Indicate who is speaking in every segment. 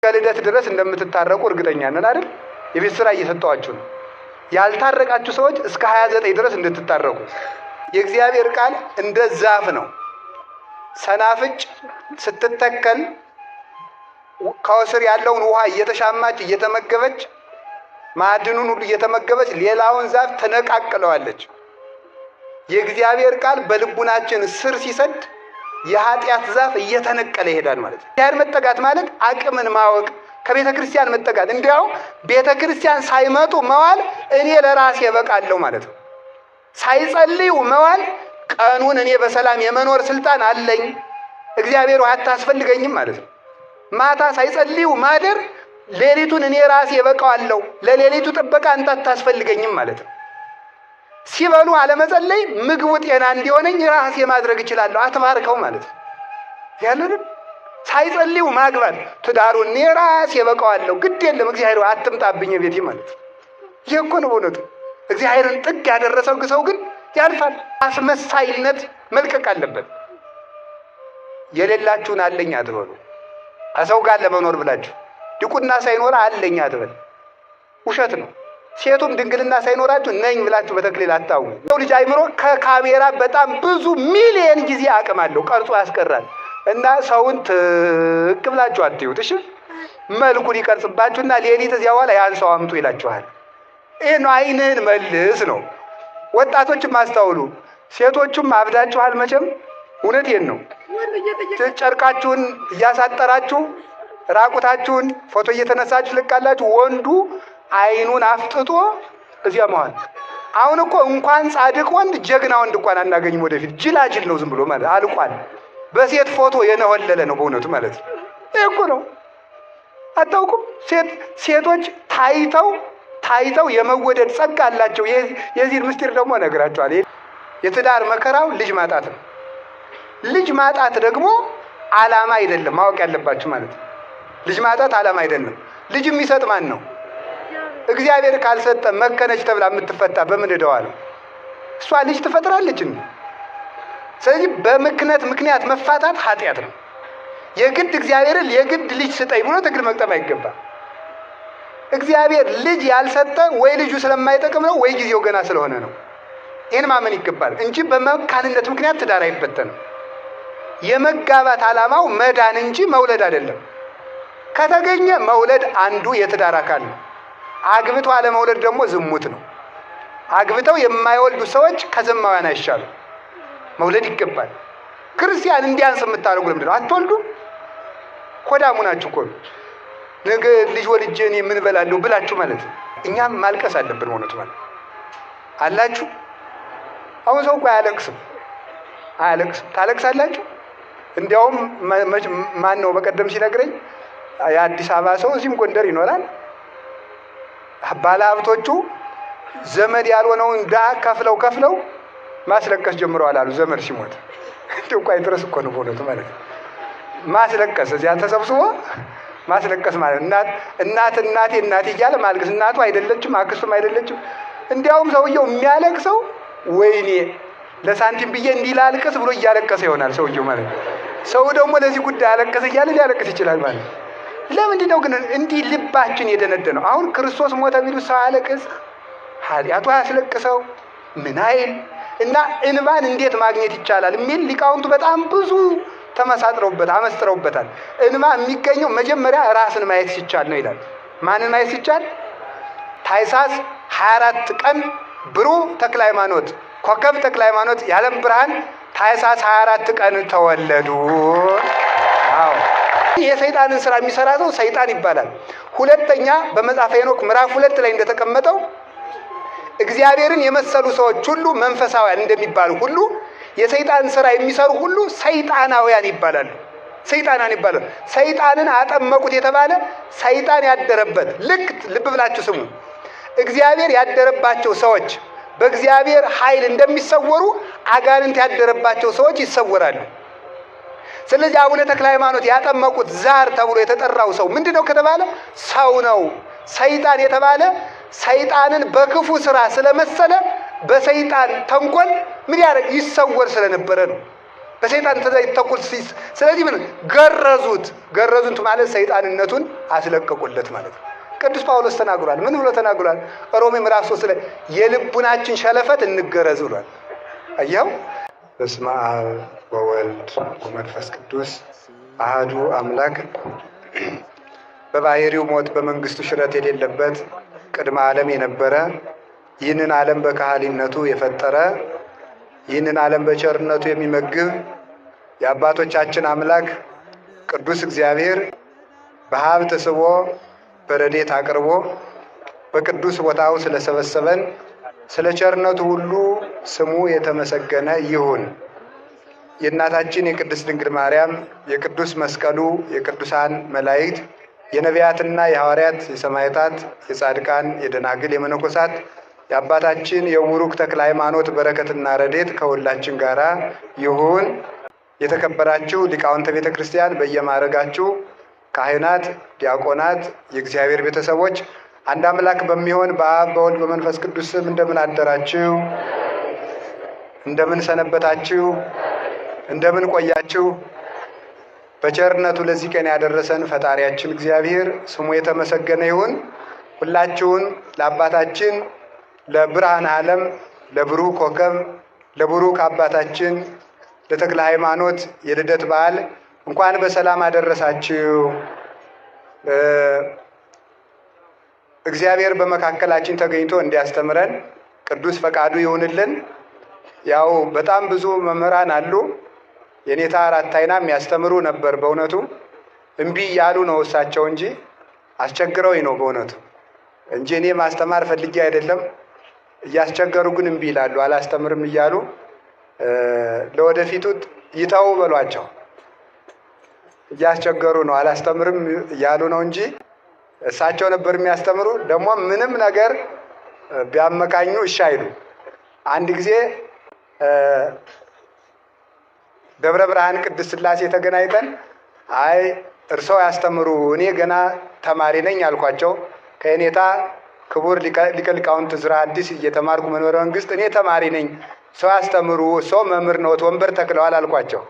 Speaker 1: ለልደት ድረስ እንደምትታረቁ እርግጠኛ ነን አይደል? የቤት ስራ እየሰጠዋችሁ ነው። ያልታረቃችሁ ሰዎች እስከ 29 ድረስ እንድትታረቁ። የእግዚአብሔር ቃል እንደ ዛፍ ነው። ሰናፍጭ ስትተከል ከስር ያለውን ውሃ እየተሻማች እየተመገበች ማዕድኑን ሁሉ እየተመገበች ሌላውን ዛፍ ተነቃቅለዋለች። የእግዚአብሔር ቃል በልቡናችን ስር ሲሰድ የኃጢአት ዛፍ እየተነቀለ ይሄዳል ማለት ነው። እግዚአብሔር መጠጋት ማለት አቅምን ማወቅ፣ ከቤተ ክርስቲያን መጠጋት። እንዲያው ቤተ ክርስቲያን ሳይመጡ መዋል እኔ ለራሴ በቃለሁ ማለት ነው። ሳይጸልዩ መዋል ቀኑን እኔ በሰላም የመኖር ስልጣን አለኝ፣ እግዚአብሔር አታስፈልገኝም ማለት ነው። ማታ ሳይጸልዩ ማደር ሌሊቱን እኔ ራሴ በቃዋለሁ፣ ለሌሊቱ ጥበቃ አንተ አታስፈልገኝም ማለት ነው። ሲበሉ አለመጸለይ ምግቡ ጤና እንዲሆነኝ ራሴ ማድረግ እችላለሁ፣ አትባርከው ማለት ነው። ያንን ሳይጸልዩ ማግባት ትዳሩን እኔ ራሴ በቃዋለሁ፣ ግድ የለም እግዚአብሔር አትምጣብኝ ቤቴ ማለት ነው። ይሄ እኮ ነው በእውነቱ። እግዚአብሔርን ጥግ ያደረሰው ሰው ግን ያልፋል። አስመሳይነት መልቀቅ አለበት። የሌላችሁን አለኝ አትበሉ። ከሰው ጋር ለመኖር ብላችሁ ድቁና ሳይኖር አለኝ አትበል፣ ውሸት ነው። ሴቱም ድንግልና ሳይኖራችሁ ነኝ ብላችሁ በተክሊል አታውቁ። ሰው ልጅ አይምሮ ከካሜራ በጣም ብዙ ሚሊየን ጊዜ አቅም አለው፣ ቀርጾ ያስቀራል። እና ሰውን ትክ ብላችሁ አትዩት። እሺ መልኩን ይቀርጽባችሁና ሌሊት እዚያ በኋላ ያን ሰው አምጡ ይላችኋል። ይሄ ነው አይንህን መልስ ነው። ወጣቶችም አስተውሉ፣ ሴቶቹም አብዳችኋል መቼም። እውነቴን ነው። ጨርቃችሁን እያሳጠራችሁ ራቁታችሁን ፎቶ እየተነሳችሁ ልቃላችሁ። ወንዱ አይኑን አፍጥጦ እዚያ መዋል። አሁን እኮ እንኳን ጻድቅ ወንድ ጀግና ወንድ እንኳን አናገኝም። ወደፊት ጅላጅል ነው ዝም ብሎ ማለት አልቋል። በሴት ፎቶ የነወለለ ነው በእውነቱ ማለት ነው። ይሄ እኮ ነው። አታውቁም? ሴቶች ታይተው የመወደድ ጸጋ አላቸው። የዚህ ምስጢር ደግሞ እነግራቸዋለሁ። የትዳር መከራው ልጅ ማጣት ነው። ልጅ ማጣት ደግሞ ዓላማ አይደለም፣ ማወቅ ያለባችሁ ማለት ነው። ልጅ ማጣት ዓላማ አይደለም። ልጅ የሚሰጥ ማን ነው? እግዚአብሔር ካልሰጠ መከነች ተብላ የምትፈታ በምን ዕዳዋ ነው? እሷ ልጅ ትፈጥራለች እንዴ? ስለዚህ ምክንያት መፋታት ኃጢአት ነው። የግድ እግዚአብሔርን የግድ ልጅ ስጠኝ ብሎ ትግል መቅጠም አይገባም። እግዚአብሔር ልጅ ያልሰጠ ወይ ልጁ ስለማይጠቅም ነው ወይ ጊዜው ገና ስለሆነ ነው። ይህን ማመን ይገባል እንጂ በመካንነት ምክንያት ትዳር አይበተንም። የመጋባት ዓላማው መዳን እንጂ መውለድ አይደለም። ከተገኘ መውለድ አንዱ የትዳር አካል ነው። አግብቶ አለመውለድ ደግሞ ዝሙት ነው። አግብተው የማይወልዱ ሰዎች ከዘማውያን አይሻሉ። መውለድ ይገባል። ክርስቲያን እንዲያንስ የምታደርጉ ለምንድን ነው? አትወልዱም? ኮዳሙ ናችሁ እኮ ነገ ልጅ ወልጄ እኔ ምን እበላለሁ ብላችሁ ማለት ነው። እኛም ማልቀስ አለብን እውነቱ ማለት አላችሁ። አሁን ሰው እኮ አያለቅስም። ታለቅሳላችሁ። እንዲያውም ማን ነው በቀደም ሲነግረኝ የአዲስ አበባ ሰው እዚህም ጎንደር ይኖራል። ባለሀብቶቹ ዘመድ ያልሆነውን ዳ ከፍለው ማስለቀስ ጀምረዋል አሉ። ዘመድ ሲሞት እንዲሁ እኮ አይድረስ እኮ ነው በእውነቱ ማለት ነው። ማስለቀስ እዚያ ተሰብስቦ ማስለቀስ ማለት እናቴ እያለ ማልቀስ። እናቱ አይደለችም፣ አክስቱም አይደለችም። እንዲያውም ሰውየው የሚያለቅሰው ወይኔ ለሳንቲም ብዬ እንዲህ ላልቅስ ብሎ እያለቀሰ ይሆናል ሰውየው ማለት ነው። ሰው ደግሞ ለዚህ ጉዳይ አለቀሰ እያለ ሊያለቅስ ይችላል ማለት ነው። ለምንድን ነው ግን እንዲህ ልባችን የደነደነው? አሁን ክርስቶስ ሞተ ቢሉ ሰው አለቅስ፣ ኃጢአቱ ያስለቅሰው ምን አይል እና እንባን እንዴት ማግኘት ይቻላል የሚል ሊቃውንቱ በጣም ብዙ አመስጥረውበታል። እንባ የሚገኘው መጀመሪያ ራስን ማየት ሲቻል ነው ይላል። ማንን ማየት ሲቻል? ታኅሳስ 24 ቀን ብሩህ ተክለ ሃይማኖት ኮከብ ተክለ ሃይማኖት የዓለም ብርሃን ታኅሳስ 24 ቀን ተወለዱ። አዎ የሰይጣንን ስራ የሚሰራ ሰው ሰይጣን ይባላል። ሁለተኛ በመጽሐፈ ሄኖክ ምዕራፍ 2 ላይ እንደተቀመጠው እግዚአብሔርን የመሰሉ ሰዎች ሁሉ መንፈሳውያን እንደሚባሉ ሁሉ የሰይጣን ስራ የሚሰሩ ሁሉ ሰይጣናውያን ይባላሉ። ሰይጣንን አጠመቁት የተባለ ሰይጣን ያደረበት ልክ ልብ ብላችሁ ስሙ። እግዚአብሔር ያደረባቸው ሰዎች በእግዚአብሔር ኃይል እንደሚሰወሩ አጋንንት ያደረባቸው ሰዎች ይሰወራሉ። ስለዚህ አቡነ ተክለ ሃይማኖት ያጠመቁት ዛር ተብሎ የተጠራው ሰው ምንድነው ከተባለ ሰው ነው። ሰይጣን የተባለ ሰይጣንን በክፉ ስራ ስለመሰለ በሰይጣን ተንኮል ምን ያደርግ ይሰወር ስለነበረ ነው። በሰይጣን ተተኩል። ስለዚህ ምን ገረዙት ማለት ሰይጣንነቱን አስለቀቁለት ማለት ነው። ቅዱስ ጳውሎስ ተናግሯል። ምን ብሎ ተናግሯል? ሮሜ ምዕራፍ 3 ላይ የልቡናችን ሸለፈት እንገረዝ ብሏል። አየው። በስመ አብ ወወልድ ወመንፈስ ቅዱስ አሐዱ አምላክ በባህሪው ሞት በመንግስቱ ሽረት የሌለበት ቅድመ ዓለም የነበረ ይህንን ዓለም በካህሊነቱ የፈጠረ ይህንን ዓለም በቸርነቱ የሚመግብ የአባቶቻችን አምላክ ቅዱስ እግዚአብሔር በሀብት ስቦ በረድኤት አቅርቦ በቅዱስ ቦታው ስለሰበሰበን ስለ ቸርነቱ ሁሉ ስሙ የተመሰገነ ይሁን። የእናታችን የቅድስት ድንግል ማርያም የቅዱስ መስቀሉ የቅዱሳን መላእክት የነቢያትና የሐዋርያት የሰማዕታት የጻድቃን የደናግል የመነኮሳት የአባታችን የቡሩክ ተክለ ሃይማኖት በረከትና ረድኤት ከሁላችን ጋራ ይሁን። የተከበራችሁ ሊቃውንተ ቤተ ክርስቲያን በየማዕረጋችሁ ካህናት፣ ዲያቆናት፣ የእግዚአብሔር ቤተሰቦች አንድ አምላክ በሚሆን በአብ በወልድ በመንፈስ ቅዱስ ስም እንደምን አደራችሁ? እንደምን ሰነበታችሁ? እንደምን ቆያችሁ? በቸርነቱ ለዚህ ቀን ያደረሰን ፈጣሪያችን እግዚአብሔር ስሙ የተመሰገነ ይሁን። ሁላችሁን ለአባታችን ለብርሃነ ዓለም ለብሩህ ኮከብ ለብሩክ አባታችን ለተክለ ሃይማኖት የልደት በዓል እንኳን በሰላም አደረሳችሁ። እግዚአብሔር በመካከላችን ተገኝቶ እንዲያስተምረን ቅዱስ ፈቃዱ ይሁንልን። ያው በጣም ብዙ መምህራን አሉ። የኔታ አራት አይና የሚያስተምሩ ነበር። በእውነቱ እምቢ እያሉ ነው እሳቸው እንጂ አስቸግረውኝ ነው በእውነቱ እንጂ እኔ ማስተማር ፈልጌ አይደለም። እያስቸገሩ ግን እምቢ ይላሉ፣ አላስተምርም እያሉ ለወደፊቱ ይተው በሏቸው። እያስቸገሩ ነው፣ አላስተምርም እያሉ ነው እንጂ እሳቸው ነበር የሚያስተምሩ። ደግሞ ምንም ነገር ቢያመካኙ እሺ አይሉ። አንድ ጊዜ ደብረ ብርሃን ቅድስት ሥላሴ ተገናኝተን አይ እርሰው ያስተምሩ እኔ ገና ተማሪ ነኝ አልኳቸው። ከኔታ ክቡር ሊቀ ሊቃውንት ዕዝራ አዲስ እየተማርኩ መንበረ መንግስት እኔ ተማሪ ነኝ፣ ሰው ያስተምሩ፣ ሰው መምህር ነው፣ ወንበር ተክለዋል አልኳቸው።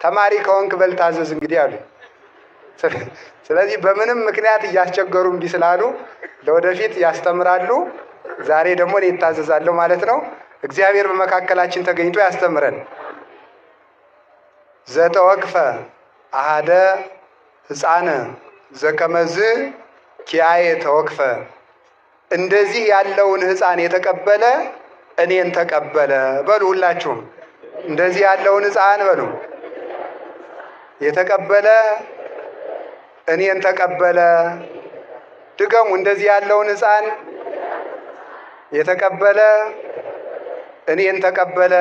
Speaker 1: ተማሪ ከሆንክ በል ታዘዝ እንግዲህ አሉ። ስለዚህ በምንም ምክንያት እያስቸገሩ እምቢ ስላሉ ለወደፊት ያስተምራሉ። ዛሬ ደግሞ እኔ እታዘዛለሁ ማለት ነው። እግዚአብሔር በመካከላችን ተገኝቶ ያስተምረን። ዘተወክፈ አሃደ ሕፃን ዘከመዝ ኪያየ ተወክፈ፣ እንደዚህ ያለውን ሕፃን የተቀበለ እኔን ተቀበለ በሉ። ሁላችሁም እንደዚህ ያለውን ሕፃን በሉ የተቀበለ እኔን ተቀበለ። ድገሙ። እንደዚህ ያለውን ሕፃን የተቀበለ እኔን ተቀበለ።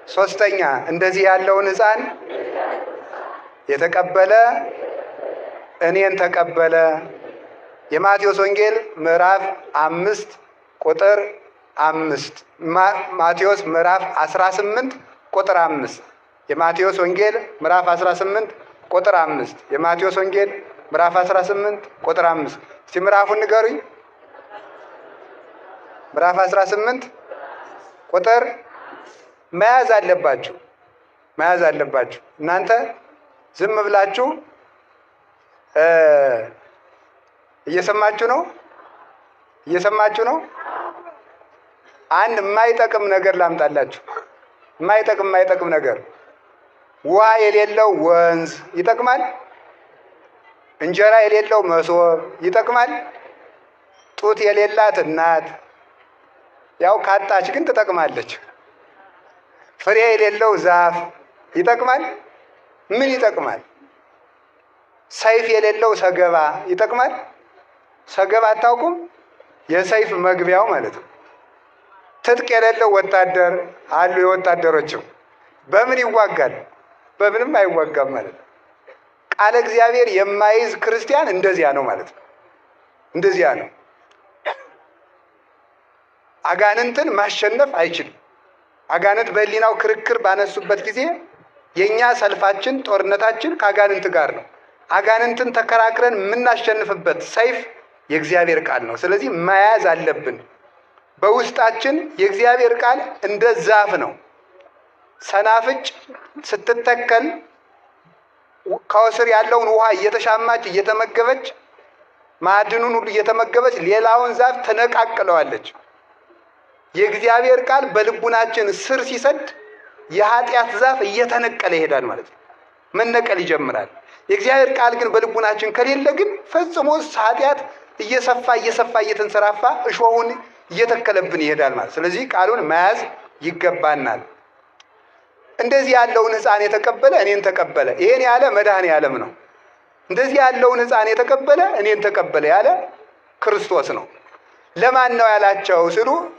Speaker 1: ሶስተኛ እንደዚህ ያለውን ሕፃን የተቀበለ እኔን ተቀበለ። የማቴዎስ ወንጌል ምዕራፍ 5 ቁጥር 5 ማቴዎስ ምዕራፍ 18 ቁጥር 5 የማቴዎስ ወንጌል ምዕራፍ 18 ቁጥር 5 የማቴዎስ ወንጌል ምዕራፍ 18 ቁጥር 5 እስቲ ምዕራፉን ንገሩኝ። ምዕራፍ 18 ቁጥር መያዝ አለባችሁ፣ መያዝ አለባችሁ። እናንተ ዝም ብላችሁ እየሰማችሁ ነው፣ እየሰማችሁ ነው። አንድ የማይጠቅም ነገር ላምጣላችሁ። የማይጠቅም ነገር ውሃ የሌለው ወንዝ ይጠቅማል? እንጀራ የሌለው መሶብ ይጠቅማል? ጡት የሌላት እናት ያው ካጣች ግን ትጠቅማለች። ፍሬ የሌለው ዛፍ ይጠቅማል? ምን ይጠቅማል? ሰይፍ የሌለው ሰገባ ይጠቅማል? ሰገባ አታውቁም? የሰይፍ መግቢያው ማለት ነው። ትጥቅ የሌለው ወታደር አሉ። የወታደሮችም በምን ይዋጋል? በምንም አይዋጋም ማለት ነው። ቃለ እግዚአብሔር የማይዝ ክርስቲያን እንደዚያ ነው ማለት ነው። እንደዚያ ነው። አጋንንትን ማሸነፍ አይችልም። አጋንንት በሕሊናው ክርክር ባነሱበት ጊዜ የኛ ሰልፋችን ጦርነታችን ከአጋንንት ጋር ነው። አጋንንትን ተከራክረን የምናሸንፍበት ሰይፍ የእግዚአብሔር ቃል ነው። ስለዚህ መያዝ አለብን። በውስጣችን የእግዚአብሔር ቃል እንደ ዛፍ ነው። ሰናፍጭ ስትተከል ከስር ያለውን ውሃ እየተሻማች እየተመገበች ማዕድኑን ሁሉ እየተመገበች ሌላውን ዛፍ ተነቃቅለዋለች። የእግዚአብሔር ቃል በልቡናችን ስር ሲሰድ የኃጢአት ዛፍ እየተነቀለ ይሄዳል ማለት ነው። መነቀል ይጀምራል። የእግዚአብሔር ቃል ግን በልቡናችን ከሌለ ግን ፈጽሞ ኃጢአት እየሰፋ እየተንሰራፋ እሾሁን እየተከለብን ይሄዳል ማለት። ስለዚህ ቃሉን መያዝ ይገባናል። እንደዚህ ያለውን ሕፃን የተቀበለ እኔን ተቀበለ። ይሄን ያለ መድኃኔዓለም ነው። እንደዚህ ያለውን ሕፃን የተቀበለ እኔን ተቀበለ ያለ ክርስቶስ ነው። ለማን ነው ያላቸው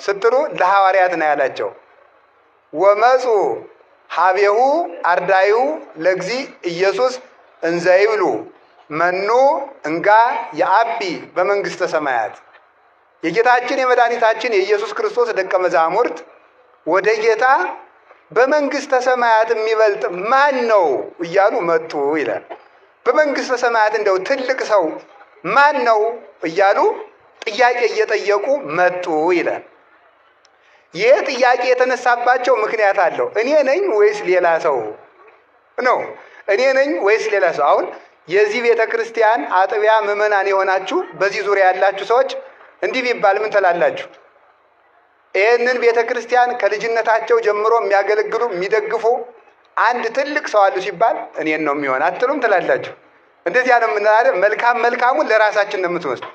Speaker 1: ስትሉ ለሐዋርያት ነው ያላቸው። ወመፁ ሀቤሁ አርዳዩ ለግዚ ኢየሱስ እንዘ ይብሉ መኑ እንጋ የአቢ በመንግስተ ሰማያት። የጌታችን የመድኃኒታችን የኢየሱስ ክርስቶስ ደቀ መዛሙርት ወደ ጌታ በመንግስተ ሰማያት የሚበልጥ ማን ነው እያሉ መጡ ይላል። በመንግስተ ሰማያት እንደው ትልቅ ሰው ማን ነው እያሉ ጥያቄ እየጠየቁ መጡ ይላል። ይህ ጥያቄ የተነሳባቸው ምክንያት አለው። እኔ ነኝ ወይስ ሌላ ሰው ነው? እኔ ነኝ ወይስ ሌላ ሰው? አሁን የዚህ ቤተ ክርስቲያን አጥቢያ ምዕመናን የሆናችሁ በዚህ ዙሪያ ያላችሁ ሰዎች እንዲህ ቢባል ምን ትላላችሁ? ይህንን ቤተ ክርስቲያን ከልጅነታቸው ጀምሮ የሚያገለግሉ የሚደግፉ አንድ ትልቅ ሰው አሉ ሲባል እኔን ነው የሚሆን አትሉም ትላላችሁ? እንደዚያ ነው የምንለው። መልካሙን ለራሳችን ነው የምትወስዱ።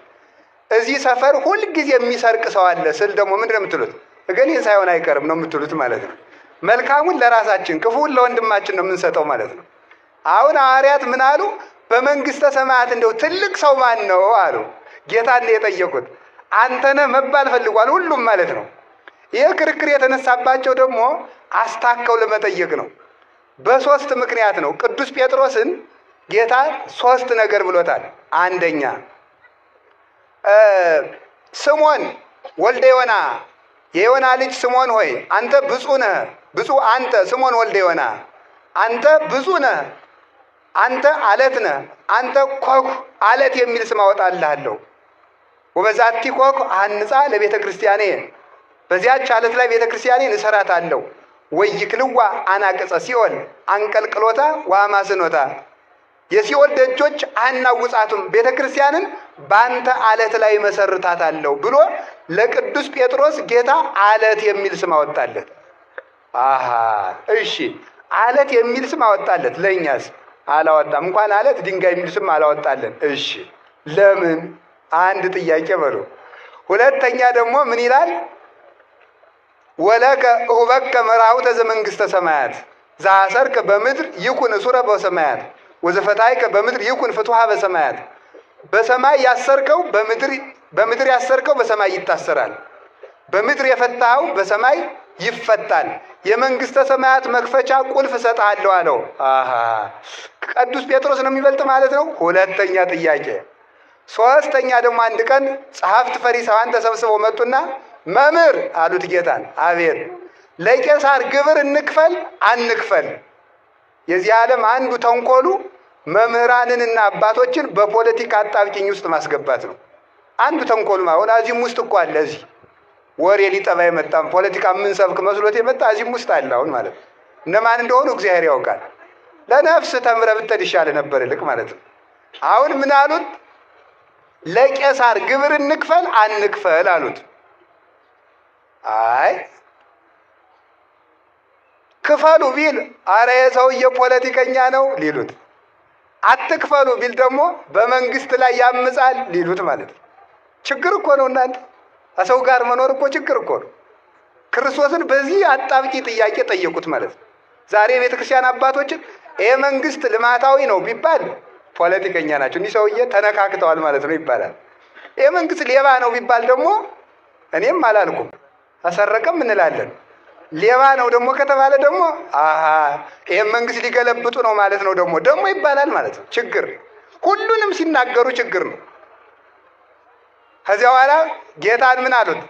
Speaker 1: እዚህ ሰፈር ሁልጊዜ የሚሰርቅ ሰው አለ ስል ደግሞ ምንድን ነው የምትሉት? እገሌን ሳይሆን አይቀርም ነው የምትሉት ማለት ነው። መልካሙን ለራሳችን ክፉውን ለወንድማችን ነው የምንሰጠው ማለት ነው። አሁን ሐዋርያት ምን አሉ? በመንግስተ ሰማያት እንደው ትልቅ ሰው ማን ነው አሉ። ጌታን የጠየቁት አንተነህ መባል ፈልጓል ሁሉም ማለት ነው። ይህ ክርክር የተነሳባቸው ደግሞ አስታከው ለመጠየቅ ነው። በሶስት ምክንያት ነው። ቅዱስ ጴጥሮስን ጌታ ሶስት ነገር ብሎታል። አንደኛ ስሞን ወልደ ዮና የዮና ልጅ ስሞን ሆይ አንተ ብፁዕ ነህ። ብፁዕ አንተ ስሞን ወልደ ዮና አንተ ብፁዕ ነህ፣ አንተ አለት ነህ፣ አንተ ኮክ አለት የሚል ስም አወጣልሃለሁ። ወበዛቲ ኮክ አንጻ ለቤተ ክርስቲያኔ በዚያች አለት ላይ ቤተ ክርስቲያኔን እሰራታለሁ። ወይክልዋ አናቅጸ ሲኦል አንቀልቅሎታ ወአማስኖታ የሲኦል ደጆች አናውጻቱም፣ ቤተ ክርስቲያንን በአንተ አለት ላይ መሰርታታለሁ ብሎ ለቅዱስ ጴጥሮስ ጌታ አለት የሚል ስም አወጣለት። አሃ እሺ፣ አለት የሚል ስም አወጣለት። ለእኛስ አላወጣም። እንኳን አለት ድንጋይ የሚል ስም አላወጣለን። እሺ ለምን? አንድ ጥያቄ በሉ። ሁለተኛ ደግሞ ምን ይላል? ወለከ እሁበከ መራሁተ ዘመንግስተ ሰማያት ዘአሰርከ በምድር ይኩን እሱረ በሰማያት ወዘፈታይከ በምድር ይኩን ፍትሐ በሰማያት። በሰማይ ያሰርከው በምድር ያሰርከው በሰማይ ይታሰራል፣ በምድር የፈታኸው በሰማይ ይፈታል። የመንግስተ ሰማያት መክፈቻ ቁልፍ እሰጥሃለሁ አለው። አሃ ቅዱስ ጴጥሮስ ነው የሚበልጥ ማለት ነው። ሁለተኛ ጥያቄ። ሶስተኛ ደግሞ አንድ ቀን ጸሐፍት ፈሪሳውያን ተሰብስበው መጡና መምህር አሉት ጌታን። አቤት። ለቄሳር ግብር እንክፈል አንክፈል? የዚህ ዓለም አንዱ ተንኮሉ መምህራንንና አባቶችን በፖለቲካ አጣብቂኝ ውስጥ ማስገባት ነው። አንዱ ተንኮሉ አሁን እዚህም ውስጥ እኮ አለ። እዚህ ወሬ ሊጠባ የመጣም ፖለቲካ የምንሰብክ መስሎት የመጣ እዚህም ውስጥ አለ አሁን ማለት ነው። እነማን እንደሆኑ እግዚአብሔር ያውቃል። ለነፍስ ተምረህ ብትሄድ ይሻል ነበር ይልቅ ማለት ነው። አሁን ምን አሉት? ለቄሳር ግብር እንክፈል አንክፈል አሉት። አይ ክፈሉ ቢል አረ የሰውዬ ፖለቲከኛ ነው ሊሉት፣ አትክፈሉ ቢል ደግሞ በመንግስት ላይ ያምጻል ሊሉት ማለት ነው። ችግር እኮ ነው እናንተ። ከሰው ጋር መኖር እኮ ችግር እኮ ነው። ክርስቶስን በዚህ አጣብቂ ጥያቄ ጠየቁት ማለት ነው። ዛሬ የቤተክርስቲያን አባቶችን ይሄ መንግስት ልማታዊ ነው ቢባል ፖለቲከኛ ናቸው፣ እኒህ ሰውዬ ተነካክተዋል ማለት ነው ይባላል። ይሄ መንግስት ሌባ ነው ቢባል ደግሞ እኔም አላልኩም ተሰረቀም እንላለን። ሌባ ነው ደግሞ ከተባለ ደግሞ አሃ ይሄን መንግስት ሊገለብጡ ነው ማለት ነው ደግሞ ይባላል ማለት ነው። ችግር ሁሉንም ሲናገሩ ችግር ነው። ከዚያ በኋላ ጌታን ምን አሉት?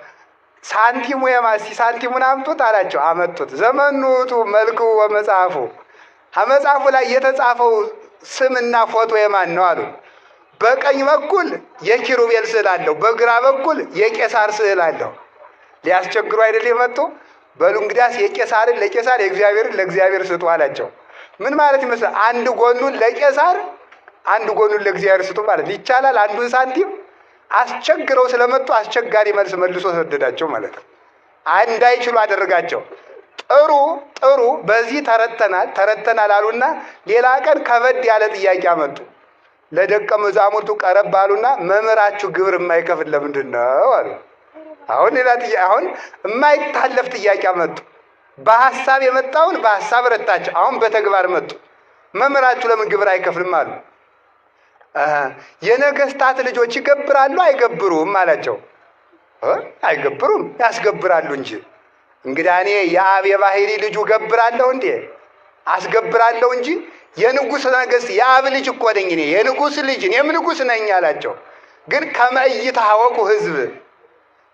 Speaker 1: ሳንቲሙ የማሲ ሳንቲሙን አምጡት አላቸው። አመጡት። ዘመኑቱ መልኩ ወመጽሐፉ ከመጽሐፉ ላይ የተጻፈው ስምና ፎቶ የማን ነው አሉ። በቀኝ በኩል የኪሩቤል ስዕል አለው፣ በግራ በኩል የቄሳር ስዕል አለው። ሊያስቸግሩ አይደል የመጡ? በሉ እንግዲያስ የቄሳርን ለቄሳር የእግዚአብሔርን ለእግዚአብሔር ስጡ አላቸው። ምን ማለት ይመስላል? አንድ ጎኑን ለቄሳር አንድ ጎኑን ለእግዚአብሔር ስጡ ማለት ይቻላል? አንዱን ሳንቲም አስቸግረው ስለመጡ አስቸጋሪ መልስ መልሶ ሰደዳቸው ማለት ነው። እንዳይችሉ አደረጋቸው። ጥሩ በዚህ ተረተናል አሉና ሌላ ቀን ከበድ ያለ ጥያቄ አመጡ። ለደቀ መዛሙርቱ ቀረብ አሉና መምህራችሁ ግብር የማይከፍል ለምንድን ነው አሉ። አሁን የማይታለፍ ጥያቄ አመጡ። በሐሳብ የመጣውን በሐሳብ ረታቸው። አሁን በተግባር መጡ። መምህራችሁ ለምን ግብር አይከፍልም አሉ። የነገስታት ልጆች ይገብራሉ አይገብሩም አላቸው። አይገብሩም ያስገብራሉ እንጂ። እንግዲህ እኔ የአብ የባህሪ ልጁ ገብራለሁ እንዴ? አስገብራለሁ እንጂ የንጉሥ ነገሥት የአብ ልጅ እኮ ነኝ እኔ፣ የንጉሥ ልጅ እኔም ንጉሥ ነኝ አላቸው። ግን ከመይታ ወቁ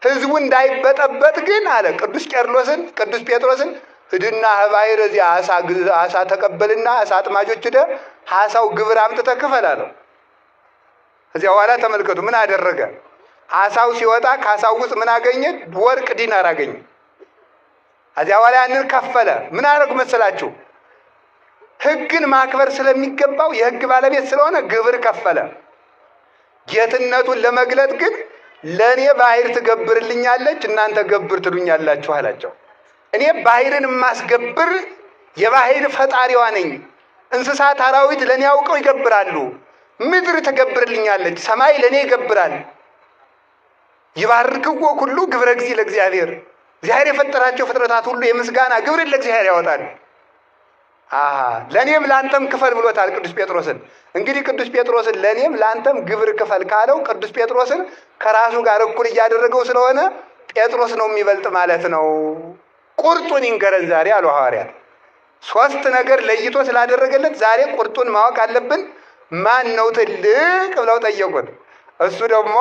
Speaker 1: ህዝቡ እንዳይበጠበጥ ግን አለ ቅዱስ ጴጥሮስን ሂድና ባህር እዚያ አሳ ተቀበልና አሳ አጥማጆች ሄደ አሳው ግብር አምጥተህ ክፈል አለው። እዚያ በኋላ ተመልከቱ ምን አደረገ። አሳው ሲወጣ ከአሳው ውስጥ ምን አገኘ? ወርቅ ዲናር አገኘ። እዚያ በኋላ ያንን ከፈለ። ምን አደረጉ መሰላችሁ? ሕግን ማክበር ስለሚገባው የሕግ ባለቤት ስለሆነ ግብር ከፈለ። ጌትነቱን ለመግለጥ ግን ለእኔ ባህር ትገብርልኛለች እናንተ ገብር ትሉኛላችሁ አላቸው። እኔ ባህርን የማስገብር የባህር ፈጣሪዋ ነኝ። እንስሳት አራዊት ለእኔ አውቀው ይገብራሉ። ምድር ትገብርልኛለች፣ ሰማይ ለእኔ ይገብራል። ይባርክዎ ሁሉ ግብረ እግዚእ ለእግዚአብሔር። እግዚአብሔር የፈጠራቸው ፍጥረታት ሁሉ የምስጋና ግብርን ለእግዚአብሔር ያወጣል። ለእኔም ለአንተም ክፈል ብሎታል ቅዱስ ጴጥሮስን። እንግዲህ ቅዱስ ጴጥሮስን ለእኔም ለአንተም ግብር ክፈል ካለው ቅዱስ ጴጥሮስን ከራሱ ጋር እኩል እያደረገው ስለሆነ ጴጥሮስ ነው የሚበልጥ ማለት ነው። ቁርጡን ይንገረን ዛሬ አሉ ሐዋርያት። ሶስት ነገር ለይቶ ስላደረገለት ዛሬ ቁርጡን ማወቅ አለብን። ማን ነው ትልቅ ብለው ጠየቁት። እሱ ደግሞ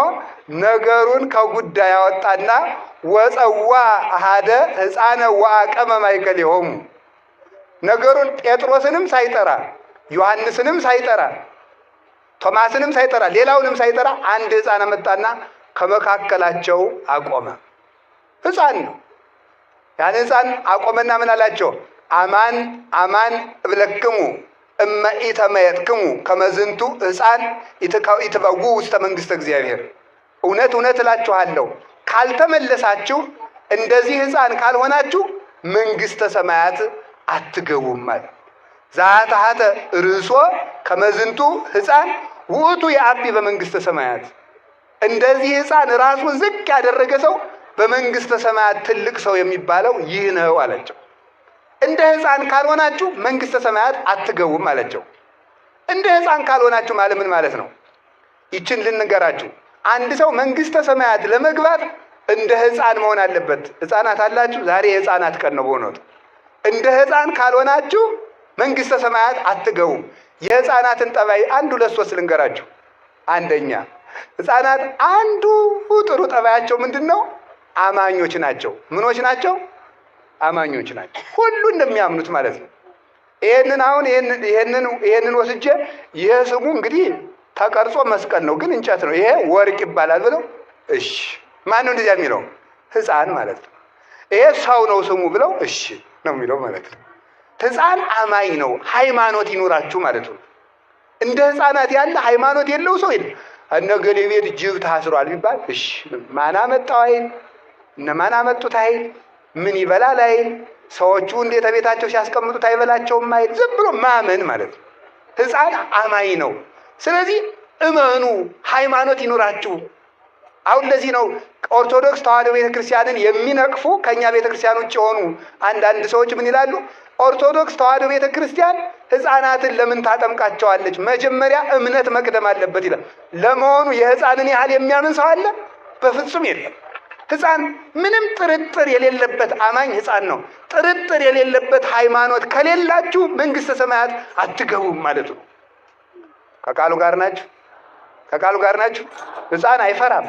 Speaker 1: ነገሩን ከጉዳይ ያወጣና ወፀዋ አሃደ ሕፃነ ወአቀመ ማእከሌሆሙ። ነገሩን ጴጥሮስንም ሳይጠራ ዮሐንስንም ሳይጠራ ቶማስንም ሳይጠራ ሌላውንም ሳይጠራ አንድ ሕፃን መጣና ከመካከላቸው አቆመ። ሕፃን ነው። ያን ሕፃን አቆመና ምን አላቸው? አማን አማን እብለክሙ እመ ኢተመየጥክሙ ከመዝንቱ ሕፃን ይትበጉ ውስተ መንግሥተ እግዚአብሔር። እውነት እውነት እላችኋለሁ ካልተመለሳችሁ እንደዚህ ሕፃን ካልሆናችሁ መንግሥተ ሰማያት አትገቡም አለ። ዛታሐተ ርእሶ ከመዝንቱ ሕፃን ውእቱ የአቢ በመንግሥተ ሰማያት። እንደዚህ ሕፃን ራሱን ዝቅ ያደረገ ሰው በመንግሥተ ሰማያት ትልቅ ሰው የሚባለው ይህ ነው አላቸው። እንደ ሕፃን ካልሆናችሁ መንግሥተ ሰማያት አትገቡም አላቸው። እንደ ሕፃን ካልሆናችሁ ማለት ምን ማለት ነው? ይችን ልንገራችሁ። አንድ ሰው መንግሥተ ሰማያት ለመግባት እንደ ሕፃን መሆን አለበት። ሕፃናት አላችሁ? ዛሬ የሕፃናት ቀን ነው በእውነቱ። እንደ ሕፃን ካልሆናችሁ መንግሥተ ሰማያት አትገቡም። የሕፃናትን ጠባይ አንድ ሁለት ሶስት ልንገራችሁ። አንደኛ ሕፃናት አንዱ ጥሩ ጠባያቸው ምንድን ነው? አማኞች ናቸው። ምኖች ናቸው? አማኞች ናቸው። ሁሉ እንደሚያምኑት ማለት ነው። ይሄንን ወስጄ ይሄ ስሙ እንግዲህ ተቀርጾ መስቀል ነው፣ ግን እንጨት ነው። ይሄ ወርቅ ይባላል ብለው እሺ። ማን ነው እንደዚያ የሚለው? ሕፃን ማለት ነው። ይሄ ሰው ነው ስሙ ብለው እሺ ነው የሚለው ማለት ነው። ሕፃን አማኝ ነው። ሃይማኖት ይኖራችሁ ማለት ነው። እንደ ሕፃናት ያለ ሃይማኖት የለው ሰው የለም። እነገሌ ቤት ጅብ ታስሯል ቢባል እሺ ማን አመጣው አይል፣ እነማን አመጡት አይል፣ ምን ይበላል አይል፣ ሰዎቹ እንዴት ቤታቸው ሲያስቀምጡት አይበላቸውም አይል፣ ዝም ብሎ ማመን ማለት ነው። ሕፃን አማኝ ነው። ስለዚህ እመኑ፣ ሃይማኖት ይኖራችሁ። አሁን ለዚህ ነው ኦርቶዶክስ ተዋሕዶ ቤተክርስቲያንን የሚነቅፉ ከኛ ቤተክርስቲያን ውጭ የሆኑ አንዳንድ ሰዎች ምን ይላሉ? ኦርቶዶክስ ተዋሕዶ ቤተክርስቲያን ሕፃናትን ለምን ታጠምቃቸዋለች? መጀመሪያ እምነት መቅደም አለበት ይላል። ለመሆኑ የሕፃንን ያህል የሚያምን ሰው አለ? በፍጹም የለም። ሕፃን ምንም ጥርጥር የሌለበት አማኝ ሕፃን ነው። ጥርጥር የሌለበት ሃይማኖት ከሌላችሁ መንግሥተ ሰማያት አትገቡም ማለት ነው። ከቃሉ ጋር ናችሁ? ከቃሉ ጋር ናችሁ? ሕፃን አይፈራም፣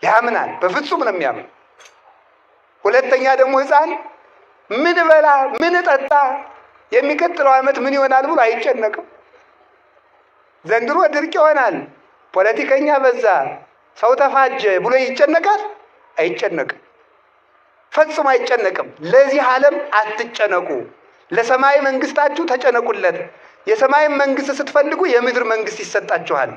Speaker 1: ያምናል። በፍጹም ነው የሚያምን። ሁለተኛ ደግሞ ሕፃን ምን በላ ምን ጠጣ፣ የሚቀጥለው ዓመት ምን ይሆናል ብሎ አይጨነቅም። ዘንድሮ ድርቅ ይሆናል፣ ፖለቲከኛ በዛ፣ ሰው ተፋጀ ብሎ ይጨነቃል? አይጨነቅም። ፈጽሞ አይጨነቅም። ለዚህ ዓለም አትጨነቁ፣ ለሰማይ መንግስታችሁ ተጨነቁለት። የሰማይ መንግስት ስትፈልጉ የምድር መንግስት ይሰጣችኋል።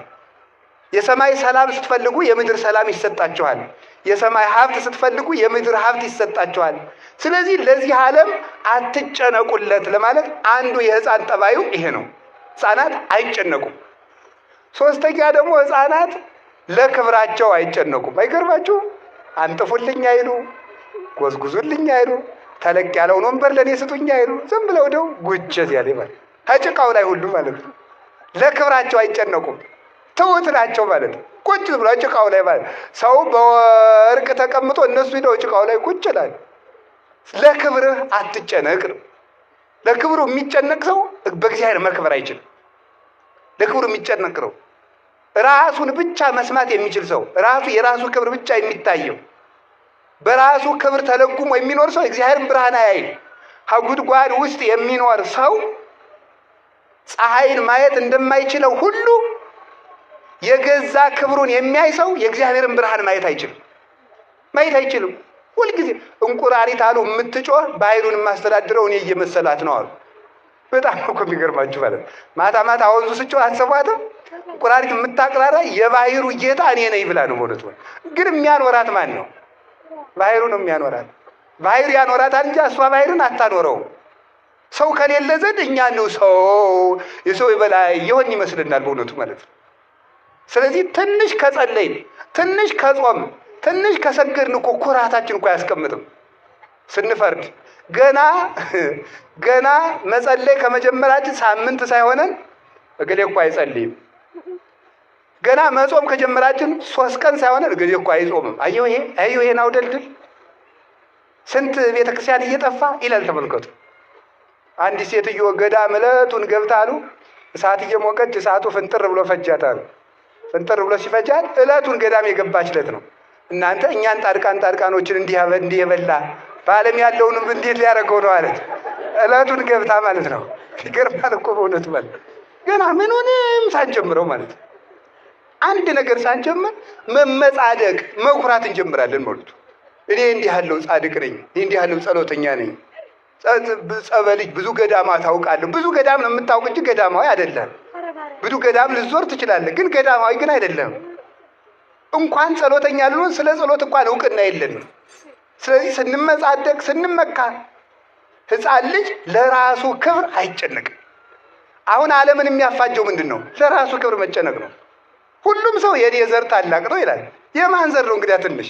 Speaker 1: የሰማይ ሰላም ስትፈልጉ የምድር ሰላም ይሰጣችኋል። የሰማይ ሀብት ስትፈልጉ የምድር ሀብት ይሰጣችኋል። ስለዚህ ለዚህ ዓለም አትጨነቁለት ለማለት አንዱ የሕፃን ጠባዩ ይሄ ነው። ሕፃናት አይጨነቁም። ሶስተኛ ደግሞ ሕፃናት ለክብራቸው አይጨነቁም። አይገርማችሁ? አንጥፉልኝ አይሉ፣ ጎዝጉዙልኝ አይሉ፣ ተለቅ ያለውን ወንበር ለኔ ስጡኝ አይሉ። ዝም ብለው ደው ጉቸት ያለ ማለት ከጭቃው ላይ ሁሉ ማለት ነው። ለክብራቸው አይጨነቁም። ትውት ናቸው ማለት ነው። ቁጭ ብለው ጭቃው ላይ ማለት ሰው በወርቅ ተቀምጦ እነሱ ሄደው ጭቃው ላይ ቁጭ ይላል። ለክብርህ አትጨነቅ ነው። ለክብሩ የሚጨነቅ ሰው በእግዚአብሔር መክበር አይችልም። ለክብሩ የሚጨነቅ ነው። ራሱን ብቻ መስማት የሚችል ሰው፣ የራሱ ክብር ብቻ የሚታየው፣ በራሱ ክብር ተለጉሞ የሚኖር ሰው እግዚአብሔርን ብርሃን አያይም። ከጉድጓድ ውስጥ የሚኖር ሰው ፀሐይን ማየት እንደማይችለው ሁሉ የገዛ ክብሩን የሚያይ ሰው የእግዚአብሔርን ብርሃን ማየት አይችልም። ሁልጊዜ እንቁራሪት አሉ የምትጮህ ባሕሩን የማስተዳድረው እኔ እየመሰላት ነው አሉ። በጣም እኮ የሚገርማችሁ ማለት ማታ ማታ ወንዙ ስጮህ አትሰማትም? እንቁራሪት የምታቅራራ የባሕሩ ጌታ እኔ ነኝ ብላ ነው ማለት ነው። ግን የሚያኖራት ማን ነው? ባሕሩ ነው የሚያኖራት። ባሕሩ ያኖራታል እንጂ እሷ ባሕሩን አታኖረውም። ሰው ከሌለ ዘንድ እኛ ነው ሰው የሰው በላይ የሆን ይመስልናል በእውነቱ ማለት ነው። ስለዚህ ትንሽ ከጸለይን፣ ትንሽ ከጾም፣ ትንሽ ከሰገድን እኮ ኩራታችን እኮ አያስቀምጥም። ስንፈርድ ገና መጸለይ ከመጀመራችን ሳምንት ሳይሆነን እገሌ እኮ አይጸልይም። ገና መጾም ከጀመራችን 3 ቀን ሳይሆነን እገሌ እኮ አይጾምም። አየሁ ይሄን አውደልድል ስንት ቤተክርስቲያን እየጠፋ ይላል። ተመልከቱ። አንዲት ሴትዮ ገዳም ዕለቱን ገብታ አሉ እሳት እየሞቀች እሳቱ ፍንጥር ብሎ ፈጃት አሉ። ፍንጥር ብሎ ሲፈጃት ዕለቱን ገዳም የገባች ዕለት ነው። እናንተ እኛን ጻድቃኖችን እንዲህ የበላ በዓለም ያለውንም እንዴት ሊያደርገው ነው አለች። ዕለቱን ገብታ ማለት ነው። ይገርማል እኮ በእውነቱ ማለት ገና ምኑንም ሳንጀምረው ማለት ነው። አንድ ነገር ሳንጀምር መመጻደቅ መኩራት እንጀምራለን ማለት ነው። እኔ እንዲህ ያለው ጻድቅ ነኝ፣ እኔ እንዲህ ያለው ጸሎተኛ ነኝ፣ ጸበልጅ ብዙ ገዳማት አውቃለሁ። ብዙ ገዳም ነው የምታውቅ እንጂ ገዳማዊ አይደለም። ብዙ ገዳም ልዞር ትችላለህ፣ ግን ገዳማዊ ግን አይደለም። እንኳን ጸሎተኛ ልሆን ስለ ጸሎት እንኳን እውቅና የለንም። ስለዚህ ስንመጻደቅ ስንመካ ሕፃን ልጅ ለራሱ ክብር አይጨነቅም። አሁን ዓለምን የሚያፋጀው ምንድን ነው? ለራሱ ክብር መጨነቅ ነው። ሁሉም ሰው የኔ ዘር ታላቅ ነው ይላል። የማን ዘር ነው እንግዲያ? ትንሽ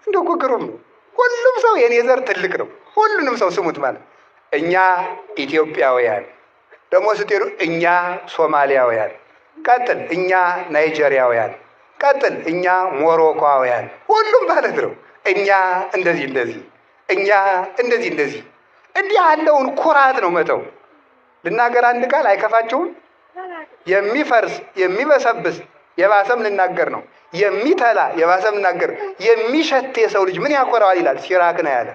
Speaker 1: እንደው እኮ ግሩም ነው። ሁሉም ሰው የኔ ዘር ትልቅ ነው። ሁሉንም ሰው ስሙት ማለት እኛ ኢትዮጵያውያን፣ ደግሞ ስትሄዱ እኛ ሶማሊያውያን፣ ቀጥል እኛ ናይጄሪያውያን፣ ቀጥል እኛ ሞሮኮውያን፣ ሁሉም ማለት ነው። እኛ እንደዚህ እኛ እንደዚህ እንዲህ ያለውን ኩራት ነው መተው። ልናገር አንድ ቃል አይከፋችሁም? የሚፈርስ የሚበሰብስ የባሰም ልናገር ነው። የሚተላ የባሰም ልናገር። የሚሸት የሰው ልጅ ምን ያኮራዋል ይላል ሲራክ ነው ያለ።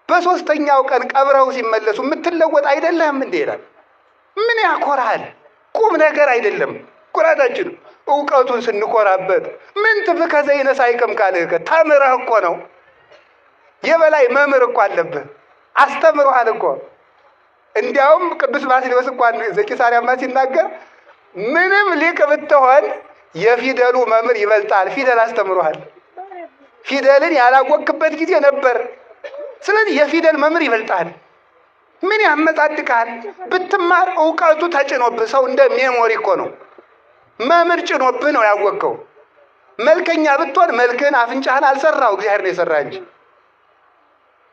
Speaker 1: በሶስተኛው ቀን ቀብረው ሲመለሱ የምትለወጥ አይደለም እንዴ ይላል። ምን ያኮራል? ቁም ነገር አይደለም ኩራታችን። እውቀቱን ስንኮራበት ምን ትፍከ ዘይነሳ አይቀም ካልከ ተምረህ እኮ ነው። የበላይ መምህር እኮ አለብህ፣ አስተምሮሃል እኮ። እንዲያውም ቅዱስ ባስልዮስ እንኳን ዘቂሳርያማ ሲናገር ምንም ሊቅ ብትሆን የፊደሉ መምህር ይበልጣል። ፊደል አስተምሮሃል። ፊደልን ያላወቅበት ጊዜ ነበር። ስለዚህ የፊደል መምህር ይበልጣል። ምን ያመጻድቃል? ብትማር እውቀቱ ተጭኖብህ። ሰው እንደ ሜሞሪ እኮ ነው። መምህር ጭኖብህ ነው ያወቅከው። መልከኛ ብትሆን መልክህን አፍንጫህን አልሰራው እግዚአብሔር ነው የሰራ እንጂ።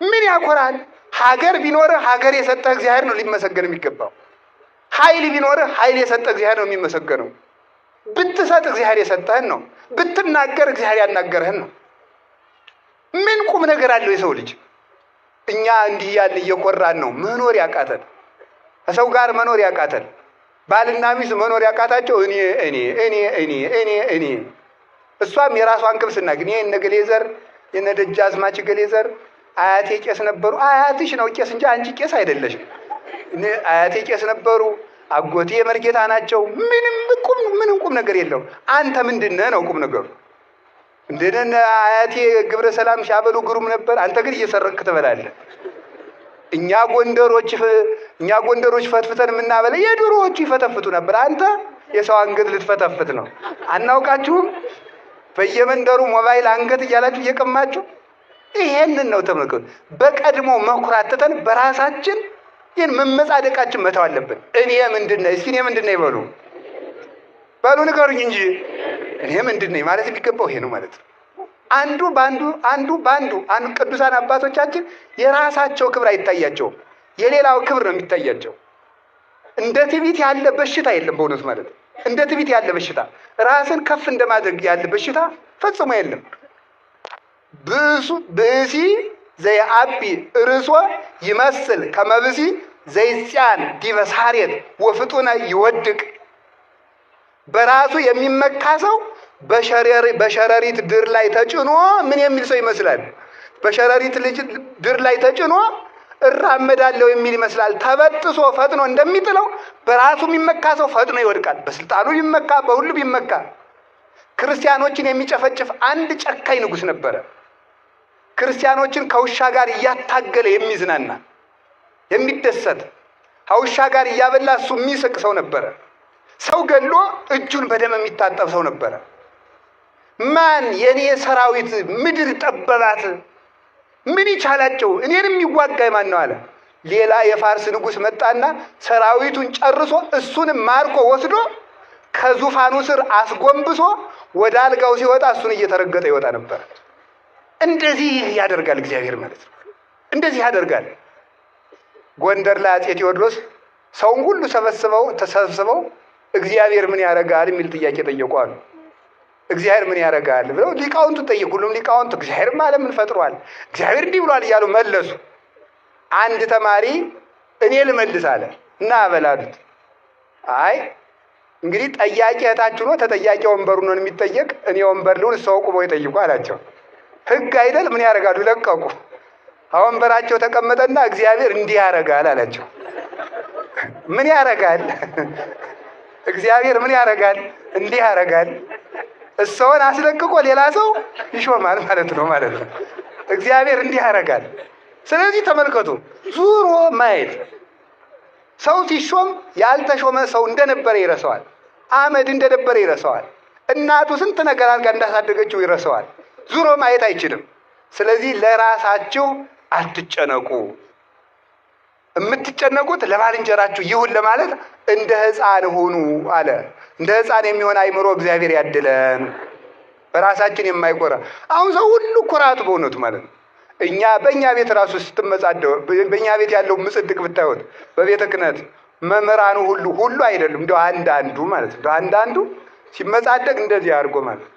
Speaker 1: ምን ያኮራል? ሀገር ቢኖርህ ሀገር የሰጠህ እግዚአብሔር ነው ሊመሰገን የሚገባው። ኃይል ቢኖርህ ኃይል የሰጠህ እግዚአብሔር ነው የሚመሰገነው። ብትሰጥ እግዚአብሔር የሰጠህን ነው። ብትናገር እግዚአብሔር ያናገረህን ነው። ምን ቁም ነገር አለው የሰው ልጅ? እኛ እንዲህ ያለ እየኮራን ነው መኖር ያቃተን። ከሰው ጋር መኖር ያቃተን፣ ባልና ሚስት መኖር ያቃታቸው እኔ እሷም የራሷን ክብስና ግን የነ ገሌዘር የነ ደጃዝማች ገሌዘር አያቴ ቄስ ነበሩ። አያትሽ ነው ቄስ እንጂ አንቺ ቄስ አይደለሽም። አያቴ ቄስ ነበሩ፣ አጎቴ መርጌታ ናቸው። ምንም ቁም ነገር የለው። አንተ ምንድነህ ነው ቁም ነገሩ? እንደነ አያቴ ግብረ ሰላም ሲያበሉ ግሩም ነበር። አንተ ግን እየሰረክ ትበላለህ። እኛ ጎንደሮች ፈትፍተን የምናበለ የድሮዎቹ ይፈተፍቱ ነበር። አንተ የሰው አንገት ልትፈተፍት ነው። አናውቃችሁም? በየመንደሩ ሞባይል አንገት እያላችሁ እየቀማችሁ ይሄንን ነው ተመልከቱ። በቀድሞ መኩራት ትተን በራሳችን ይህን መመጻደቃችን መተው አለብን። እኔ ምንድነው? እስኪ እኔ ምንድነው ይበሉ ንገሩኝ እንጂ እኔ ምንድነው ማለት የሚገባው ይሄ ነው ማለት ነው። አንዱ ባንዱ ቅዱሳን አባቶቻችን የራሳቸው ክብር አይታያቸውም፣ የሌላው ክብር ነው የሚታያቸው። እንደ ትዕቢት ያለ በሽታ የለም በእውነት ማለት ነው። እንደ ትዕቢት ያለ በሽታ፣ ራስን ከፍ እንደማድረግ ያለ በሽታ ፈጽሞ የለም። ብእሲ ዘይአቢ ርእሶ ይመስል ከመብሲ ዘይጽያን ዲበ ሳሬት ወፍጡነ ይወድቅ። በራሱ የሚመካ ሰው በሸረሪት ድር ላይ ተጭኖ ምን የሚል ሰው ይመስላል? በሸረሪት ድር ላይ ተጭኖ እራመዳለሁ የሚል ይመስላል። ተበጥሶ ፈጥኖ እንደሚጥለው በራሱ የሚመካ ሰው ፈጥኖ ይወድቃል። በስልጣኑ ቢመካ፣ በሁሉ ቢመካ። ክርስቲያኖችን የሚጨፈጭፍ አንድ ጨካኝ ንጉሥ ነበረ። ክርስቲያኖችን ከውሻ ጋር እያታገለ የሚዝናና የሚደሰት፣ ከውሻ ጋር እያበላ እሱ የሚስቅ ሰው ነበረ። ሰው ገሎ እጁን በደም የሚታጠብ ሰው ነበረ። ማን የኔ ሰራዊት ምድር ጠበባት፣ ምን ይቻላቸው? እኔን የሚዋጋ ማን ነው አለ። ሌላ የፋርስ ንጉሥ መጣና ሰራዊቱን ጨርሶ እሱንም ማርኮ ወስዶ ከዙፋኑ ስር አስጎንብሶ ወደ አልጋው ሲወጣ እሱን እየተረገጠ ይወጣ ነበር። እንደዚህ ያደርጋል እግዚአብሔር ማለት ነው። እንደዚህ ያደርጋል። ጎንደር ላይ አፄ ቴዎድሮስ ሰውን ሁሉ ተሰብስበው እግዚአብሔር ምን ያደርጋል የሚል ጥያቄ ጠየቁ አሉ። እግዚአብሔር ምን ያደርጋል ብለው ሊቃውንቱ ጠየቁ። ሁሉም ሊቃውንቱ እግዚአብሔር ማለት ምን ፈጥሯል፣ እግዚአብሔር እንዲህ ብሏል እያሉ መለሱ። አንድ ተማሪ እኔ ልመልስ አለ እና አበላሉት። አይ እንግዲህ ጠያቂ እህታችሁ ነው፣ ተጠያቂ ወንበሩ ነው የሚጠየቅ፣ እኔ ወንበር ልሁን ሰው ቁሞ ይጠይቁ አላቸው። ሕግ አይደል? ምን ያደርጋሉ? ለቀቁ። ወንበራቸው ተቀመጠና እግዚአብሔር እንዲህ ያደርጋል አላቸው። ምን ያደርጋል? እግዚአብሔር ምን ያደርጋል? እንዲህ ያደርጋል። እሰውን አስለቅቆ ሌላ ሰው ይሾማል ማለት ነው እግዚአብሔር እንዲህ ያደርጋል። ስለዚህ ተመልከቱ፣ ዙሮ ማየት። ሰው ሲሾም ያልተሾመ ሰው እንደነበረ ይረሳዋል። አመድ እንደነበረ ይረሳዋል። እናቱ ስንት ነገር አድርጋ እንዳሳደገችው ይረሳዋል። ዙሮ ማየት አይችልም። ስለዚህ ለራሳችሁ አትጨነቁ። የምትጨነቁት ለባልንጀራችሁ ይሁን ለማለት እንደ ሕፃን ሁኑ አለ። እንደ ሕፃን የሚሆን አይምሮ እግዚአብሔር ያድለን። በራሳችን የማይኮራ አሁን ሰው ሁሉ ኩራቱ በእውነቱ ማለት ነው። በእኛ ቤት ራሱ ስትመጻደው በእኛ ቤት ያለው ምጽድቅ ብታዩት በቤተ ክህነት መምህራኑ ሁሉ አይደሉም። እንደው አንዳንዱ ማለት ነው። አንዳንዱ ሲመጻደቅ እንደዚህ አድርጎ ማለት ነው።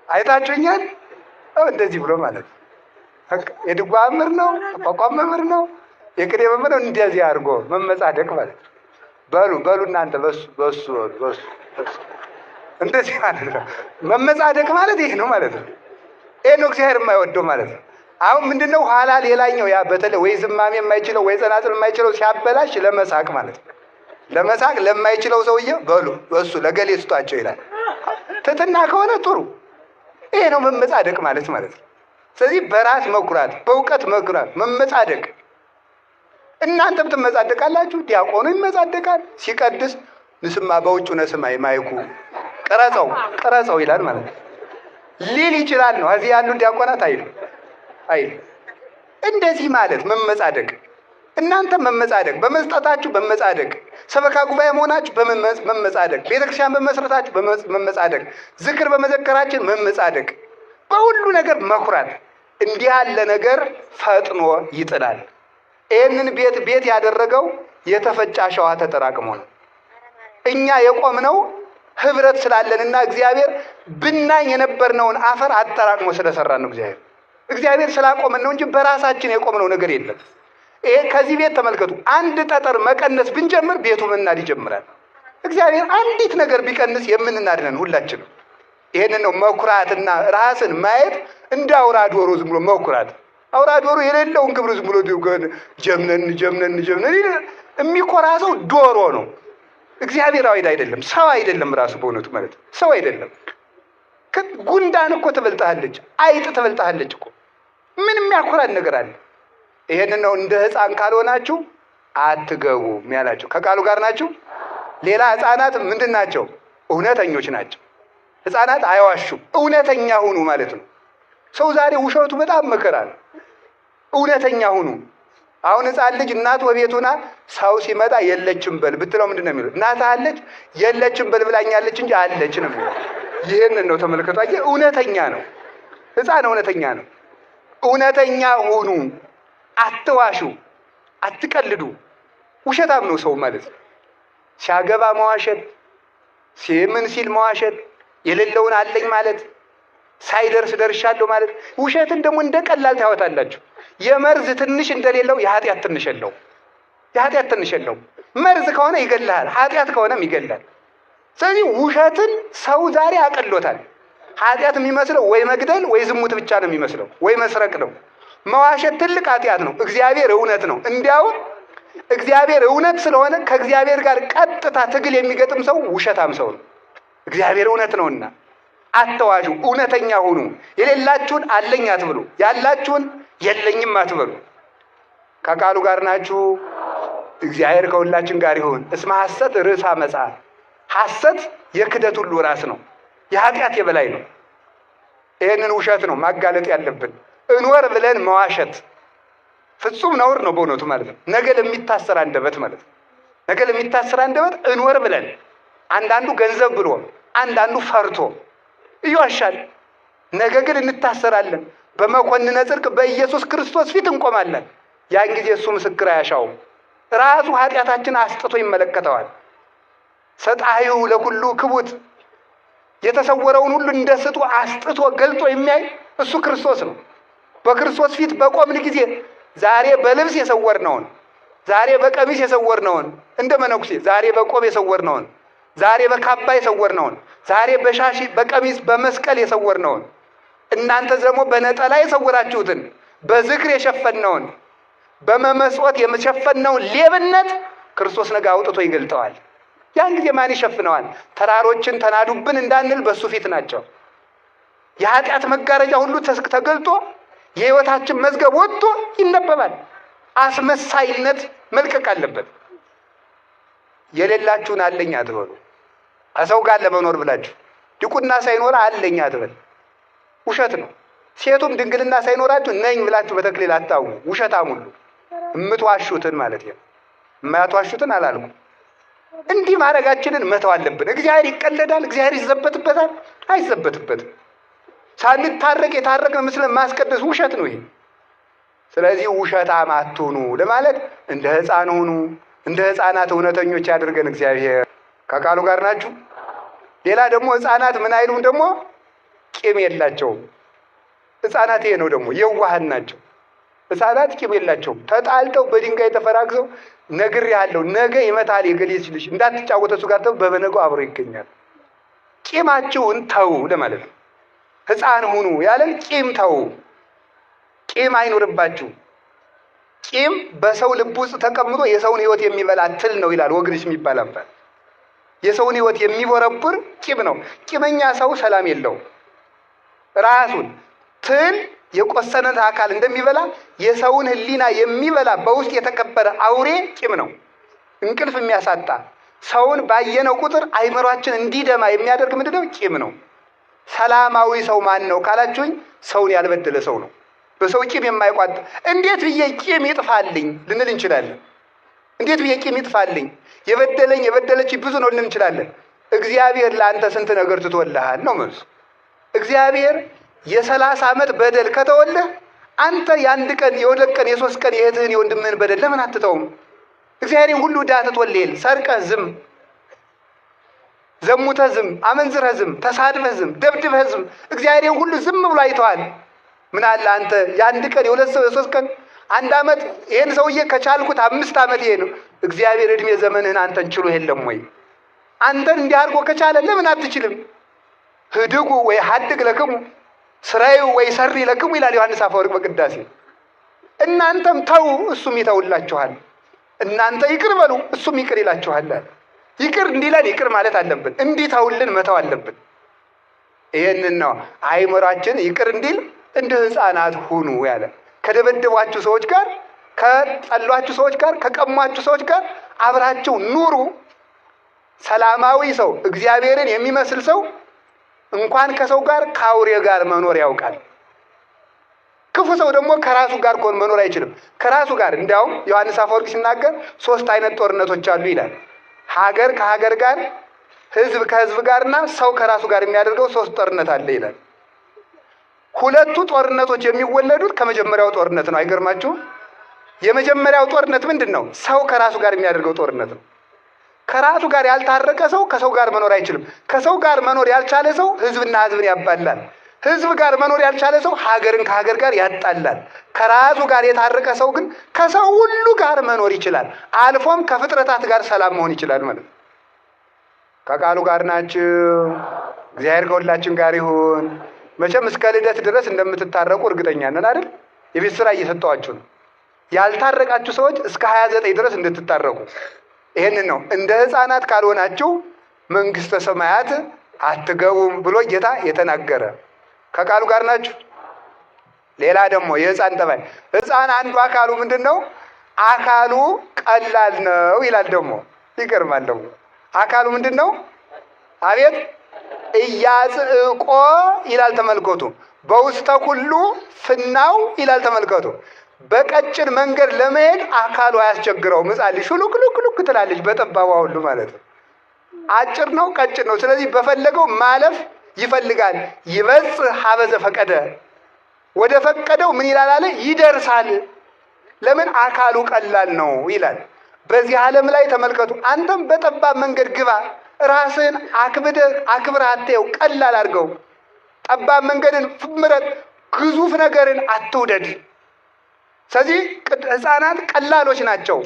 Speaker 1: አይታችሁኛል? እንደዚህ ብሎ ማለት ነው። የድጓ መምህር ነው፣ አቋቋም መምህር ነው፣ የቅኔ መምህር ነው። እንደዚህ አድርጎ መመጻደቅ ማለት ነው። በሉ እናንተ በሱ እንደዚህ ማለት ነው። መመጻደቅ ማለት ይሄ ነው ማለት ነው። ይሄ ነው እግዚአብሔር የማይወደው ማለት ነው። አሁን ምንድነው ኋላ ሌላኛው ያ በተለይ ወይ ዝማሜ የማይችለው ወይ ጸናጽል የማይችለው ሲያበላሽ ለመሳቅ ማለት ነው። ለመሳቅ ለማይችለው ሰውዬ በሱ ለገሌ ስጧቸው ይላል። ትትና ከሆነ ጥሩ። ይሄ ነው መመጻደቅ ማለት ነው። ስለዚህ በራስ መኩራት፣ በእውቀት መኩራት፣ መመጻደቅ። እናንተም ትመጻደቃላችሁ። ዲያቆኑ ይመጻደቃል ሲቀድስ፣ ንስማ በውጭ ነስማይ ማይኩ ቀረጸው ይላል ማለት ነው። ሊል ይችላል ነው። እዚህ ያሉ ዲያቆናት አይሉ እንደዚህ ማለት መመጻደቅ። እናንተ መመጻደቅ፣ በመስጠታችሁ በመጻደቅ፣ ሰበካ ጉባኤ መሆናችሁ በመመጻደቅ፣ ቤተክርስቲያን በመስረታችሁ በመመጻደቅ፣ ዝክር በመዘከራችን መመጻደቅ፣ በሁሉ ነገር መኩራት። እንዲህ ያለ ነገር ፈጥኖ ይጥላል። ይህንን ቤት ያደረገው የተፈጨ አሸዋ ተጠራቅሞ ነው። እኛ የቆምነው ህብረት ስላለንና እግዚአብሔር ብናኝ የነበርነውን አፈር አጠራቅሞ ስለሰራን ነው። እግዚአብሔር ስላቆመን ነው እንጂ በራሳችን የቆምነው ነገር የለም። ይሄ ከዚህ ቤት ተመልከቱ። አንድ ጠጠር መቀነስ ብንጀምር ቤቱ መናድ ይጀምራል። እግዚአብሔር አንዲት ነገር ቢቀንስ የምንናድነን ሁላችንም። ይሄንን ነው መኩራትና ራስን ማየት። እንደ አውራ ዶሮ ዝም ብሎ መኩራት። አውራ ዶሮ የሌለውን ክብር ዝም ብሎ ጀምነን የሚኮራ ሰው ዶሮ ነው። እግዚአብሔራዊ አይደለም፣ ሰው አይደለም። ራሱ በእውነቱ ማለት ሰው አይደለም። ጉንዳን እኮ ትበልጣለች፣ አይጥ ትበልጣለች እኮ። ምን የሚያኮራን ነገር አለ? ይሄንን ነው እንደ ሕፃን ካልሆናችሁ አትገቡም ያላቸው። ከቃሉ ጋር ናችሁ። ሌላ ሕፃናት ምንድን ናቸው? እውነተኞች ናቸው። ሕፃናት አይዋሹም፣ እውነተኛ ሁኑ ማለት ነው። ሰው ዛሬ ውሸቱ በጣም መከራ ነው። እውነተኛ ሁኑ። አሁን ሕፃን ልጅ እናት ወቤቱና ሰው ሲመጣ የለችም በል ብትለው ምንድን ነው የሚለው? እናት አለች የለችም በል ብላኛለች እንጂ አለች ነው የሚለው። ይህንን ነው ተመልከቱ። አየህ፣ እውነተኛ ነው ሕፃን፣ እውነተኛ ነው። እውነተኛ ሁኑ፣ አትዋሹ፣ አትቀልዱ። ውሸታም ነው ሰው ማለት ነው። ሲያገባ መዋሸት፣ ምን ሲል መዋሸት፣ የሌለውን አለኝ ማለት፣ ሳይደርስ ደርሻለሁ ማለት። ውሸትን ደግሞ እንደ ቀላል ታወታላችሁ። የመርዝ ትንሽ እንደሌለው የኃጢአት ትንሽ የለው። የኃጢአት ትንሽ የለው። መርዝ ከሆነ ይገላል፣ ኃጢአት ከሆነም ይገላል። ስለዚህ ውሸትን ሰው ዛሬ አቀሎታል። ኃጢአት የሚመስለው ወይ መግደል ወይ ዝሙት ብቻ ነው የሚመስለው፣ ወይ መስረቅ ነው። መዋሸት ትልቅ ኃጢአት ነው። እግዚአብሔር እውነት ነው። እንዲያውም እግዚአብሔር እውነት ስለሆነ ከእግዚአብሔር ጋር ቀጥታ ትግል የሚገጥም ሰው ውሸታም ሰው ነው። እግዚአብሔር እውነት ነውና አትዋሹ፣ እውነተኛ ሁኑ። የሌላችሁን አለኝ አትብሉ፣ ያላችሁን የለኝም አትበሉ። ከቃሉ ጋር ናችሁ። እግዚአብሔር ከሁላችን ጋር ይሁን። እስመ ሐሰት ርዕሰ አመፃ። ሐሰት የክደት ሁሉ ራስ ነው፣ የኃጢአት የበላይ ነው። ይህንን ውሸት ነው ማጋለጥ ያለብን። እንወር ብለን መዋሸት ፍጹም ነውር ነው በእውነቱ ማለት ነው። ነገ ለሚታሰር አንደበት ማለት ነው። ነገ ለሚታሰር አንደበት እንወር ብለን፣ አንዳንዱ ገንዘብ ብሎ፣ አንዳንዱ ፈርቶ ይዋሻል። ነገ ግን እንታሰራለን። በመኮንነ ጽድቅ በኢየሱስ ክርስቶስ ፊት እንቆማለን። ያን ጊዜ እሱ ምስክር አያሻውም። ራሱ ኃጢአታችን አስጥቶ ይመለከተዋል። ሰጣዩ ለኩሉ ክቡት፣ የተሰወረውን ሁሉ እንደ ስጡ አስጥቶ ገልጦ የሚያይ እሱ ክርስቶስ ነው። በክርስቶስ ፊት በቆምን ጊዜ ዛሬ በልብስ የሰወርነውን፣ ዛሬ በቀሚስ የሰወርነውን፣ እንደ መነኩሴ ዛሬ በቆብ የሰወርነውን፣ ዛሬ በካባ የሰወርነውን፣ ዛሬ በሻሽ በቀሚስ በመስቀል የሰወርነውን፣ እናንተ ደግሞ በነጠላ የሰወራችሁትን፣ በዝክር የሸፈነውን፣ በመመጽወት የሸፈነውን ሌብነት ክርስቶስ ነገ አውጥቶ ይገልጠዋል። ያን ጊዜ ማን ይሸፍነዋል? ተራሮችን ተናዱብን እንዳንል በሱ ፊት ናቸው። የኃጢአት መጋረጃ ሁሉ ተገልጦ የሕይወታችን መዝገብ ወጥቶ ይነበባል። አስመሳይነት መልቀቅ አለበት። የሌላችሁን አለኝ አትበሉ። ከሰው ጋር ለመኖር ብላችሁ ድቁና ሳይኖር አለኝ አትበል። ውሸት ነው። ሴቱም ድንግልና ሳይኖራችሁ ነኝ ብላችሁ በተክሊል አታውቁ። ውሸታም ሁሉ የምትዋሹትን ማለት ነው። የማያትዋሹትን አላልኩም። እንዲህ ማድረጋችንን መተው አለብን። እግዚአብሔር ይቀለዳል? እግዚአብሔር ይዘበትበታል? አይዘበትበትም። ሳንታረቅ የታረቅን ምስልን ማስቀደስ ውሸት ነው ይሄ። ስለዚህ ውሸታም አትሁኑ ለማለት እንደ ሕፃን ሁኑ። እንደ ሕፃናት እውነተኞች ያድርገን እግዚአብሔር። ከቃሉ ጋር ናችሁ። ሌላ ደግሞ ሕፃናት ምን አይሉም ደግሞ ቂም የላቸውም። ሕፃናት ይሄ ነው ደግሞ የዋሃን ናቸው። ሕፃናት ቂም የላቸውም። ተጣልተው በድንጋይ ተፈራግዘው ነግሬሃለሁ ነገ ይመታል የገሌች ልጅ እንዳትጫወተ እሱ ጋር በበነገው አብሮ ይገኛል። ቂማችሁን ተው ለማለት ነው። ሕፃን ሁኑ ያለን ቂም ተው። ቂም አይኖርባችሁ። ቂም በሰው ልብ ውስጥ ተቀምጦ የሰውን ሕይወት የሚበላ ትል ነው ይላል ወግሪስ የሚባል አባት። የሰውን ሕይወት የሚቦረብር ቂም ነው። ቂመኛ ሰው ሰላም የለውም። ራሱን ትል የቆሰነት አካል እንደሚበላ የሰውን ሕሊና የሚበላ በውስጥ የተቀበረ አውሬ ቂም ነው። እንቅልፍ የሚያሳጣ ሰውን ባየነው ቁጥር አይምሯችን እንዲደማ የሚያደርግ ምንድነው? ቂም ነው። ሰላማዊ ሰው ማን ነው ካላችሁኝ፣ ሰውን ያልበደለ ሰው ነው። በሰው ቂም የማይቋጥ እንዴት ብዬ ቂም ይጥፋልኝ ልንል እንችላለን። እንዴት ብዬ ቂም ይጥፋልኝ፣ የበደለኝ የበደለች ብዙ ነው ልንል እንችላለን። እግዚአብሔር ለአንተ ስንት ነገር ትቶልሃል ነው መልሱ። እግዚአብሔር የ30 ዓመት በደል ከተወልህ አንተ የአንድ ቀን የሁለት ቀን የሶስት ቀን የእህትህን የወንድምህን በደል ለምን አትተውም? እግዚአብሔርን ሁሉ ዕዳ ትቶልሃል። ሰርቀህ ዝም፣ ዘሙተህ ዝም፣ አመንዝረህ ዝም፣ ተሳድበህ ዝም፣ ደብድበህ ዝም፣ እግዚአብሔርን ሁሉ ዝም ብሎ አይተዋል። ምን አለ አንተ የአንድ ቀን የሁለት ሰው የሶስት ቀን አንድ ዓመት ይሄን ሰውዬ ከቻልኩት 5 ዓመት ይሄ ነው። እግዚአብሔር እድሜ ዘመንህን አንተን ችሎ የለም ወይ? አንተን እንዲህ አድርጎ ከቻለ ለምን አትችልም? ህድጉ ወይ ሀድግ ለክሙ ስራዩ ወይ ሰሪ ለክሙ ይላል ዮሐንስ አፈወርቅ በቅዳሴ። እናንተም ተው እሱም ይተውላችኋል። እናንተ ይቅር በሉ እሱም ይቅር ይላችኋል። ይቅር እንዲለን ይቅር ማለት አለብን። እንዲተውልን መተው አለብን። ይሄንን ነው አይምሯችን ይቅር እንዲል እንደ ሕፃናት ሁኑ ያለ። ከደበደቧችሁ ሰዎች ጋር፣ ከጠሏችሁ ሰዎች ጋር፣ ከቀሟችሁ ሰዎች ጋር አብራችሁ ኑሩ። ሰላማዊ ሰው እግዚአብሔርን የሚመስል ሰው እንኳን ከሰው ጋር ከአውሬ ጋር መኖር ያውቃል። ክፉ ሰው ደግሞ ከራሱ ጋር እንኳን መኖር አይችልም። ከራሱ ጋር እንዲያውም ዮሐንስ አፈወርቅ ሲናገር 3 አይነት ጦርነቶች አሉ ይላል። ሀገር ከሀገር ጋር፣ ህዝብ ከህዝብ ጋርና ሰው ከራሱ ጋር የሚያደርገው 3 ጦርነት አለ ይላል። 2ቱ ጦርነቶች የሚወለዱት ከመጀመሪያው ጦርነት ነው። አይገርማችሁም? የመጀመሪያው ጦርነት ምንድን ነው? ሰው ከራሱ ጋር የሚያደርገው ጦርነት ነው። ከራሱ ጋር ያልታረቀ ሰው ከሰው ጋር መኖር አይችልም። ከሰው ጋር መኖር ያልቻለ ሰው ህዝብና ህዝብን ያባላል። ህዝብ ጋር መኖር ያልቻለ ሰው ሀገርን ከሀገር ጋር ያጣላል። ከራሱ ጋር የታረቀ ሰው ግን ከሰው ሁሉ ጋር መኖር ይችላል። አልፎም ከፍጥረታት ጋር ሰላም መሆን ይችላል ማለት ነው። ከቃሉ ጋር ናችሁ። እግዚአብሔር ከሁላችን ጋር ይሁን። መቼም እስከ ልደት ድረስ እንደምትታረቁ እርግጠኛ ነን አይደል? የቤት ስራ እየሰጠዋችሁ ነው። ያልታረቃችሁ ሰዎች እስከ 29 ድረስ እንድትታረቁ። ይሄንን ነው እንደ ሕፃናት ካልሆናችሁ መንግስተ ሰማያት አትገቡም ብሎ ጌታ የተናገረ። ከቃሉ ጋር ናችሁ። ሌላ ደግሞ የሕፃን ጠባይ፣ ሕፃን አንዱ አካሉ ምንድን ነው? አካሉ ቀላል ነው ይላል። ደግሞ ይገርማል። ደግሞ አካሉ ምንድን ነው? አቤት እያጽቆ ይላል። ተመልከቱ። በውስተ ሁሉ ፍናው ይላል። ተመልከቱ። በቀጭን መንገድ ለመሄድ አካሉ አያስቸግረውም። ሕፃን ልጅ ሹሉክሉክሉክ ትላለች በጠባቧ ሁሉ ማለት ነው። አጭር ነው፣ ቀጭን ነው። ስለዚህ በፈለገው ማለፍ ይፈልጋል። ይበጽሕ ሀበ ዘፈቀደ፣ ወደ ፈቀደው ምን ይላል አለ? ይደርሳል። ለምን? አካሉ ቀላል ነው ይላል። በዚህ ዓለም ላይ ተመልከቱ። አንተም በጠባብ መንገድ ግባ፣ ራስህን አክብረህ አትየው፣ ቀላል አድርገው። ጠባብ መንገድን ምረጥ፣ ግዙፍ ነገርን አትውደድ። ስለዚህ ሕፃናት ቀላሎች ናቸው።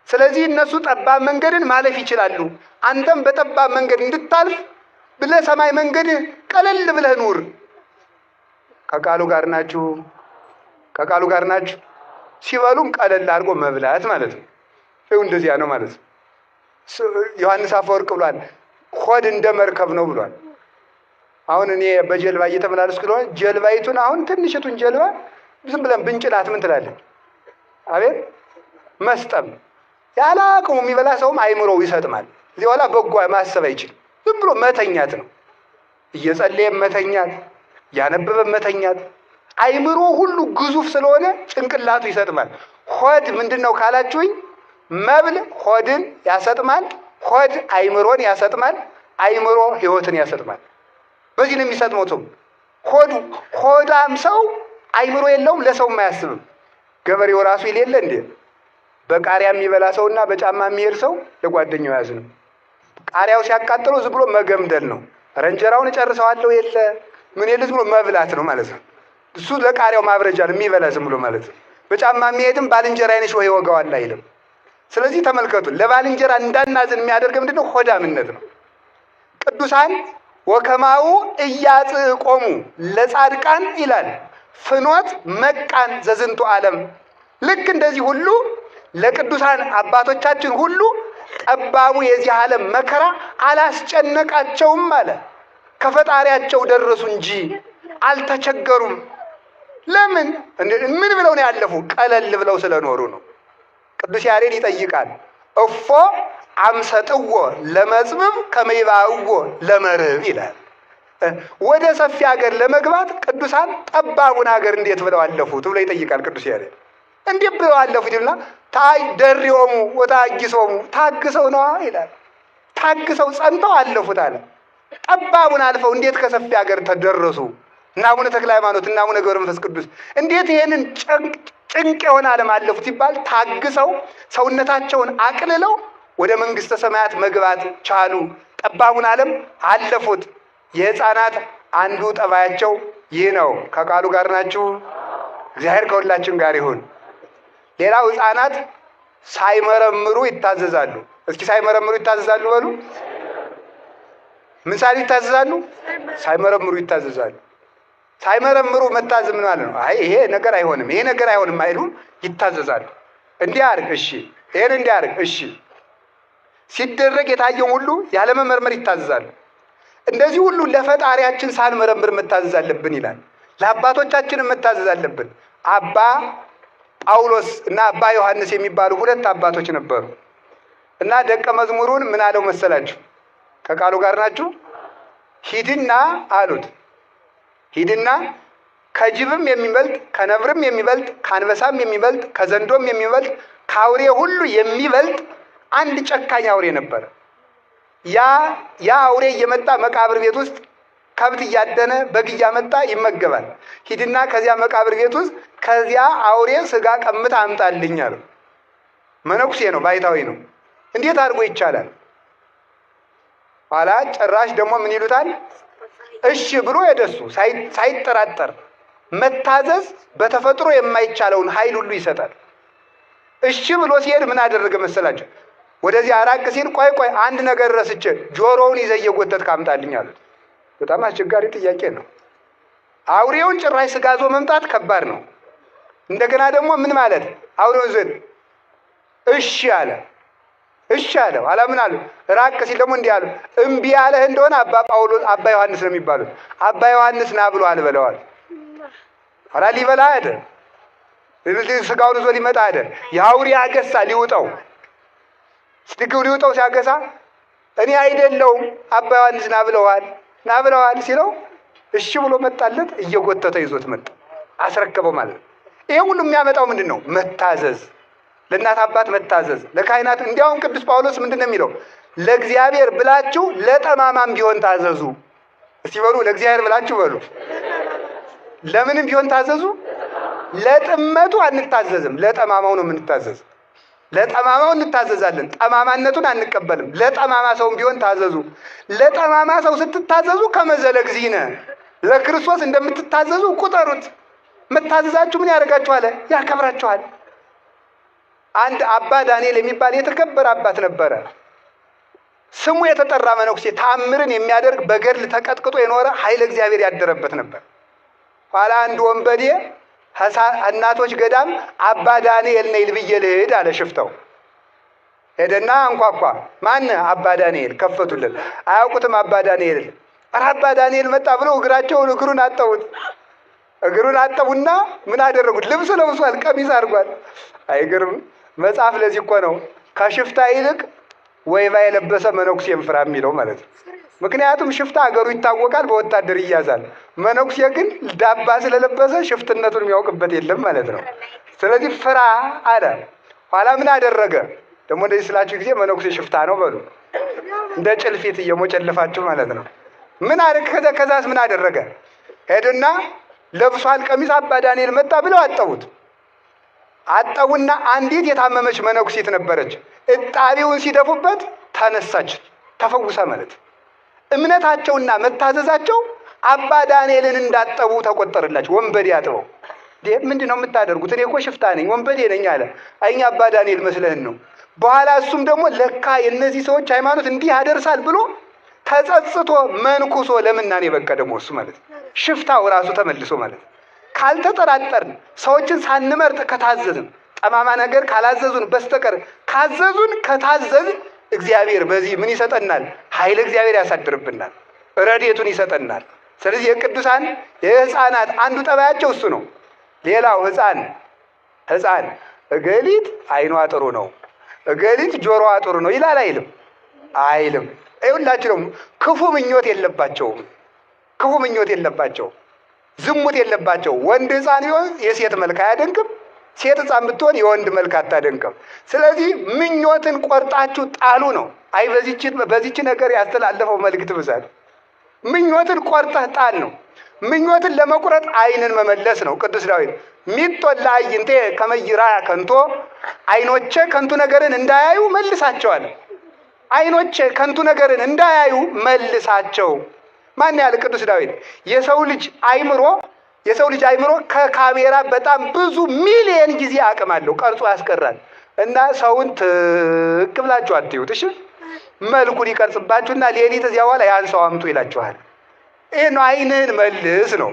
Speaker 1: ስለዚህ እነሱ ጠባብ መንገድን ማለፍ ይችላሉ። አንተም በጠባብ መንገድ እንድታልፍ ብለህ ሰማይ መንገድህ ቀለል ብለህ ኑር። ከቃሉ ጋር ናችሁ። ከቃሉ ጋር ናችሁ። ሲበሉም ቀለል አድርጎ መብላት ማለት ነው። ይኸው እንደዚያ ነው ማለት ነው። ዮሐንስ አፈወርቅ ብሏል፣ ሆድ እንደ መርከብ ነው ብሏል። አሁን እኔ በጀልባ እየተመላለስኩ ስለሆነ ጀልባይቱን አሁን ትንሽቱን ጀልባ ዝም ብለን ብንጭላት ምን ትላለች? አቤት መስጠም። ያለ አቅሙ የሚበላ ሰውም አይምሮው ይሰጥማል። እዚህ በኋላ በጎ ማሰብ አይችልም። ዝም ብሎ መተኛት ነው። እየጸለየም መተኛት፣ እያነበበም መተኛት። አይምሮ ሁሉ ግዙፍ ስለሆነ ጭንቅላቱ ይሰጥማል። ሆድ ምንድን ነው ካላችሁኝ፣ መብል ሆድን ያሰጥማል፣ ሆድ አይምሮን ያሰጥማል፣ አይምሮ ህይወትን ያሰጥማል። በዚህ ነው የሚሰጥመው ሰው። ሆዳም ሰው አይምሮ የለውም፣ ለሰውም አያስብም። ገበሬው ራሱ የሌለ እንዴ በቃሪያ የሚበላ ሰውና በጫማ የሚሄድ ሰው ለጓደኛው ያዝነው። ቃሪያው ሲያቃጥለው ዝም ብሎ መገምደል ነው። ረንጀራውን እጨርሰዋለሁ የለ ምን የለ ዝም ብሎ መብላት ነው ማለት ነው። እሱ ለቃሪያው ማብረጃ የሚበላ ዝም ብሎ ማለት ነው። በጫማ የሚሄድም ባልንጀራዬን ሾህ ይወጋዋል አይልም። ስለዚህ ተመልከቱ፣ ለባልንጀራ እንዳናዝን የሚያደርግ ምንድን ነው? ሆዳምነት ነው። ቅዱሳን ወከማው እያጽቆሙ ለጻድቃን ይላል ፍኖት መቃን ዘዝንቱ ዓለም። ልክ እንደዚህ ሁሉ ለቅዱሳን አባቶቻችን ሁሉ ጠባቡ የዚህ ዓለም መከራ አላስጨነቃቸውም አለ። ከፈጣሪያቸው ደረሱ እንጂ አልተቸገሩም። ለምን? ምን ብለው ነው ያለፉ? ቀለል ብለው ስለኖሩ ነው። ቅዱስ ያሬድ ይጠይቃል፣ እፎ አምሰጥዎ ለመጽብብ ከመይባእዎ ለመርህብ ይላል። ወደ ሰፊ ሀገር ለመግባት ቅዱሳን ጠባቡን ሀገር እንዴት ብለው አለፉት ብሎ ይጠይቃል ቅዱስ ያሬድ። እንዴት ብለው አለፉት ይልና ደሪዮሙ ወታጊሶሙ ታግሰው ነዋ ይላል። ታግሰው ጸንተው አለፉት አለ። ጠባቡን አልፈው እንዴት ከሰፊ ሀገር ተደረሱ? እና አቡነ ተክለ ሃይማኖት እና አቡነ ገብረ መንፈስ ቅዱስ እንዴት ይሄንን ጭንቅ የሆነ ዓለም አለፉት ይባል? ታግሰው ሰውነታቸውን አቅልለው ወደ መንግስተ ሰማያት መግባት ቻሉ። ጠባቡን ዓለም አለፉት። የሕፃናት አንዱ ጠባያቸው ይህ ነው። ከቃሉ ጋር ናችሁ። እግዚአብሔር ከሁላችን ጋር ይሁን። ሌላው ሕፃናት ሳይመረምሩ ይታዘዛሉ። እስኪ ሳይመረምሩ ይታዘዛሉ በሉ። ምን ሳይሉ ይታዘዛሉ? ሳይመረምሩ ይታዘዛሉ። ሳይመረምሩ መታዘዝ ምን ማለት ነው? አይ ይሄ ነገር አይሆንም፣ ይሄ ነገር አይሆንም አይሉም፣ ይታዘዛሉ። እንዲህ አድርግ እሺ፣ ይሄን እንዲህ አድርግ እሺ። ሲደረግ የታየው ሁሉ ያለመመርመር ይታዘዛሉ። እንደዚህ ሁሉ ለፈጣሪያችን ሳንመረምር መታዘዝ አለብን ይላል። ለአባቶቻችን መታዘዝ አለብን። አባ ጳውሎስ እና አባ ዮሐንስ የሚባሉ ሁለት አባቶች ነበሩ እና ደቀ መዝሙሩን ምን አለው መሰላችሁ? ከቃሉ ጋር ናችሁ? ሂድና አሉት። ሂድና ከጅብም የሚበልጥ ከነብርም የሚበልጥ ከአንበሳም የሚበልጥ ከዘንዶም የሚበልጥ ከአውሬ ሁሉ የሚበልጥ አንድ ጨካኝ አውሬ ነበረ። ያ አውሬ እየመጣ መቃብር ቤት ውስጥ ከብት እያደነ በግ እያመጣ ይመገባል። ሂድና ከዚያ መቃብር ቤት ውስጥ ከዚያ አውሬ ስጋ ቀምታ አምጣልኝ አለው። መነኩሴ ነው፣ ባይታዊ ነው። እንዴት አድርጎ ይቻላል? ኋላ ጭራሽ ደግሞ ምን ይሉታል? እሺ ብሎ የደሱ ሳይጠራጠር መታዘዝ በተፈጥሮ የማይቻለውን ኃይል ሁሉ ይሰጣል። እሺ ብሎ ሲሄድ ምን አደረገ መሰላቸው? ወደዚህ አራቅ ሲል ቆይ አንድ ነገር ረስቼ ጆሮውን ይዘህ እየጎተትክ አምጣልኝ አሉት። በጣም አስቸጋሪ ጥያቄ ነው። አውሬውን ጭራሽ ስጋዞ መምጣት ከባድ ነው። እንደገና ደግሞ ምን ማለት አውሬውን ዘን እሺ አለ። እሺ አለ። ኋላ ምን አሉ? ራቅ ሲል ደግሞ እንዲህ አሉ። እምቢ ያለህ እንደሆነ አባ ዮሐንስ ነው የሚባሉት። አባ ዮሐንስ ና ብሎ አልበለዋል። ኋላ ሊበላ ሄደ። ስጋውን ይዞ ሊመጣ ሄደ። የአውሬ አገሳ ሊውጠው ስድግው ሊውጠው ሲያገሳ እኔ አይደለሁም አባ ዮሐንስ ና ብለዋል ሲለው እሺ ብሎ መጣለት። እየጎተተ ይዞት መጣ፣ አስረከበው ማለት ነው። ይሄ ሁሉ የሚያመጣው ምንድን ነው? መታዘዝ፣ ለእናት አባት መታዘዝ፣ ለካህናት። እንዲያውም ቅዱስ ጳውሎስ ምንድን ነው የሚለው? ለእግዚአብሔር ብላችሁ ለጠማማም ቢሆን ታዘዙ። እስቲ በሉ ለእግዚአብሔር ብላችሁ በሉ። ለምንም ቢሆን ታዘዙ። ለጥመቱ አንታዘዝም፣ ለጠማማው ነው የምንታዘዝ። ለጠማማው እንታዘዛለን፣ ጠማማነቱን አንቀበልም። ለጠማማ ሰውም ቢሆን ታዘዙ። ለጠማማ ሰው ስትታዘዙ ከመዘለ እግዚእነ ለክርስቶስ እንደምትታዘዙ ቁጠሩት። መታዘዛችሁ ምን ያደርጋችኋል? ያከብራችኋል። አንድ አባ ዳንኤል የሚባል የተከበረ አባት ነበረ። ስሙ የተጠራ መነኩሴ፣ ተአምርን የሚያደርግ በገድል ተቀጥቅጦ የኖረ ኃይለ እግዚአብሔር ያደረበት ነበር። ኋላ አንድ ወንበዴ እናቶች ገዳም አባ ዳንኤል ነይ ብዬ ልሂድ አለ። ሽፍተው ሄደና አንኳኳ። ማን? አባ ዳንኤል። ከፈቱልን። አያውቁትም አባ ዳንኤል። ኧረ አባ ዳንኤል መጣ ብለው እግሩን አጠቡት። እግሩን አጠቡና ምን አደረጉት? ልብስ ለብሷል፣ ቀሚስ አድርጓል። አይገርም? መጽሐፍ ለዚህ እኮ ነው ከሽፍታ ይልቅ ወይባ የለበሰ መነኩሴን ፍራ የሚለው ማለት ነው። ምክንያቱም ሽፍታ አገሩ ይታወቃል፣ በወታደር ይያዛል። መነኩሴ ግን ዳባ ስለለበሰ ሽፍትነቱን የሚያውቅበት የለም ማለት ነው። ስለዚህ ፍራ አለ። ኋላ ምን አደረገ? ደግሞ እንደዚህ ስላችሁ ጊዜ መነኩሴ ሽፍታ ነው በሉ፣ እንደ ጭልፊት እየሞጨልፋችሁ ማለት ነው። ምን አደረገ? ከዛስ ምን አደረገ? ሄድና ለብሷል ቀሚስ አባ ዳንኤል መጣ ብለው አጠቡና አንዲት የታመመች መነኩሴት ነበረች። እጣቢውን ሲደፉበት ተነሳች፣ ተፈውሳ ማለት። እምነታቸውና መታዘዛቸው አባ ዳንኤልን እንዳጠቡ ተቆጠረላቸው። ወንበዴ አጥበው ምንድን ነው የምታደርጉት? እኔ እኮ ሽፍታ ነኝ ወንበዴ ነኝ አለ። እኛ አባ ዳንኤል መስለህን ነው። በኋላ እሱም ደግሞ ለካ የእነዚህ ሰዎች ሃይማኖት እንዲህ ያደርሳል ብሎ ተጸጽቶ መንኩሶ ለምናኔ በቃ ደግሞ እሱ ማለት ሽፍታው ራሱ ተመልሶ ማለት። ካልተጠራጠርን ሰዎችን ሳንመርጥ ከታዘዝን ጠማማ ነገር ካላዘዙን በስተቀር ከታዘዝን እግዚአብሔር በዚህ ምን ይሰጠናል? ኃይለ እግዚአብሔር ያሳድርብናል፣ ረድኤቱን ይሰጠናል። ስለዚህ የቅዱሳን የሕፃናት አንዱ ጠባያቸው እሱ ነው። ሌላው ሕፃን እገሊት አይኗ ጥሩ ነው፣ እገሊት ጆሮዋ ጥሩ ነው ይላል አይልም? ይኸውላችሁ ክፉ ምኞት የለባቸውም፣ ዝሙት የለባቸው። ወንድ ሕፃን ቢሆን የሴት መልክ አያደንቅም፣ ሴት ሕፃን ብትሆን የወንድ መልክ አታደንቅም። ስለዚህ ምኞትን ቆርጣችሁ ጣሉ ነው። አይ በዚች ነገር ያስተላለፈው መልእክት ብዛት ምኞትን ቆርጠህ ጣል ነው። ምኞትን ለመቁረጥ ዓይንን መመለስ ነው። ቅዱስ ዳዊት ሚጦላ አይንቴ ከመይራ ከንቶ፣ ዓይኖቼ ከንቱ ነገርን እንዳያዩ መልሳቸዋል። ዓይኖቼ ከንቱ ነገርን እንዳያዩ መልሳቸው። ማን ያለ? ቅዱስ ዳዊት። የሰው ልጅ አይምሮ ከካሜራ በጣም ብዙ ሚሊየን ጊዜ አቅም አለው፣ ቀርጾ ያስቀራል። እና ሰውን ትክ ብላችሁ አትዩት። እሺ መልኩን ይቀርጽባችሁና ሌሊት እዚያ በኋላ ያን ሰው አምጡ ይላችኋል። ይሄ ነው ዓይንህን መልስ ነው።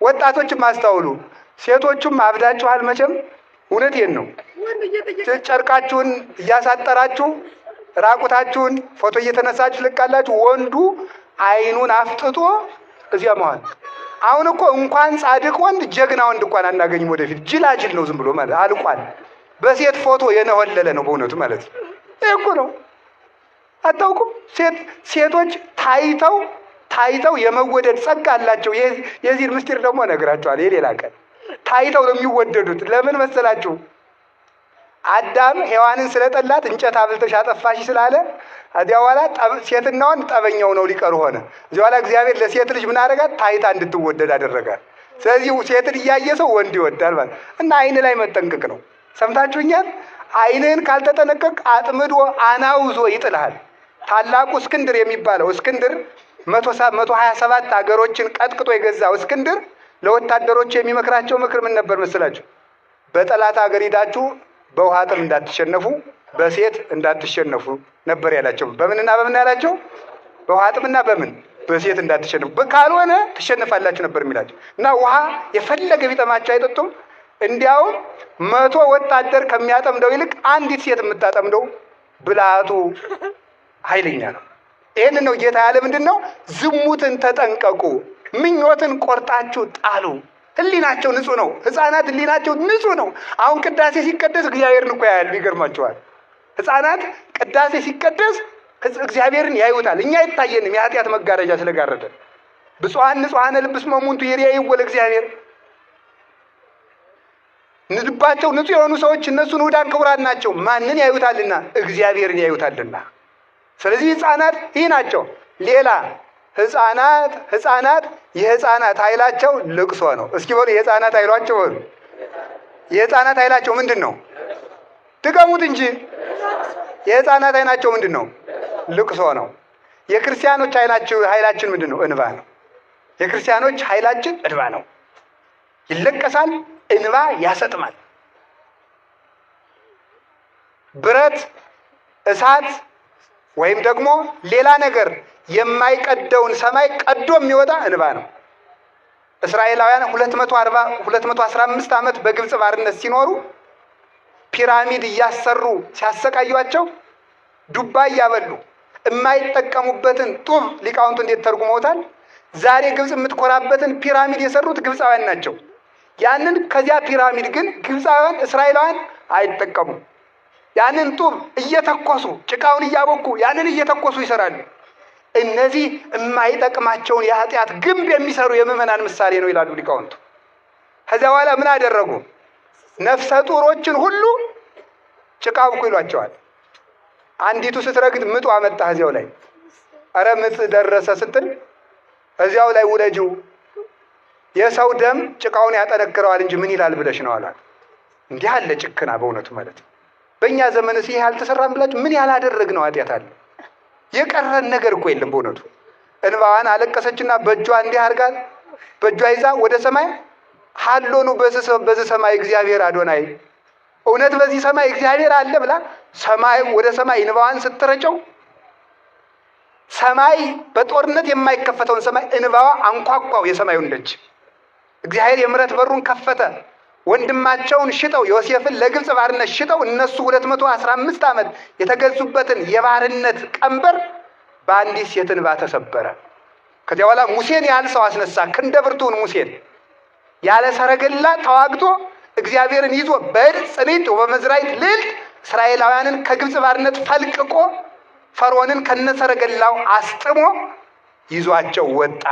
Speaker 1: ወጣቶችም አስተውሉ፣ ሴቶቹም አብዳችኋል መቼም። እውነቴን ነው። ጨርቃችሁን እያሳጠራችሁ ራቁታችሁን ፎቶ እየተነሳችሁ ልቃላችሁ። ወንዱ አይኑን አፍጥጦ እዚያ መዋል። አሁን እኮ እንኳን ጻድቅ ወንድ ጀግና ወንድ እንኳን አናገኝም ወደፊት። ጅላጅል ነው ዝም ብሎ ማለት አልቋል። በሴት ፎቶ የነወለለ ነው በእውነቱ ማለት ነው። ይሄ እኮ ነው። አታውቁም? ሴቶች ታይተው የመወደድ ጸጋ አላቸው። የዚህን ምስጢር ደግሞ እነግራቸዋለሁ የሌላ ቀን። ታይተው ነው የሚወደዱት። ለምን መሰላችሁ? አዳም ሔዋንን ስለጠላት እንጨት አብልተሽ አጠፋሽ ስላለ እዚያ በኋላ ሴትና ወንድ ጠበኛው ነው ሊቀር ሆነ። እዚያ በኋላ እግዚአብሔር ለሴት ልጅ ምን አደረጋት? ታይታ እንድትወደድ አደረጋት። ስለዚህ ሴትን እያየ ሰው ወንድ ይወዳል ማለት እና አይን ላይ መጠንቀቅ ነው። ሰምታችሁኛል? አይንህን ካልተጠነቀቅ አጥምዶ አናውዞ ይጥልሃል። ታላቁ እስክንድር የሚባለው እስክንድር 127 ሀገሮችን ቀጥቅጦ የገዛው እስክንድር ለወታደሮች የሚመክራቸው ምክር ምን ነበር መስላችሁ? በጠላት ሀገር ሂዳችሁ በውሃ ጥም እንዳትሸነፉ፣ በሴት እንዳትሸነፉ ነበር ያላቸው። በምንና በምን ያላቸው? በውሃ ጥምና በሴት እንዳትሸነፉ፣ ካልሆነ ትሸነፋላችሁ ነበር የሚላቸው። እና ውሃ የፈለገ ቢጠማቸው አይጠጡም። እንዲያውም 100 ወታደር ከሚያጠምደው ይልቅ አንዲት ሴት የምታጠምደው ብልሃቱ ኃይለኛ ነው። ይህንን ነው ጌታ ያለ። ምንድን ነው? ዝሙትን ተጠንቀቁ፣ ምኞትን ቆርጣችሁ ጣሉ። ህሊናቸው ንጹህ ነው። ህፃናት ህሊናቸው ንጹህ ነው። አሁን ቅዳሴ ሲቀደስ እግዚአብሔርን እኮ ያያሉ። ይገርማቸዋል። ህፃናት ቅዳሴ ሲቀደስ እግዚአብሔርን ያዩታል። እኛ አይታየንም፣ የኃጢአት መጋረጃ ስለጋረደ። ብፁዓን ንጹሐነ ልብ እስመ እሙንቱ ይሬእይዎ ለእግዚአብሔር። ልባቸው ንጹህ የሆኑ ሰዎች እነሱን ውዳን ክቡራን ናቸው። ማንን ያዩታልና? እግዚአብሔርን ያዩታልና። ስለዚህ ህፃናት ይህ ናቸው። ሌላ ህፃናት የህፃናት ኃይላቸው ልቅሶ ነው። እስኪ በሉ የህፃናት ኃይላቸው በሉ። የህፃናት ኃይላቸው ምንድን ነው? ድገሙት እንጂ። የህፃናት ኃይላቸው ምንድን ነው? ልቅሶ ነው። የክርስቲያኖች ኃይላችን ምንድን ነው? እንባ ነው። የክርስቲያኖች ኃይላችን እንባ ነው። ይለቀሳል፣ እንባ ያሰጥማል። ብረት፣ እሳት ወይም ደግሞ ሌላ ነገር የማይቀደውን ሰማይ ቀዶ የሚወጣ እንባ ነው። እስራኤላውያን 215 ዓመት በግብፅ ባርነት ሲኖሩ ፒራሚድ እያሰሩ ሲያሰቃዩቸው ዱባ እያበሉ የማይጠቀሙበትን ጡብ ሊቃውንቱ እንዴት ተርጉመውታል? ዛሬ ግብፅ የምትኮራበትን ፒራሚድ የሰሩት ግብፃውያን ናቸው። ያንን ከዚያ ፒራሚድ ግን ግብፃውያን እስራኤላውያን አይጠቀሙም። ያንን ጡብ እየተኮሱ ጭቃውን እያቦኩ ያንን እየተኮሱ ይሰራሉ። እነዚህ የማይጠቅማቸውን የኃጢአት ግንብ የሚሰሩ የምዕመናን ምሳሌ ነው ይላሉ ሊቃውንቱ። ከዚያ በኋላ ምን አደረጉ? ነፍሰ ጡሮችን ሁሉ ጭቃ አብኩ ይሏቸዋል። አንዲቱ ስትረግጥ ምጡ አመጣ እዚያው ላይ። አረ ምጥ ደረሰ ስትል እዚያው ላይ ውለጂው፣ የሰው ደም ጭቃውን ያጠነክረዋል እንጂ ምን ይላል ብለሽ ነው አላት። እንዲህ አለ ጭክና በእውነቱ ማለት ነው። በእኛ ዘመንስ ይሄ አልተሰራም ብላችሁ ምን ያላደረግነው ኃጢአት አለ? የቀረን ነገር እኮ የለም በእውነቱ። እንባዋን አለቀሰችና በእጇ እንዲህ አድርጋ በእጇ ይዛ ወደ ሰማይ ሀሎኑ በዚህ ሰማይ እግዚአብሔር አዶናይ፣ እውነት በዚህ ሰማይ እግዚአብሔር አለ ብላ ወደ ሰማይ እንባዋን ስትረጨው ሰማይ በጦርነት የማይከፈተውን ሰማይ እንባዋ አንኳኳው የሰማዩን ደጅ። እግዚአብሔር የምሕረት በሩን ከፈተ። ወንድማቸውን ሽጠው ዮሴፍን ለግብፅ ባርነት ሽጠው እነሱ 215 ዓመት የተገዙበትን የባርነት ቀንበር በአንዲት ሴት እንባ ተሰበረ። ከዚያ በኋላ ሙሴን ያህል ሰው አስነሳ። ክንደ ብርቱን ሙሴን ያለ ሰረገላ ተዋግቶ እግዚአብሔርን ይዞ በጽኒት ወበመዝራይት ልዕልት እስራኤላውያንን ከግብፅ ባርነት ፈልቅቆ ፈርዖንን ከነሰረገላው አስጥሞ ይዟቸው ወጣ።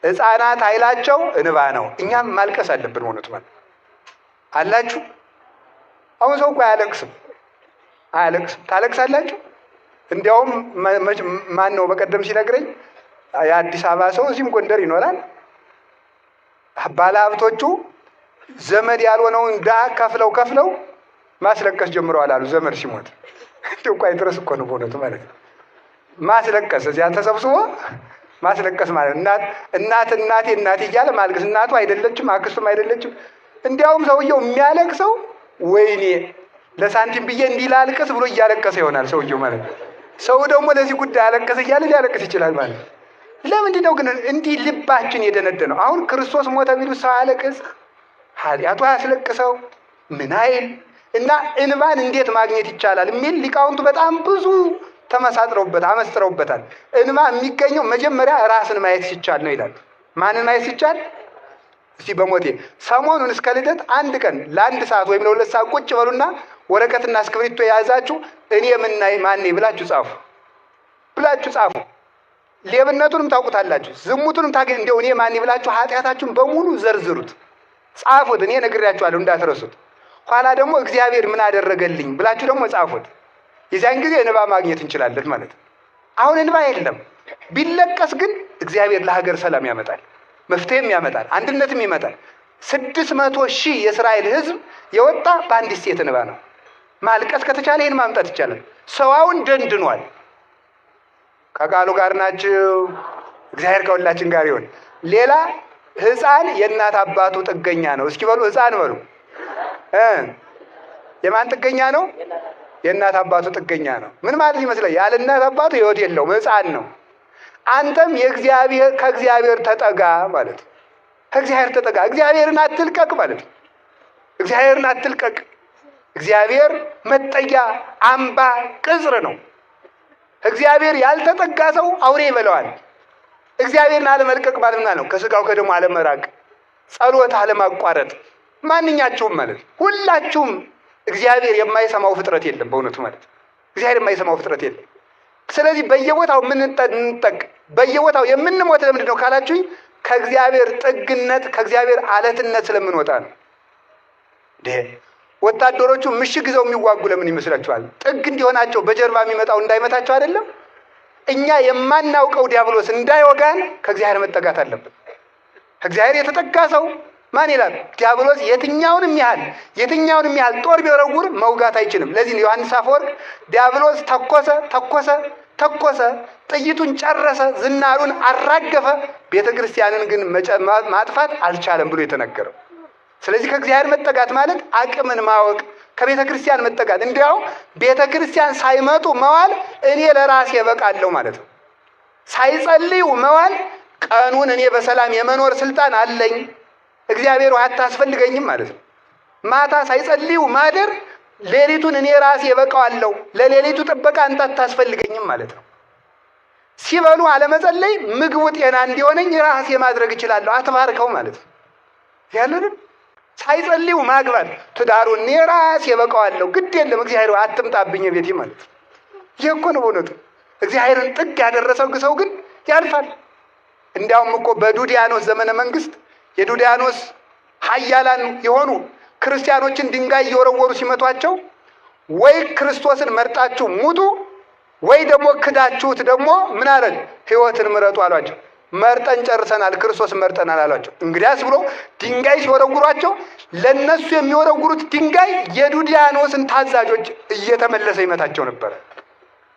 Speaker 1: ሕፃናት ኃይላቸው እንባ ነው። እኛም ማልቀስ አለብን። ሆነቱ ማለት አላችሁ። አሁን ሰው እኮ አያለቅስም። ታለቅሳላችሁ? እንዲያውም ማን ነው በቀደም ሲነግረኝ የአዲስ አበባ ሰው እዚህም ጎንደር ይኖራል። ባለሀብቶቹ ዘመድ ያልሆነውን ዳ ከፍለው ማስለቀስ ጀምረዋል አሉ። ዘመድ ሲሞት እንዲሁ እኮ አይድረስ እኮ ነው በእውነቱ ማለት ነው። ማስለቀስ እዚያ ተሰብስቦ ማስለቀስ ማለት እናቴ እያለ ማልቀስ። እናቱ አይደለችም፣ አክስቱም አይደለችም። እንዲያውም ሰውየው የሚያለቅሰው ወይኔ ለሳንቲም ብዬ እንዲህ ላልቅስ ብሎ እያለቀሰ ይሆናል ሰውየው ማለት ነው። ሰው ደግሞ ለዚህ ጉዳይ አለቀሰ እያለ ሊያለቅስ ይችላል ማለት ነው። ለምንድን ነው ግን እንዲህ ልባችን የደነደነው? አሁን ክርስቶስ ሞተ ቢሉ ሰው አያለቅስ? ኃጢአቱ አያስለቅሰው? ምን አይል እና እንባን እንዴት ማግኘት ይቻላል የሚል ሊቃውንቱ በጣም ብዙ ተመሳጥረውበት አመስጥረውበታል። እንባ የሚገኘው መጀመሪያ ራስን ማየት ሲቻል ነው ይላል። ማንን ማየት ሲቻል? እስቲ በሞቴ ሰሞኑን እስከ ልደት አንድ ቀን ለ1 ሰዓት ወይም ለ2 ሰዓት ቁጭ በሉና ወረቀትና እስክሪብቶ የያዛችሁ እኔ ማን ብላችሁ ጻፉ። ሌብነቱንም ታውቁታላችሁ፣ ዝሙቱንም ታገኝ እንደው እኔ ማን ብላችሁ ኃጢአታችሁን በሙሉ ዘርዝሩት፣ ጻፉት። እኔ ነግሬያችኋለሁ እንዳትረሱት። ኋላ ደግሞ እግዚአብሔር ምን አደረገልኝ ብላችሁ ደግሞ ጻፉት። የዚያን ጊዜ እንባ ማግኘት እንችላለን ማለት ነው። አሁን እንባ የለም። ቢለቀስ ግን እግዚአብሔር ለሀገር ሰላም ያመጣል፣ መፍትሄም ያመጣል፣ አንድነትም ይመጣል። 600,000 የእስራኤል ሕዝብ የወጣ በአንዲት ሴት እንባ ነው። ማልቀስ ከተቻለ ይህን ማምጣት ይቻላል። ሰዋውን ደንድኗል። ከቃሉ ጋር ናችሁ። እግዚአብሔር ከሁላችን ጋር ይሁን። ሌላ ሕፃን የእናት አባቱ ጥገኛ ነው። እስኪ በሉ ሕፃን በሉ። የማን ጥገኛ ነው? የእናት አባቱ ጥገኛ ነው። ምን ማለት ይመስላል? ያለ እናት አባቱ ሕይወት የለውም፣ ሕፃን ነው። አንተም ከእግዚአብሔር ተጠጋ ማለት ነው። ከእግዚአብሔር ተጠጋ፣ እግዚአብሔርን አትልቀቅ ማለት ነው። እግዚአብሔርን አትልቀቅ። እግዚአብሔር መጠጊያ አምባ ቅጽር ነው። እግዚአብሔር ያልተጠጋ ሰው አውሬ ይበለዋል። እግዚአብሔርን አለመልቀቅ ማለት ነው ከስጋው ከደሙ አለመራቅ፣ ጸሎት አለማቋረጥ። ማንኛችሁም ማለት ሁላችሁም እግዚአብሔር የማይሰማው ፍጥረት የለም። በእውነቱ ማለት እግዚአብሔር የማይሰማው ፍጥረት የለም። ስለዚህ በየቦታው በየቦታው የምንሞት ለምንድን ነው ካላችሁኝ፣ ከእግዚአብሔር ጥግነት ከእግዚአብሔር አለትነት ስለምንወጣ ነው። ወታደሮቹ ምሽግ ይዘው የሚዋጉ ለምን ይመስላችኋል? ጥግ እንዲሆናቸው በጀርባ የሚመጣው እንዳይመታቸው አይደለም? እኛ የማናውቀው ዲያብሎስ እንዳይወጋን ከእግዚአብሔር መጠጋት አለብን። ከእግዚአብሔር የተጠጋ ሰው ማን ይላል? ዲያብሎስ የትኛውንም ያህል ጦር ቢወረውር መውጋት አይችልም። ለዚህ ነው ዮሐንስ አፈወርቅ ዲያብሎስ ተኮሰ፣ ጥይቱን ጨረሰ፣ ዝናሩን አራገፈ፣ ቤተክርስቲያንን ግን ማጥፋት አልቻለም ብሎ የተነገረው። ስለዚህ ከእግዚአብሔር መጠጋት ማለት አቅምን ማወቅ፣ ከቤተ ክርስቲያን መጠጋት። እንዲያው ቤተ ክርስቲያን ሳይመጡ መዋል እኔ ለራሴ እበቃለሁ ማለት ነው። ሳይጸልዩ መዋል ቀኑን እኔ በሰላም የመኖር ስልጣን አለኝ፣ እግዚአብሔር አታስፈልገኝም ማለት ነው። ማታ ሳይጸልዩ ማደር ሌሊቱን እኔ ራሴ እበቃዋለሁ፣ ለሌሊቱ ጥበቃ አንተ አታስፈልገኝም ማለት ነው። ሲበሉ አለመጸለይ ምግቡ ጤና እንዲሆነኝ ራሴ ማድረግ እችላለሁ፣ አትባርከው ማለት ነው። ያለንን ሳይጸልዩ ማግባት ትዳሩን እኔ ራሴ እበቃዋለሁ፣ ግድ የለም እግዚአብሔር አትምጣብኝ ቤቴ ማለት ነው። ይሄ እኮ ነው በእውነቱ። እግዚአብሔርን ጥግ ያደረሰው ሰው ግን ያልፋል። እንዲያውም እኮ በዱዲያኖስ ዘመነ መንግስት የዱዲያኖስ ኃያላን የሆኑ ክርስቲያኖችን ድንጋይ እየወረወሩ ሲመቷቸው ወይ ክርስቶስን መርጣችሁ ሙቱ ወይ ደግሞ ክዳችሁት ደግሞ ምን አለን ሕይወትን ምረጡ አሏቸው። መርጠን ጨርሰናል፣ ክርስቶስን መርጠናል አሏቸው። እንግዲያስ ብሎ ድንጋይ ሲወረውሯቸው ለነሱ የሚወረውሩት ድንጋይ የዱዲያኖስን ታዛዦች እየተመለሰ ይመታቸው ነበር።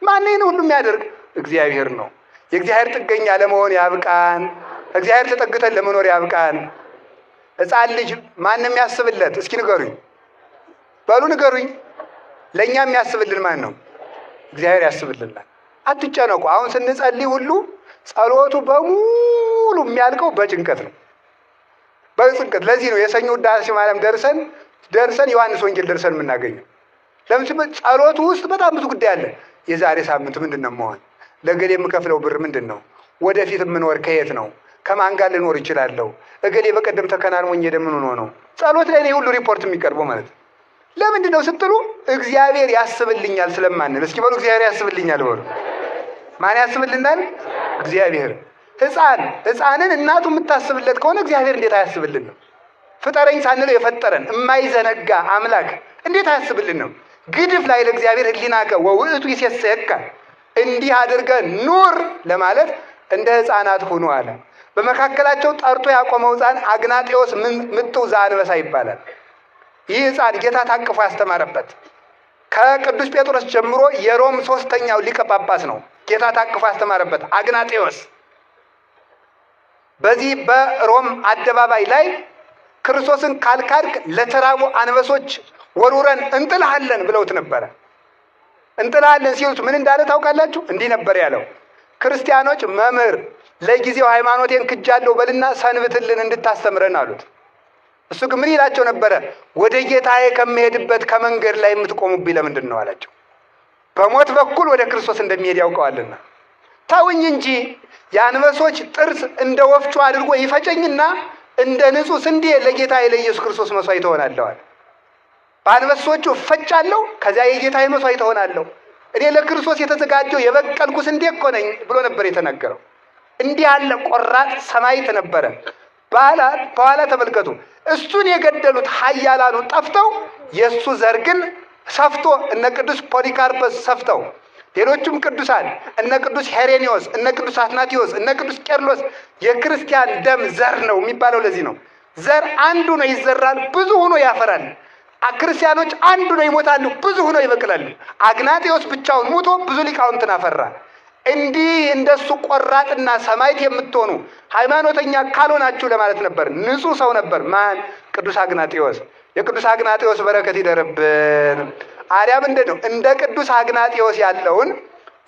Speaker 1: ማን ነው ሁሉ የሚያደርግ? እግዚአብሔር ነው። የእግዚአብሔር ጥገኛ ለመሆን ያብቃን። እግዚአብሔር ተጠግተን ለመኖር ያብቃን። ሕፃን ልጅ ማንም ያስብለት? እስኪ ንገሩኝ፣ በሉ ንገሩኝ። ለእኛ የሚያስብልን ማን ነው? እግዚአብሔር ያስብልናል። አትጨነቁ። አሁን ስንጸልይ ሁሉ ጸሎቱ በሙሉ የሚያልቀው በጭንቀት ነው፣ በጭንቀት። ለዚህ ነው የሰኞ ውዳሴ ማርያም ደርሰን ዮሐንስ ወንጌል ደርሰን የምናገኘው። ለምን? ጸሎቱ ውስጥ በጣም ብዙ ጉዳይ አለ። የዛሬ ሳምንት ምንድን ነው መሆን? ለገሌ የምከፍለው ብር ምንድን ነው? ወደፊት የምኖር ከየት ነው? ከማን ጋር ልኖር ይችላለሁ? እገሌ በቀደም ተከናንሞኝ ምን ሆኖ ነው? ጸሎት ላይ ነው ሁሉ ሪፖርት የሚቀርበው ማለት ነው። ለምንድን ነው ስትሉ እግዚአብሔር ያስብልኛል ስለማንል። እስኪ በሉ እግዚአብሔር ያስብልኛል በሉ። ማን ያስብልናል? እግዚአብሔር። ሕፃንን እናቱ የምታስብለት ከሆነ እግዚአብሔር እንዴት አያስብልን? ፍጠረኝ ሳንለው የፈጠረን የማይዘነጋ አምላክ እንዴት አያስብልን ነው? ግድፍ ላይ ለእግዚአብሔር ህሊናከ ወውእቱ ይሴሰየከ፣ እንዲህ አድርገህ ኑር ለማለት እንደ ሕፃናት ሁኑ አለ። በመካከላቸው ጠርቶ ያቆመው ሕፃን አግናጤዎስ ምጥው ዘአንበሳ ይባላል። ይህ ሕፃን ጌታ ታቅፎ ያስተማረበት ከቅዱስ ጴጥሮስ ጀምሮ የሮም 3ኛው ሊቀ ጳጳስ ነው። ጌታ ታቅፎ ያስተማረበት አግናጤዎስ በዚህ በሮም አደባባይ ላይ ክርስቶስን ካልካድክ ለተራቡ አንበሶች ወሩረን እንጥልሃለን ብለውት ነበረ። እንጥልሃለን ሲሉት ምን እንዳለ ታውቃላችሁ? እንዲህ ነበር ያለው፣ ክርስቲያኖች መምህር ለጊዜው ሃይማኖቴን ክጃለሁ በልና ሰንብትልን እንድታስተምረን አሉት። እሱ ግን ምን ይላቸው ነበረ? ወደ ጌታዬ ከመሄድበት ከመንገድ ላይ የምትቆሙብኝ ለምንድን ነው አላቸው። በሞት በኩል ወደ ክርስቶስ እንደሚሄድ ያውቀዋልና ተውኝ እንጂ የአንበሶች ጥርስ እንደ ወፍጮ አድርጎ ይፈጨኝና እንደ ንጹሕ ስንዴ ለጌታዬ ለኢየሱስ ክርስቶስ መስዋዕት እሆናለሁ። በአንበሶቹ እፈጫለሁ፣ ከዚያ የጌታዬ መስዋዕት እሆናለሁ። እኔ ለክርስቶስ የተዘጋጀው የበቀልኩ ስንዴ እኮ ነኝ ብሎ ነበር የተናገረው። እንዲህ ያለ ቆራጥ ሰማዕት ነበረ። በኋላ ተመልከቱ፣ እሱን የገደሉት ኃያላኑ ጠፍተው የእሱ ዘር ግን ሰፍቶ እነ ቅዱስ ፖሊካርፐስ ሰፍተው ሌሎቹም ቅዱሳን እነ ቅዱስ ሄሬኔዎስ፣ እነ ቅዱስ አትናቴዎስ፣ እነ ቅዱስ ቄርሎስ የክርስቲያን ደም ዘር ነው የሚባለው ለዚህ ነው። ዘር አንዱ ነው ይዘራል፣ ብዙ ሆኖ ያፈራል። ክርስቲያኖች አንዱ ነው ይሞታሉ፣ ብዙ ሆኖ ይበቅላሉ። አግናጤዎስ ብቻውን ሞቶ ብዙ ሊቃውንትን አፈራ። እንዲህ እንደሱ ቆራጥና ሰማዕት የምትሆኑ ሃይማኖተኛ ካልሆናችሁ ለማለት ነበር። ንጹሕ ሰው ነበር። ማን? ቅዱስ አግናጤዎስ። የቅዱስ አግናጤዎስ በረከት ይደርብን። አዲያ ምንድን ነው? እንደ ቅዱስ አግናጤዎስ ያለውን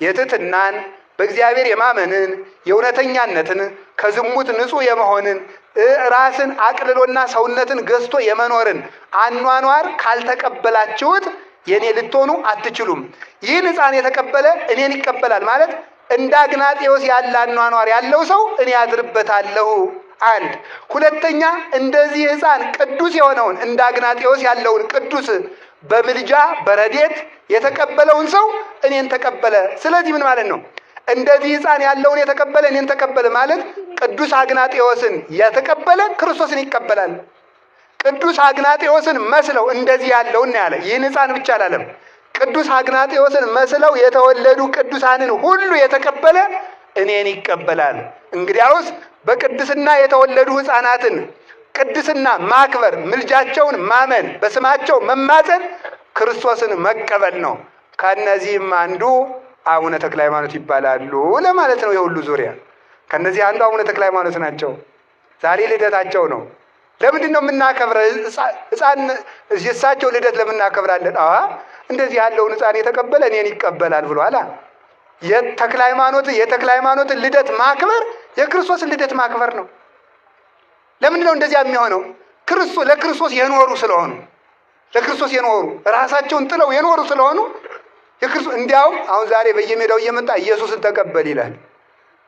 Speaker 1: የትሕትናን፣ በእግዚአብሔር የማመንን፣ የእውነተኛነትን፣ ከዝሙት ንጹሕ የመሆንን፣ ራስን አቅልሎና ሰውነትን ገዝቶ የመኖርን አኗኗር ካልተቀበላችሁት የኔ ልትሆኑ አትችሉም። ይህን ሕፃን የተቀበለ እኔን ይቀበላል ማለት እንደ አግናጤዎስ ያለ አኗኗር ያለው ሰው እኔ አድርበታለሁ። አንድ ሁለተኛ፣ እንደዚህ ሕፃን ቅዱስ የሆነውን እንደ አግናጤዎስ ያለውን ቅዱስ በምልጃ በረድኤት የተቀበለውን ሰው እኔን ተቀበለ። ስለዚህ ምን ማለት ነው? እንደዚህ ሕፃን ያለውን የተቀበለ እኔን ተቀበለ ማለት ቅዱስ አግናጤዎስን የተቀበለ ክርስቶስን ይቀበላል። ቅዱስ አግናጤዎስን መስለው እንደዚህ ያለውን ያለ ይህን ሕፃን ብቻ አላለም። ቅዱስ አግናጤዎስን መስለው የተወለዱ ቅዱሳንን ሁሉ የተቀበለ እኔን ይቀበላል። እንግዲያውስ በቅድስና የተወለዱ ሕፃናትን ቅድስና ማክበር፣ ምልጃቸውን ማመን፣ በስማቸው መማፀን ክርስቶስን መቀበል ነው። ከነዚህም አንዱ አቡነ ተክለ ሃይማኖት ይባላሉ ለማለት ነው። የሁሉ ዙሪያ ከነዚህ አንዱ አቡነ ተክለ ሃይማኖት ናቸው። ዛሬ ልደታቸው ነው። ለምንድን ነው የምናከብረው? ሕፃን የእሳቸው ልደት ለምን እናከብራለን? እንደዚህ ያለውን ሕፃን የተቀበለ እኔን ይቀበላል ብሏል። የተክለ ሃይማኖትን ልደት ማክበር የክርስቶስን ልደት ማክበር ነው። ለምንድን ነው እንደዚያ የሚሆነው? ለክርስቶስ የኖሩ ስለሆኑ፣ ለክርስቶስ የኖሩ ራሳቸውን ጥለው የኖሩ ስለሆኑ እንዲያውም አሁን ዛሬ በየሜዳው እየመጣ ኢየሱስን ተቀበል ይላል።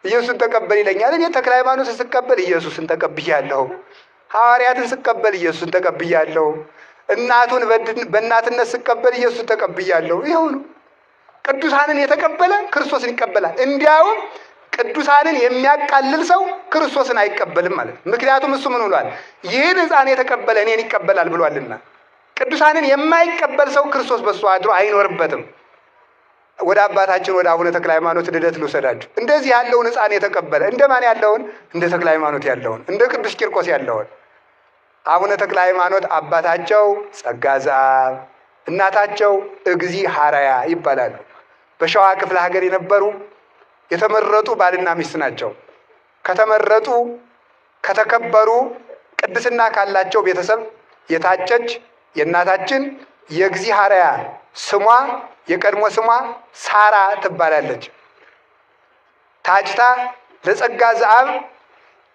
Speaker 1: ኢየሱስን ተቀበል ይለኛል። እኔ ተክለ ሃይማኖትን ስቀበል ኢየሱስን ተቀብያለሁ። ሐዋርያትን ስቀበል ኢየሱስን ተቀብያለሁ። እናቱን በእናትነት ስቀበል ኢየሱስን ተቀብያለሁ። ይኸው ነው። ቅዱሳንን የተቀበለ ክርስቶስን ይቀበላል። እንዲያውም ቅዱሳንን የሚያቃልል ሰው ክርስቶስን አይቀበልም ማለት ነው። ምክንያቱም እሱ ምን ብሏል? ይህን ሕፃን የተቀበለ እኔን ይቀበላል ብሏልና። ቅዱሳንን የማይቀበል ሰው ክርስቶስ በሱ አድሮ አይኖርበትም። ወደ አባታችን ወደ አቡነ ተክለ ሃይማኖት ልደት ልውሰዳችሁ። እንደዚህ ያለውን ሕፃን የተቀበለ እንደማን ያለውን? እንደ ተክለ ሃይማኖት ያለውን፣ እንደ ቅዱስ ቂርቆስ ያለውን። አቡነ ተክለ ሃይማኖት አባታቸው ጸጋ ዘአብ፣ እናታቸው እግዚሐረያ ይባላሉ። በሸዋ ክፍለ ሀገር የነበሩ የተመረጡ ባልና ሚስት ናቸው። ከተመረጡ ከተከበሩ ቅድስና ካላቸው ቤተሰብ የታጨች የእናታችን የእግዚሐረያ ስሟ የቀድሞ ስሟ ሳራ ትባላለች። ታጭታ ለጸጋ ዘአብ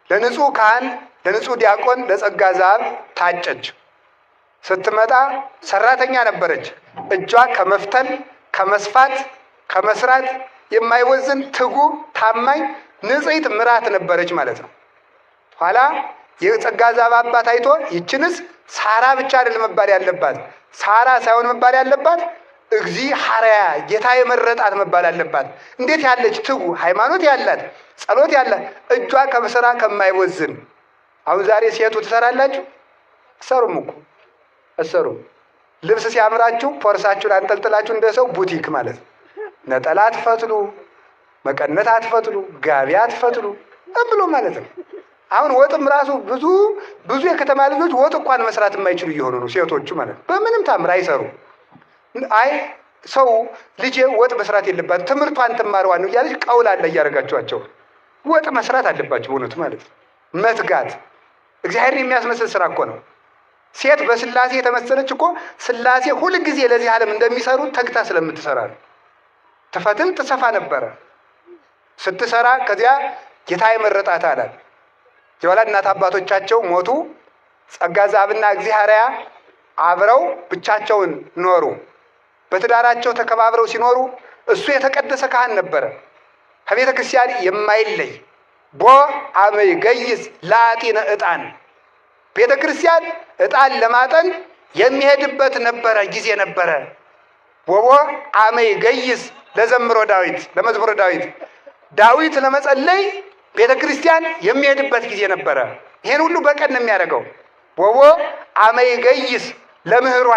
Speaker 1: ለንጹሕ ካህን ለንጹሕ ዲያቆን ለጸጋ ዘአብ ታጨች። ስትመጣ ሰራተኛ ነበረች። እጇ ከመፍተል ከመስፋት ከመስራት የማይወዝን ትጉ ታማኝ ንጽሕት ምራት ነበረች ማለት ነው። ኋላ የጸጋ ዘአብ አባት አይቶ ይችንስ ሳራ ብቻ አይደል መባል ያለባት፣ ሳራ ሳይሆን መባል ያለባት እግዚሐረያ ጌታ የመረጣት መባል አለባት። እንዴት ያለች ትጉ ሃይማኖት ያላት ጸሎት ያላት እጇ ከስራ ከማይወዝን። አሁን ዛሬ ሴቱ ትሰራላችሁ? አትሰሩም እኮ አትሰሩም። ልብስ ሲያምራችሁ ፖርሳችሁን አንጠልጥላችሁ እንደ ሰው ቡቲክ ማለት ነው። ነጠላ አትፈትሉ፣ መቀነት አትፈትሉ፣ ጋቢ አትፈትሉ ብሎ ማለት ነው። አሁን ወጥም ራሱ ብዙ የከተማ ልጆች ወጥ እንኳን መስራት የማይችሉ እየሆኑ ነው ሴቶቹ ማለት ነው። በምንም ታምር አይሰሩ። አይ ሰው ልጄ ወጥ መስራት የለባት ትምህርቷን ትማርዋን ነው እያለች ቀውላላ እያደረጋችኋቸው። ወጥ መስራት አለባቸው በእውነቱ ማለት ነው። መትጋት እግዚአብሔርን የሚያስመስል ስራ እኮ ነው። ሴት በስላሴ የተመሰለች እኮ ስላሴ ሁልጊዜ ለዚህ ዓለም እንደሚሰሩ ተግታ ስለምትሰራ ነው። ትፈትል ትሰፋ ነበረ ስትሰራ። ከዚያ ጌታ የመረጣት አላት። የኋላ እናት አባቶቻቸው ሞቱ። ጸጋ ዘአብና እግዚሐረያ አብረው ብቻቸውን ኖሩ። በትዳራቸው ተከባብረው ሲኖሩ እሱ የተቀደሰ ካህን ነበረ፣ ከቤተ ክርስቲያን የማይለይ ቦ አመይ ገይስ ላጢነ ዕጣን ቤተ ክርስቲያን ዕጣን ለማጠን የሚሄድበት ነበረ ጊዜ ነበረ። ወቦ አመይ ገይስ ለዘምሮ ዳዊት ለመዝሙረ ዳዊት ለመጸለይ ቤተ ክርስቲያን የሚሄድበት ጊዜ ነበረ። ይሄን ሁሉ በቀን ነው የሚያደርገው። ወቦ አመይ ገይስ ለምህሩ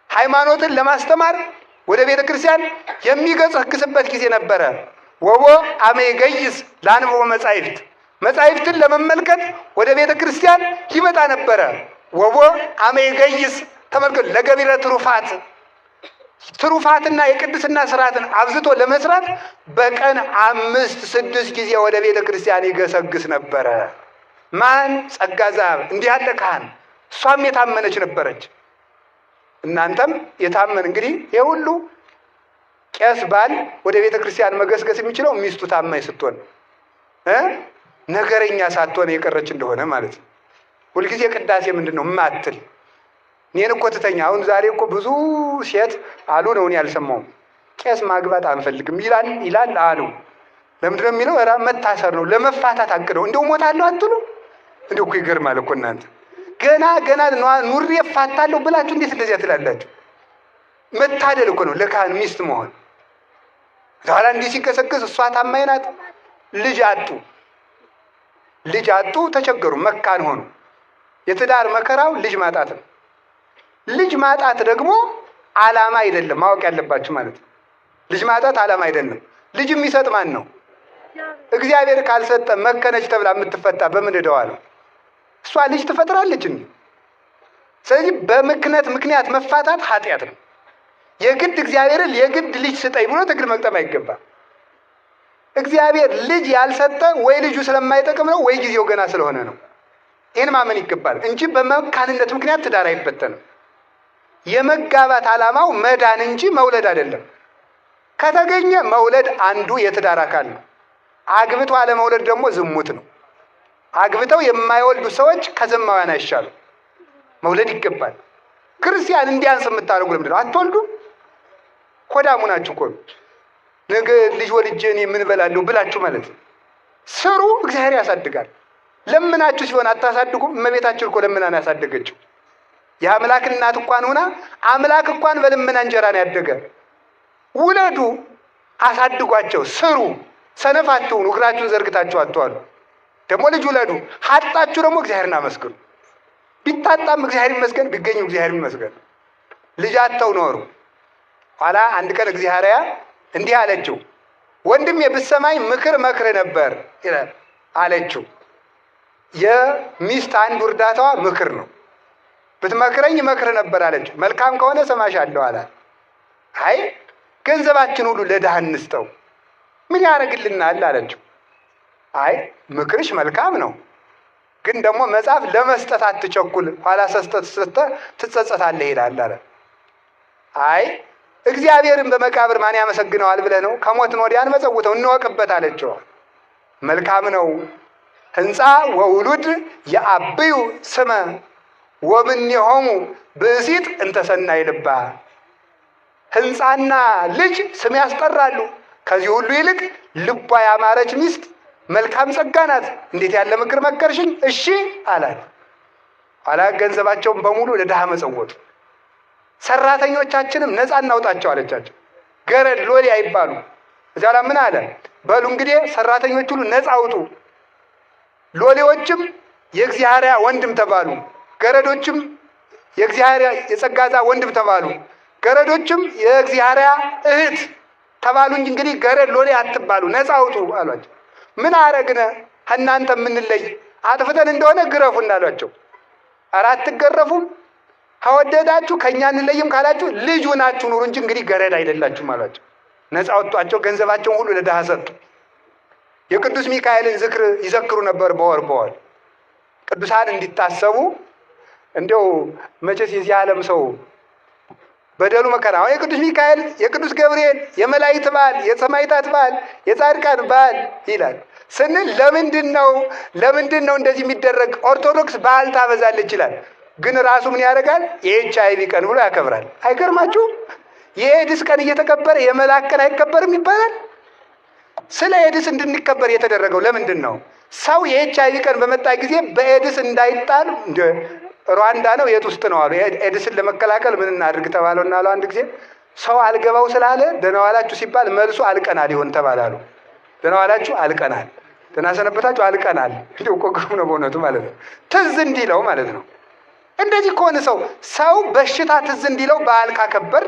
Speaker 1: ሃይማኖትን ለማስተማር ወደ ቤተ ክርስቲያን የሚገሰግስበት ጊዜ ነበረ። ወቦ አመይ ገይስ ለአንብቦ መጻሕፍትን ለመመልከት ወደ ቤተ ክርስቲያን ይመጣ ነበረ። ወቦ አመይ ገይስ ተመልከቱ ለገቢረ ትሩፋትና የቅድስና ስርዓትን አብዝቶ ለመስራት በቀን 5-6 ጊዜ ወደ ቤተ ክርስቲያን ይገሰግስ ነበረ። ማን? ጸጋ ዘአብ። እንዲህ ያለ ካህን። እሷም የታመነች ነበረች። እናንተም የታመን እንግዲህ የሁሉ ቄስ ባል ወደ ቤተ ክርስቲያን መገስገስ የሚችለው ሚስቱ ታማኝ ስትሆን ነገረኛ ሳትሆን የቀረች እንደሆነ ማለት ነው። ሁልጊዜ ቅዳሴ ምንድን ነው ማትል እኔን እኮ ትተኛ። አሁን ዛሬ እኮ ብዙ ሴት አሉ ነው እኔ አልሰማሁም። ቄስ ማግባት አንፈልግም ይላል አሉ። ለምንድን ነው የሚለው? ኧረ መታሰር ነው ለመፋታት አቅደው እንደው ሞታለሁ አትሉ? እንደው እኮ ይገርማል እኮ እናንተ ገና ኑሬ እፋታለሁ ብላችሁ እንዴት እንደዚያ ትላላችሁ? መታደል እኮ ነው ለካህን ሚስት መሆን። ዛሬ እንዲህ ሲቀሰቅስ እሷ ታማኝ ናት። ልጅ አጡ ተቸገሩ፣ መካን ሆኑ። የትዳር መከራው ልጅ ማጣት ነው። ልጅ ማጣት ደግሞ ዓላማ አይደለም፣ ማወቅ ያለባችሁ ማለት ነው። ልጅ ማጣት ዓላማ አይደለም። ልጅ የሚሰጥ ማን ነው? እግዚአብሔር ካልሰጠ መከነች ተብላ የምትፈታ በምን ዕዳዋ ነው? እሷ ልጅ ትፈጥራለች እንዴ? ስለዚህ ምክንያት መፋታት ኃጢአት ነው። የግድ እግዚአብሔርን የግድ ልጅ ስጠኝ ብሎ ትግል መቅጠም አይገባም። እግዚአብሔር ልጅ ያልሰጠ ወይ ልጁ ስለማይጠቅም ነው ወይ ጊዜው ገና ስለሆነ ነው። ይህን ማመን ይገባል እንጂ በመካንነት ምክንያት ትዳር አይበተንም። የመጋባት ዓላማው መዳን እንጂ መውለድ አይደለም። ከተገኘ መውለድ አንዱ የትዳር አካል ነው። አግብቶ አለመውለድ ደግሞ ዝሙት ነው። አግብተው የማይወልዱ ሰዎች ከዘማውያን አይሻሉ። መውለድ ይገባል። ክርስቲያን እንዲያንስ የምታደርጉ ለምንድን ነው? አትወልዱም? ኮዳሙ ናችሁ እኮ። ነገ ልጅ ወልጄ እኔ ምን እበላለሁ ብላችሁ ማለት ነው። ስሩ፣ እግዚአብሔር ያሳድጋል። ለምናችሁ ሲሆን አታሳድጉም? እመቤታችን እኮ ለምናን ያሳደገችው። የአምላክ እናት እንኳን ሆና አምላክ እንኳን በልመና እንጀራ ነው ያደገ። ውለዱ፣ አሳድጓቸው፣ ስሩ፣ ሰነፍ አትሁኑ፣ እግራችሁን ዘርግታችሁ አትዋሉ። ደግሞ ልጅ ውለዱ። ሀጣችሁ ደግሞ እግዚአብሔርን አመስግኑ። ቢታጣም እግዚአብሔር ይመስገን፣ ቢገኙ እግዚአብሔር ይመስገን። ልጅ አጥተው ኖሩ። ኋላ አንድ ቀን እግዚአብሔር እንዲህ አለችው፣ ወንድሜ ብትሰማኝ ምክር መክርህ ነበር ይላል አለችው። የሚስት አንዱ እርዳታዋ ምክር ነው። ብትመክረኝ መክርህ ነበር አለችው። መልካም ከሆነ ሰማሻለሁ አላት። አይ ገንዘባችን ሁሉ ለድሃ እንስጠው ምን ያደርግልናል አለችው። አይ ምክርሽ መልካም ነው፣ ግን ደግሞ መጽሐፍ ለመስጠት አትቸኩል፣ ኋላ ሰጥተህ ትጸጸታለህ ይላል አለ። አይ እግዚአብሔርን በመቃብር ማን ያመሰግነዋል ብለህ ነው? ከሞትን ወዲያ አንመጸውተው እንወቅበት አለችው። መልካም ነው። ህንፃ ወውሉድ የአብዩ ስመ ወምኔሆሙ ብእሲት እንተሰናይ ልባ። ህንፃና ልጅ ስም ያስጠራሉ። ከዚህ ሁሉ ይልቅ ልቧ ያማረች ሚስት መልካም ጸጋ ናት። እንዴት ያለ ምክር መከርሽኝ? እሺ አላት። ኋላ ገንዘባቸውን በሙሉ ለድሃ መጸወቱ። ሰራተኞቻችንም ነፃ እናውጣቸው አለቻቸው። ገረድ ሎሌ አይባሉ። እዚያ ላይ ምን አለ? በሉ እንግዲህ ሰራተኞች ሁሉ ነፃ አውጡ። ሎሌዎችም የእግዚአብሔር ወንድም ተባሉ፣ ገረዶችም የእግዚአብሔር የጸጋዛ ወንድም ተባሉ፣ ገረዶችም የእግዚአብሔር እህት ተባሉ እንጂ እንግዲህ ገረድ ሎሌ አትባሉ፣ ነፃ አውጡ አሏቸው። ምን አረግነ እናንተ የምንለይ? አጥፍተን እንደሆነ ግረፉ እንዳሏቸው። ኧረ አትገረፉም፣ ከወደዳችሁ ከእኛ እንለይም ካላችሁ ልጁ ናችሁ ኑሩ እንጂ እንግዲህ ገረድ አይደላችሁም አሏቸው። ነፃ ወጧቸው። ገንዘባቸውን ሁሉ ለድሃ ሰጡ። የቅዱስ ሚካኤልን ዝክር ይዘክሩ ነበር በወር ቅዱሳን እንዲታሰቡ። እንዲያው መቼስ የዚህ ዓለም ሰው በደሉ መከራ። አሁን የቅዱስ ሚካኤል፣ የቅዱስ ገብርኤል፣ የመላእክት በዓል፣ የሰማዕታት በዓል፣ የጻድቃን በዓል ይላል ስንል ለምንድን ነው እንደዚህ የሚደረግ? ኦርቶዶክስ በዓል ታበዛለች ይላል። ግን ራሱ ምን ያደርጋል? የኤችአይቪ ቀን ብሎ ያከብራል። አይገርማችሁም? የኤድስ ቀን እየተከበረ የመላክ ቀን አይከበርም ይባላል። ስለ ኤድስ እንድንከበር የተደረገው ለምንድን ነው? ሰው የኤችአይቪ ቀን በመጣ ጊዜ በኤድስ እንዳይጣል ሩዋንዳ ነው የት ውስጥ ነው አሉ። ኤድስን ለመከላከል ምን እናድርግ ተባለውና አሉ አንድ ጊዜ ሰው አልገባው ስላለ ደህና ዋላችሁ ሲባል መልሱ አልቀናል ይሆን ተባላሉ። ደህና ዋላችሁ አልቀናል፣ ደህና ሰነበታችሁ አልቀናል። እንደው እኮ ግሩም ነው በእውነቱ ማለት ነው። ትዝ እንዲለው ማለት ነው። እንደዚህ ከሆነ ሰው በሽታ ትዝ እንዲለው በዓል ካከበር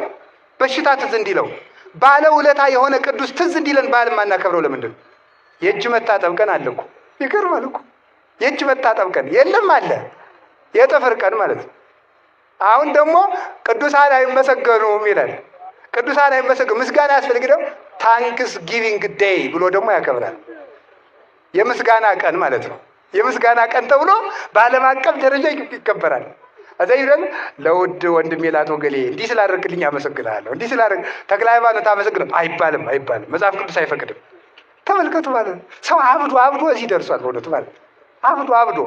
Speaker 1: በሽታ ትዝ እንዲለው ባለ ውለታ የሆነ ቅዱስ ትዝ እንዲለን በዓል ማናከብረው ለምንድን ነው? የእጅ መታጠብ ቀን አለ እኮ ይገርማል እኮ የእጅ መታጠብ ቀን የለም አለ። የጥፍር ቀን ማለት ነው። አሁን ደግሞ ቅዱሳን አይመሰገኑም ይላል። ቅዱሳን አይመሰገኑ ምስጋና ያስፈልግደው ታንክስ ጊቪንግ ዴይ ብሎ ደግሞ ያከብራል። የምስጋና ቀን ማለት ነው። የምስጋና ቀን ተብሎ በዓለም አቀፍ ደረጃ ይከበራል። አዘይረን ለውድ ወንድሜ ላቶ ገሌ እንዲህ ስላደረግልኝ አመሰግናለሁ፣ እንዲህ ስላደረግ ተክለ ሃይማኖት አመሰግናለሁ አይባልም። መጽሐፍ ቅዱስ አይፈቅድም። ተመልከቱ ማለት ነው። ሰው አብዶ እዚህ ደርሷል በእውነቱ ማለት ነው። አብዶ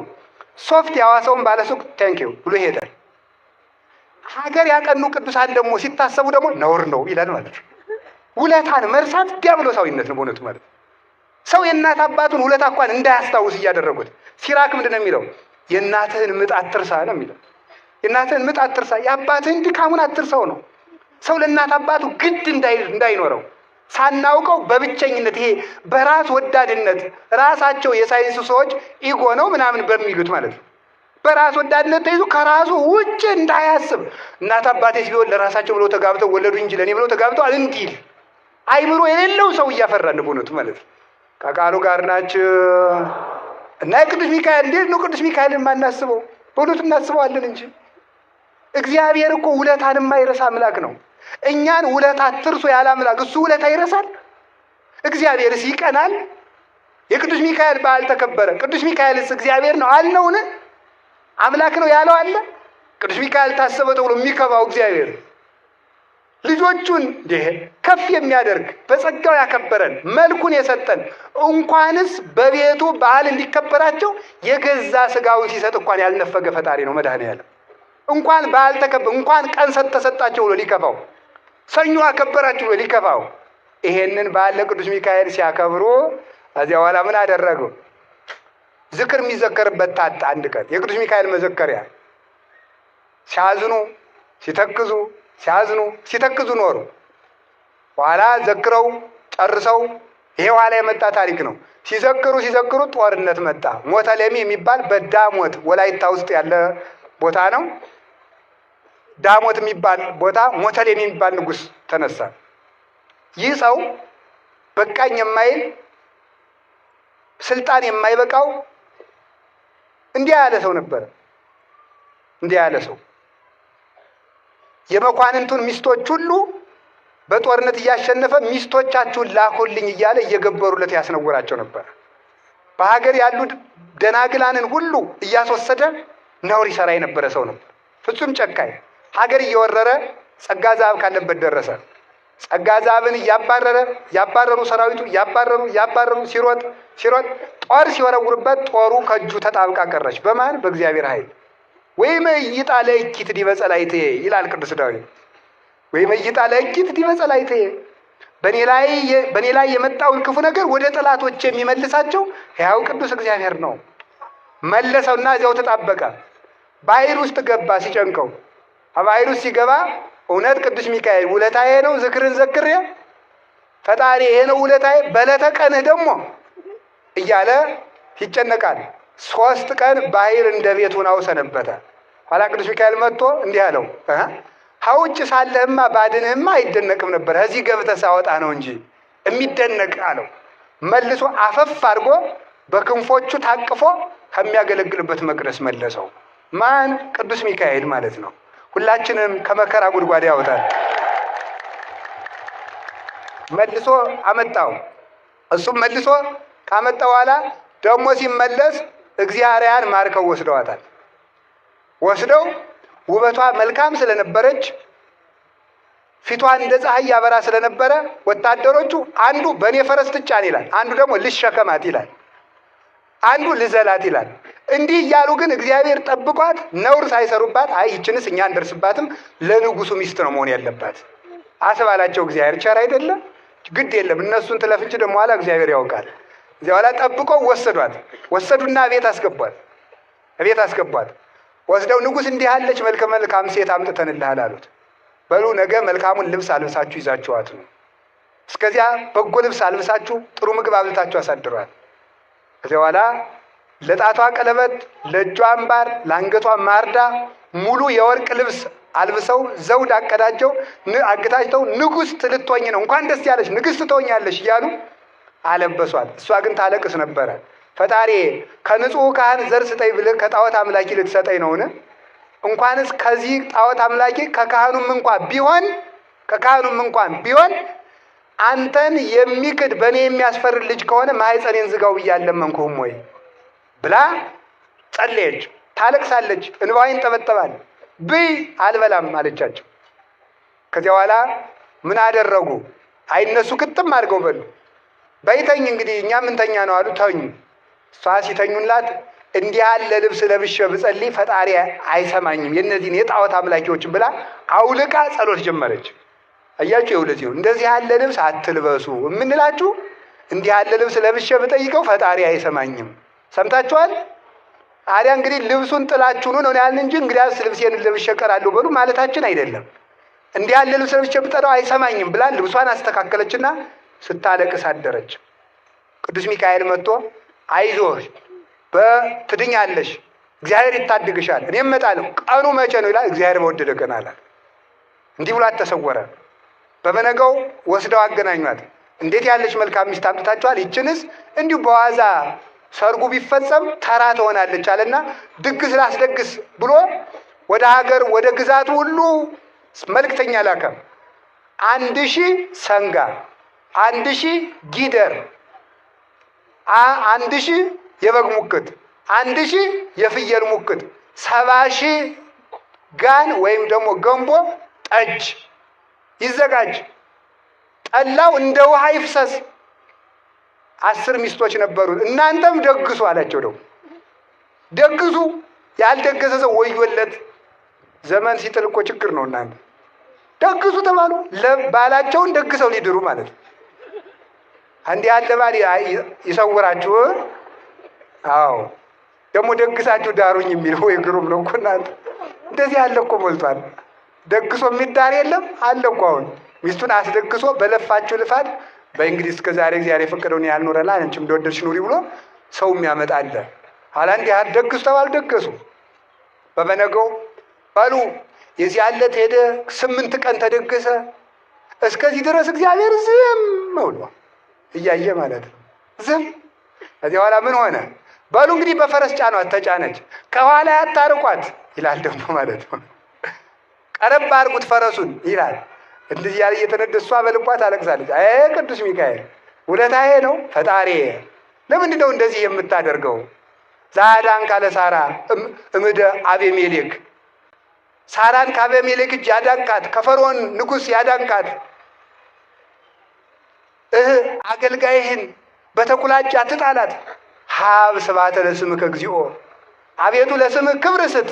Speaker 1: ሶፍት ያዋሰውን ባለሱቅ ቴንኪው ብሎ ይሄዳል። ሀገር ያቀኑ ቅዱሳን ደግሞ ሲታሰቡ ደግሞ ነውር ነው ይላል ማለት ነው። ውለታን መርሳት ዲያብሎሳዊነት ነው በእውነቱ ማለት ነው። ሰው የእናት አባቱን ውለታ እንኳን እንዳያስታውስ እያደረጉት። ሲራክ ምንድን ነው የሚለው? የእናትህን ምጥ አትርሳ ነው የሚለው። የእናትህን ምጥ አትርሳ፣ የአባትህን ድካሙን አትርሳው ነው። ሰው ለእናት አባቱ ግድ እንዳይኖረው ሳናውቀው በብቸኝነት ይሄ በራስ ወዳድነት ራሳቸው የሳይንሱ ሰዎች ኢጎ ነው ምናምን በሚሉት ማለት ነው። በራስ ወዳድነት ተይዞ ከራሱ ውጭ እንዳያስብ እናት አባቴስ ቢሆን ለራሳቸው ብለው ተጋብተው ወለዱ እንጂ ለእኔ ብለው ተጋብተው እንዲል አይምሮ የሌለው ሰው እያፈራን በእውነቱ ማለት ነው። ከቃሉ ጋር ናቸው እና ቅዱስ ሚካኤል እንዴት ነው ቅዱስ ሚካኤልን ማናስበው? በእውነቱ እናስበዋለን እንጂ እግዚአብሔር እኮ ውለታን የማይረሳ አምላክ ነው። እኛን ውለታ አትርሱ ያለ አምላክ እሱ ውለታ ይረሳል? እግዚአብሔርስ ይቀናል? የቅዱስ ሚካኤል በዓል ተከበረ። ቅዱስ ሚካኤልስ እግዚአብሔር ነው አልነውን? አምላክ ነው ያለው አለ? ቅዱስ ሚካኤል ታሰበ ተብሎ የሚከባው እግዚአብሔር ልጆቹን ከፍ የሚያደርግ በጸጋው ያከበረን መልኩን የሰጠን እንኳንስ በቤቱ በዓል እንዲከበራቸው የገዛ ስጋውን ሲሰጥ እንኳን ያልነፈገ ፈጣሪ ነው መድኃኔዓለም። እንኳን በዓል ተከበረ እንኳን ቀን ተሰጣቸው ብሎ ሊከፋው፣ ሰኞ አከበራችሁ ብሎ ሊከፋው። ይሄንን በዓል ለቅዱስ ሚካኤል ሲያከብሩ ከዚያ በኋላ ምን አደረገው? ዝክር የሚዘከርበት ታጣ። አንድ ቀን የቅዱስ ሚካኤል መዘከሪያ ሲያዝኑ ሲተክዙ ሲያዝኑ ሲተክዙ ኖሩ። ኋላ ዘክረው ጨርሰው ይሄ ኋላ የመጣ ታሪክ ነው። ሲዘክሩ ጦርነት መጣ። ሞተሌሚ የሚባል በዳሞት ወላይታ ውስጥ ያለ ቦታ ነው። ዳሞት የሚባል ቦታ ሞተሌሚ የሚባል ንጉሥ ተነሳ። ይህ ሰው በቃኝ የማይል ስልጣን የማይበቃው እንዲህ ያለ ሰው ነበር። እንዲህ ያለ ሰው የመኳንንቱን ሚስቶች ሁሉ በጦርነት እያሸነፈ ሚስቶቻችሁን ላኩልኝ እያለ እየገበሩለት ያስነውራቸው ነበር። በሀገር ያሉ ደናግላንን ሁሉ እያስወሰደ ነውር ይሰራ የነበረ ሰው ነበር። ፍጹም ጨካኝ። ሀገር እየወረረ ጸጋ ዛብ ካለበት ደረሰ። ጸጋ ዛብን ያባረሩ ሰራዊቱ ያባረሩ ሲሮጥ ጦር ሲወረውርበት ጦሩ ከእጁ ተጣብቃ ቀረች። በማን? በእግዚአብሔር ኃይል። ወይም ይጣለ እኪት ዲበጸላይቴ ይላል ቅዱስ ዳዊት። ወይም ይጣለ እኪት ዲበጸላይቴ በእኔ ላይ የመጣውን ክፉ ነገር ወደ ጠላቶች የሚመልሳቸው ሕያው ቅዱስ እግዚአብሔር ነው። መለሰውና እዚያው ተጣበቀ። ባህር ውስጥ ገባ ሲጨንቀው። ባህር ውስጥ ሲገባ እውነት ቅዱስ ሚካኤል ውለታዬ ነው ዝክርን ዘክሬ ፈጣሪ ይሄ ነው ውለታዬ በዕለተ ቀንህ ደግሞ እያለ ይጨነቃል። 3 ቀን ባህር እንደ ቤቱ ነው ሰነበተ። ኋላ ቅዱስ ሚካኤል መጥቶ እንዲህ አለው፣ ሀውጭ ሳለህማ ባድንህማ አይደነቅም ነበር፣ እዚህ ገብተህ ሳወጣ ነው እንጂ የሚደነቅ አለው። መልሶ አፈፍ አድርጎ በክንፎቹ ታቅፎ ከሚያገለግልበት መቅደስ መለሰው። ማን? ቅዱስ ሚካኤል ማለት ነው። ሁላችንም ከመከራ ጉድጓድ ያወጣል። መልሶ አመጣው። እሱም መልሶ ካመጣው በኋላ ደግሞ ሲመለስ እግዚአብሔርን ማርከው ወስደዋታል። ወስደው ውበቷ መልካም ስለነበረች ፊቷ እንደ ፀሐይ ያበራ ስለነበረ ወታደሮቹ አንዱ በእኔ ፈረስ ትጫን ይላል፣ አንዱ ደግሞ ልሸከማት ይላል፣ አንዱ ልዘላት ይላል። እንዲህ እያሉ ግን እግዚአብሔር ጠብቋት ነውር ሳይሰሩባት፣ አይ ይችንስ እኛ እንደርስባትም ለንጉሱ ሚስት ነው መሆን ያለባት አስባላቸው። እግዚአብሔር ቸር አይደለም? ግድ የለም እነሱን ትለፍ እንጂ ደግሞ ኋላ እግዚአብሔር ያውቃል። እዚያ ኋላ ጠብቀው ወሰዱና ቤት አስገቧት። ወስደው ንጉሥ እንዲህ ያለች መልከ መልካም ሴት አምጥተንልሃል አሉት። በሉ ነገ መልካሙን ልብስ አልብሳችሁ ይዛችኋት ነው። እስከዚያ በጎ ልብስ አልብሳችሁ ጥሩ ምግብ አብልታችሁ አሳድሯል። ከዚያ በኋላ ለጣቷ ቀለበት፣ ለእጇ አምባር፣ ለአንገቷ ማርዳ ሙሉ የወርቅ ልብስ አልብሰው ዘውድ አገታጅተው ንጉሥ ልትሆኝ ነው፣ እንኳን ደስ ያለሽ ንግሥት ትሆኛለሽ እያሉ አለበሷት። እሷ ግን ታለቅስ ነበረ። ፈጣሪ ከንጹሕ ካህን ዘር ስጠኝ ብለህ ከጣዖት አምላኪ ልትሰጠኝ ነውን? እንኳንስ ከዚህ ጣዖት አምላኪ ከካህኑም እንኳን ቢሆን አንተን የሚክድ በእኔ የሚያስፈርድ ልጅ ከሆነ ማኅፀኔን ዝጋው ብዬ አልለመንኩህም ወይ ብላ ጸለየች። ታለቅሳለች፣ እንባዋ ይንጠበጠባል። ብይ አልበላም አለቻቸው። ከዚያ በኋላ ምን አደረጉ? አይነሱ ክትም አድርገው በሉ። በይተኝ እንግዲህ እኛ ምንተኛ ነው አሉ። ተኙ። እሷ ሲተኙላት እንዲህ ያለ ልብስ ለብሼ ብጸልይ ፈጣሪ አይሰማኝም የእነዚህን የጣዖት አምላኪዎችን ብላ አውልቃ ጸሎት ጀመረች። አያችሁ፣ ይኸውልህ እንደዚህ ያለ ልብስ አትልበሱ የምንላችሁ እንዲህ ያለ ልብስ ለብሼ ብጠይቀው ፈጣሪ አይሰማኝም። ሰምታችኋል? አዲያ እንግዲህ ልብሱን ጥላችሁ ነው ያልን እንጂ እንግዲያስ ልብሴን ለብሼ እቀራለሁ በሉ ማለታችን አይደለም። እንዲህ ያለ ልብስ ለብሼ ብጠራው አይሰማኝም ብላ ልብሷን አስተካከለችና ስታለቅስ አደረች። ቅዱስ ሚካኤል መጥቶ አይዞሽ ትድኛለሽ፣ እግዚአብሔር ይታድግሻል፣ እኔም እመጣለሁ። ቀኑ መቼ ነው ይላል። እግዚአብሔር በወደደ ቀን አላት። እንዲህ ብሏት ተሰወረ። በበነጋው ወስደው አገናኟት። እንዴት ያለች መልካም ሚስት አምጥታችኋል? ይችንስ እንዲሁ በዋዛ ሰርጉ ቢፈጸም ተራ ትሆናለች አለና ድግስ ላስደግስ ብሎ ወደ ሀገር ወደ ግዛቱ ሁሉ መልክተኛ ላከ። 1000 ሰንጋ፣ 1000 ጊደር፣ 1000 የበግ ሙክት፣ 1000 የፍየል ሙክት፣ 70,000 ጋን ወይም ደግሞ ገንቦ ጠጅ ይዘጋጅ፣ ጠላው እንደ ውሃ ይፍሰስ። 10 ሚስቶች ነበሩት። እናንተም ደግሱ አላቸው። ደግሞ ደግሱ፣ ያልደገሰ ሰው ወዮለት። ዘመን ሲጥል እኮ ችግር ነው። እናንተ ደግሱ ተባሉ። ባላቸውን ደግሰው ሊድሩ ማለት ነው። እንዲህ ያለ ባል ይሰውራችሁ። አዎ ደግሞ ደግሳችሁ ዳሩኝ የሚል ወይ ግሩም ነው እኮ እናንተ። እንደዚህ ያለ እኮ ሞልቷል። ደግሶ የሚዳር የለም አለ እኮ። አሁን ሚስቱን አስደግሶ በለፋችሁ ልፋት በእንግዲህ እስከ ዛሬ እግዚአብሔር የፈቀደውን ያህል ኖረናል፣ አንቺም እንደወደድሽ ኑሪ ብሎ ሰው የሚያመጣለ። ኋላ እንዲህ ደግሱ ተባሉ፣ ደገሱ። በበነገው ባሉ የዚህ ያለት ሄደ። 8 ቀን ተደገሰ። እስከዚህ ድረስ እግዚአብሔር ዝም ብሎ እያየ ማለት ነው። ዝም። ከዚህ በኋላ ምን ሆነ? በሉ እንግዲህ በፈረስ ጫኗት፣ ተጫነች። ከኋላ ያታርቋት ይላል ደግሞ ማለት ነው። ቀረብ አድርጉት ፈረሱን ይላል። እንደዚህ ያለ እየተነደሷ በልቧ ታለቅሳለች። አይ ቅዱስ ሚካኤል ውለታዬ ነው ፈጣሪ፣ ለምንድን ነው እንደዚህ የምታደርገው? ዛዳን ካለ ሳራ እምደ አቤሜሌክ፣ ሳራን ከአቤሜሌክ እጅ ያዳንካት፣ ከፈርዖን ንጉሥ ያዳንካት፣ አገልጋይህን በተኩላጭ አትጣላት። ሀብ ስብሐተ ለስምከ እግዚኦ፣ አቤቱ ለስምህ ክብር ስጥ።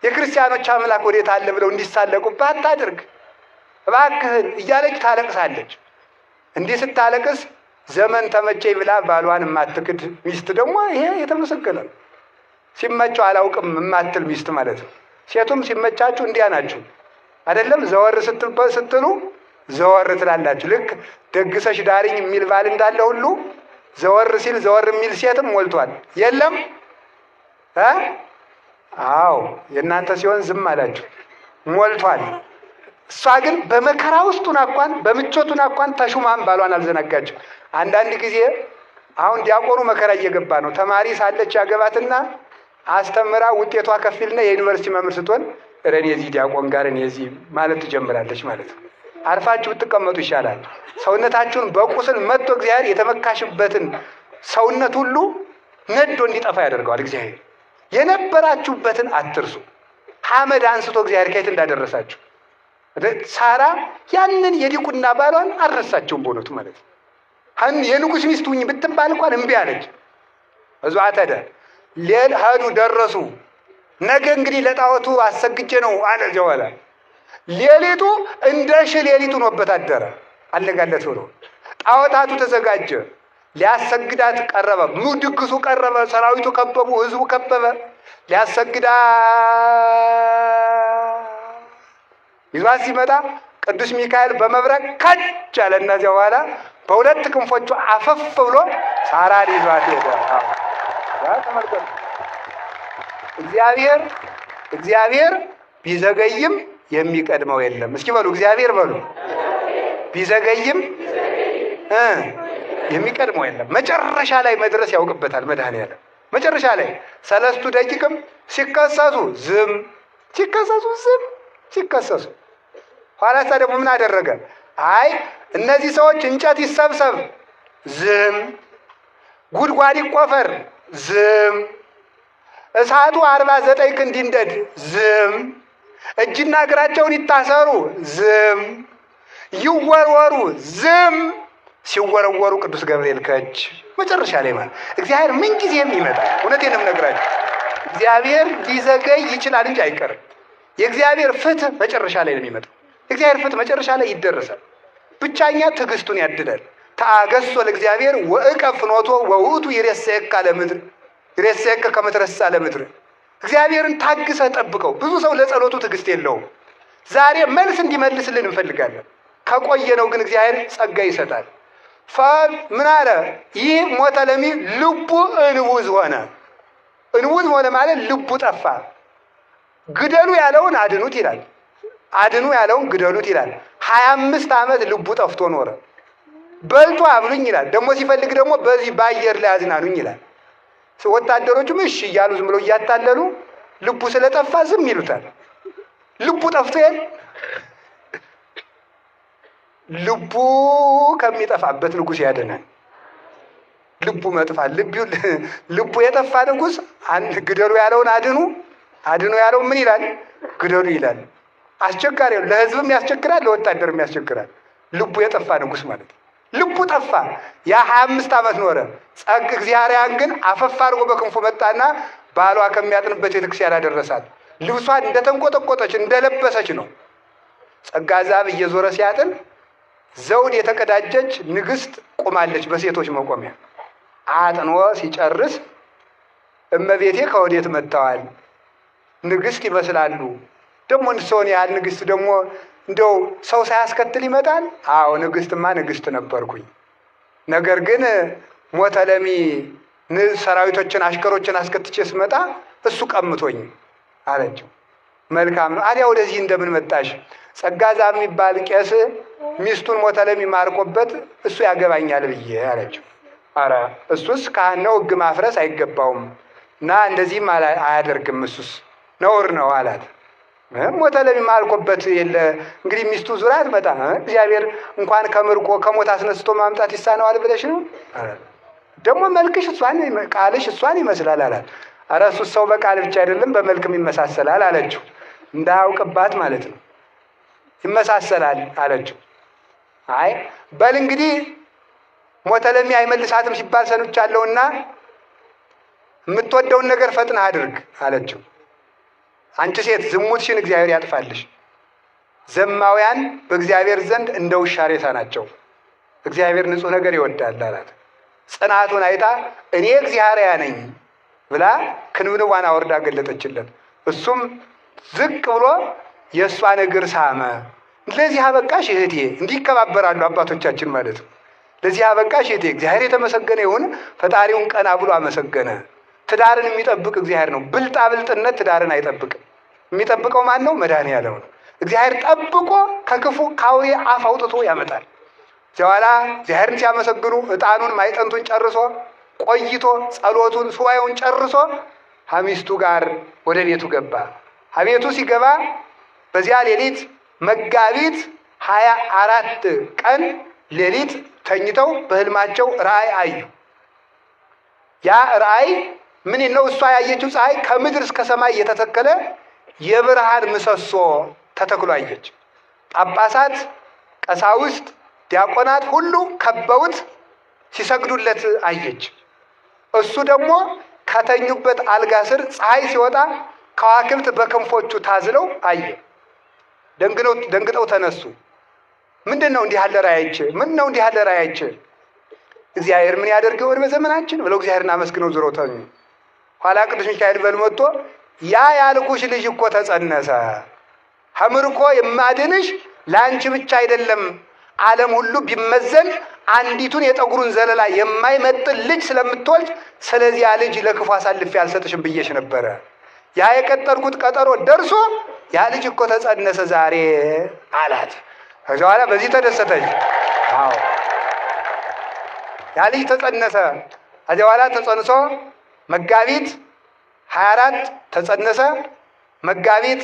Speaker 1: የክርስቲያኖች አምላክ ወዴት አለ ብለው እንዲሳለቁብህ አታድርግ እባክህን እያለች ታለቅሳለች። እንዲህ ስታለቅስ ዘመን ተመቸኝ ብላ ባሏን የማትክድ ሚስት ደግሞ ይሄ የተመሰገነ ነው። ሲመቸው አላውቅም የማትል ሚስት ማለት ነው። ሴቱም ሲመቻችሁ እንዲያ ናችሁ አይደለም? ዘወር ስትሉ ዘወር ትላላችሁ። ልክ ደግሰሽ ዳሪኝ የሚል ባል እንዳለ ሁሉ ዘወር ሲል ዘወር የሚል ሴትም ሞልቷል። የለም? አዎ የእናንተ ሲሆን ዝም አላችሁ፣ ሞልቷል። እሷ ግን በመከራ ውስጡን አኳን በምቾቱን አኳን ተሹማም ባሏን አልዘነጋችም። አንዳንድ ጊዜ አሁን ዲያቆኑ መከራ እየገባ ነው። ተማሪ ሳለች ያገባትና አስተምራ ውጤቷ ከፊልና የዩኒቨርሲቲ መምህር ስትሆን እኔ የዚህ ዲያቆን ጋር እኔ የዚህ ማለት ትጀምራለች ማለት ነው። አርፋችሁ ብትቀመጡ ይሻላል። ሰውነታችሁን በቁስል መጥቶ እግዚአብሔር የተመካሽበትን ሰውነት ሁሉ ነዶ እንዲጠፋ ያደርገዋል። እግዚአብሔር የነበራችሁበትን አትርሱ። ሐመድ አንስቶ እግዚአብሔር ከየት እንዳደረሳችሁ ሳራ ያንን የዲቁና ባሏን አልረሳቸውም በእውነቱ ማለት ነው። የንጉሥ ሚስት ሁኚ ብትባል እንኳን እምቢ አለች። እዙ አተደ ሄዱ ደረሱ። ነገ እንግዲህ ለጣዖቱ አሰግጄ ነው አለ። ዘወላ ሌሊቱ እንደ ሌሊቱ ሆኖበት አደረ። አለጋለት ብሎ ጣዖታቱ ተዘጋጀ። ሊያሰግዳት ቀረበ። ድግሱ ቀረበ። ሰራዊቱ ከበቡ፣ ህዝቡ ከበበ። ሊያሰግዳ ይዟት ሲመጣ ቅዱስ ሚካኤል በመብረቅ ከች አለ። እነዚያ በኋላ በሁለት ክንፎቹ አፈፍ ብሎ ሳራን ይዟት ሄደ። ተመልከቱ። እግዚአብሔር ቢዘገይም የሚቀድመው የለም። እስኪ በሉ እግዚአብሔር በሉ። ቢዘገይም የሚቀድመው የለም። መጨረሻ ላይ መድረስ ያውቅበታል መድኃኔዓለም። መጨረሻ ላይ 3 ደቂቅም ሲከሰሱ ዝም ሲከሰሱ ኋላሳ ደግሞ ምን አደረገ? አይ እነዚህ ሰዎች እንጨት ይሰብሰብ ዝም፣ ጉድጓድ ይቆፈር ዝም፣ እሳቱ 49 ክንድ ይንደድ ዝም፣ እጅና እግራቸውን ይታሰሩ ዝም፣ ይወርወሩ ዝም። ሲወረወሩ ቅዱስ ገብርኤል ከች። መጨረሻ ላይ ማለት እግዚአብሔር ምን ጊዜም ይመጣል። እውነቴን ነው የምነግራችሁ። እግዚአብሔር ሊዘገይ ይችላል እንጂ አይቀርም። የእግዚአብሔር ፍትህ መጨረሻ ላይ ነው የሚመጣው። የእግዚአብሔር ፍትህ መጨረሻ ላይ ይደረሳል። ብቻኛ ትዕግስቱን ያድላል። ተአገሶ ለእግዚአብሔር ወእቀብ ፍኖቶ ወውእቱ ይሬሰየከ ለምድር ይሬሰየከ ከመ ትሬሳ ለምድር። እግዚአብሔርን ታግሰህ ጠብቀው። ብዙ ሰው ለጸሎቱ ትዕግስት የለውም። ዛሬ መልስ እንዲመልስልን እንፈልጋለን። ከቆየነው ግን እግዚአብሔር ጸጋ ይሰጣል። ምን አለ? ይህ ሞተ ለሚ ልቡ እንቡዝ ሆነ። እንቡዝ ሆነ ማለት ልቡ ጠፋ። ግደሉ ያለውን አድኑት ይላል፣ አድኑ ያለውን ግደሉት ይላል። 25 ዓመት ልቡ ጠፍቶ ኖረ። በልቶ አብሉኝ ይላል። ደግሞ ሲፈልግ ደግሞ በዚህ በአየር ላይ አዝናኑኝ ይላል። ወታደሮቹም እሺ እያሉ ዝም ብለው እያታለሉ ልቡ ስለጠፋ ዝም ይሉታል። ልቡ ጠፍቶ ልቡ ከሚጠፋበት ንጉሥ ያደናል። ልቡ መጥፋት ልቡ የጠፋ ንጉሥ ግደሉ ያለውን አድኑ ያለው ምን ይላል? ግደሉ ይላል። አስቸጋሪ ነው። ለሕዝብም ያስቸግራል፣ ለወታደርም ያስቸግራል። ልቡ የጠፋ ንጉሥ ማለት ነው። ልቡ ጠፋ። ያ 25 ዓመት ኖረ። እግዚአብሔር ግን አፈፍ አድርጎ በክንፉ መጣና ባሏ ከሚያጥንበት ቤተክርስቲያን አደረሳት። ልብሷን እንደተንቆጠቆጠች እንደለበሰች ነው። ጸጋ ዛብ እየዞረ ሲያጥን ዘውድ የተቀዳጀች ንግሥት ቆማለች በሴቶች መቆሚያ። አጥኖ ሲጨርስ እመቤቴ ከወዴት መጥተዋል? ንግሥት ይመስላሉ። ደግሞ ሰውን ያህል ንግሥት ደግሞ እንደው ሰው ሳያስከትል ይመጣል? አዎ ንግሥትማ ንግሥት ነበርኩኝ። ነገር ግን ሞተ ለሚ ሰራዊቶችን አሽከሮችን አስከትቼ ስመጣ እሱ ቀምቶኝ አለችው። መልካም ነው። አዲያ ወደዚህ እንደምን መጣሽ? ጸጋ ዛብ የሚባል ቄስ ሚስቱን ሞተ ለሚ ማርኮበት እሱ ያገባኛል ብዬ አለችው። አረ እሱስ ካህን ነው፣ ሕግ ማፍረስ አይገባውም እና እንደዚህም አያደርግም፣ እሱስ ነውር ነው አላት። ሞተ ለሚ ማርኮበት የለ እንግዲህ ሚስቱ ዙራ ትመጣ እግዚአብሔር እንኳን ከምርኮ ከሞት አስነስቶ ማምጣት ይሳነዋል ብለሽ ነው? ደግሞ መልክሽ ቃልሽ እሷን ይመስላል አላት። አረ እሱስ ሰው በቃል ብቻ አይደለም በመልክም ይመሳሰላል አለችው። እንዳያውቅባት ማለት ነው። ይመሳሰላል አለችው። አይ በል እንግዲህ ሞተ ለሚ አይመልሳትም ሲባል ሰምቻለሁና የምትወደውን ነገር ፈጥነህ አድርግ አለችው። አንቺ ሴት ዝሙትሽን እግዚአብሔር ያጥፋልሽ። ዘማውያን በእግዚአብሔር ዘንድ እንደ ውሻ ሬሳ ናቸው። እግዚአብሔር ንጹሕ ነገር ይወዳል አላት። ጽናቱን አይታ እኔ እግዚአብሔር ነኝ ብላ ክንብንቧን አወርዳ ገለጠችለት። እሱም ዝቅ ብሎ የእሷን እግር ሳመ። ለዚህ አበቃሽ እህቴ። እንዲከባበራሉ አባቶቻችን ማለት ነው። ለዚህ አበቃሽ እህቴ፣ እግዚአብሔር የተመሰገነ ይሁን። ፈጣሪውን ቀና ብሎ አመሰገነ። ትዳርን የሚጠብቅ እግዚአብሔር ነው። ብልጣብልጥነት ትዳርን አይጠብቅም። የሚጠብቀው ማን ነው? መድኃኔዓለም ነው። እግዚአብሔር ጠብቆ ከክፉ ከአውሬ አፍ አውጥቶ ያመጣል። በኋላ እግዚአብሔርን ሲያመሰግኑ ዕጣኑን ማይጠንቱን ጨርሶ ቆይቶ ጸሎቱን ሱባኤውን ጨርሶ ከሚስቱ ጋር ወደ ቤቱ ገባ። ከቤቱ ሲገባ በዚያ ሌሊት መጋቢት 24 ቀን ሌሊት ተኝተው በህልማቸው ራእይ አዩ። ያ ራእይ ምን ነው? እሷ ያየችው ፀሐይ ከምድር እስከ ሰማይ የተተከለ የብርሃን ምሰሶ ተተክሎ አየች። ጳጳሳት፣ ቀሳውስት፣ ዲያቆናት ሁሉ ከበውት ሲሰግዱለት አየች። እሱ ደግሞ ከተኙበት አልጋ ስር ፀሐይ ሲወጣ ከዋክብት በክንፎቹ ታዝለው አየ። ደንግጠው ተነሱ። ምንድነው እንዲህ ያለ ራእይ አይቼ? ምንድነው እንዲህ ያለ ራእይ አይቼ? እግዚአብሔር ምን ያደርግ ይሆን በዘመናችን ብለው እግዚአብሔርን አመስግነው ዞረው ተኙ። ኋላ ቅዱስ ሚካኤል በልመጥቶ ያ ያልኩሽ ልጅ እኮ ተጸነሰ፣ ከምርኮ የማድንሽ ለአንቺ ብቻ አይደለም፣ ዓለም ሁሉ ቢመዘን አንዲቱን የጠጉሩን ዘለላ የማይመጥን ልጅ ስለምትወልድ ስለዚህ ያ ልጅ ለክፉ አሳልፌ አልሰጥሽም ብዬሽ ነበረ። ያ የቀጠርኩት ቀጠሮ ደርሶ ያ ልጅ እኮ ተጸነሰ ዛሬ አላት። ከዚያ በኋላ በዚህ ተደሰተች። አዎ ያ ልጅ ተጸነሰ። ከዚያ በኋላ ተጸንሶ መጋቢት 24 ተጸነሰ። መጋቢት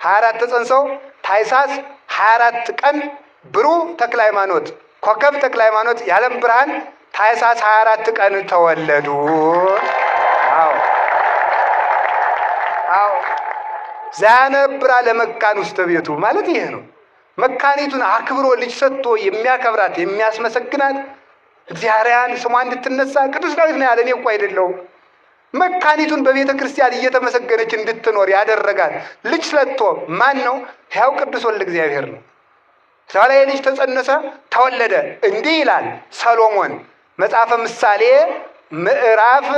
Speaker 1: 24 ተጸንሰው ታኅሳስ 24 ቀን ብሩህ ተክለ ሃይማኖት ኮከብ ተክለ ሃይማኖት የዓለም ብርሃን ታኅሳስ 24 ቀን ተወለዱ። አዎ ዛነብራ ለመካን ውስጥ ቤቱ ማለት ይሄ ነው። መካኒቱን አክብሮ ልጅ ሰጥቶ የሚያከብራት የሚያስመሰግናት እግዚአብሔርን ስሟ እንድትነሳ ቅዱስ ዳዊት ነው ያለ፣ እኔ እኮ አይደለሁም። መካኒቱን በቤተ ክርስቲያን እየተመሰገነች እንድትኖር ያደረጋት ልጅ ሰጥቶ ማን ነው? ሕያው ቅዱስ ወልደ እግዚአብሔር ነው። ዛሬ ልጅ ተጸነሰ፣ ተወለደ። እንዲህ ይላል ሰሎሞን መጽሐፈ ምሳሌ ምዕራፍ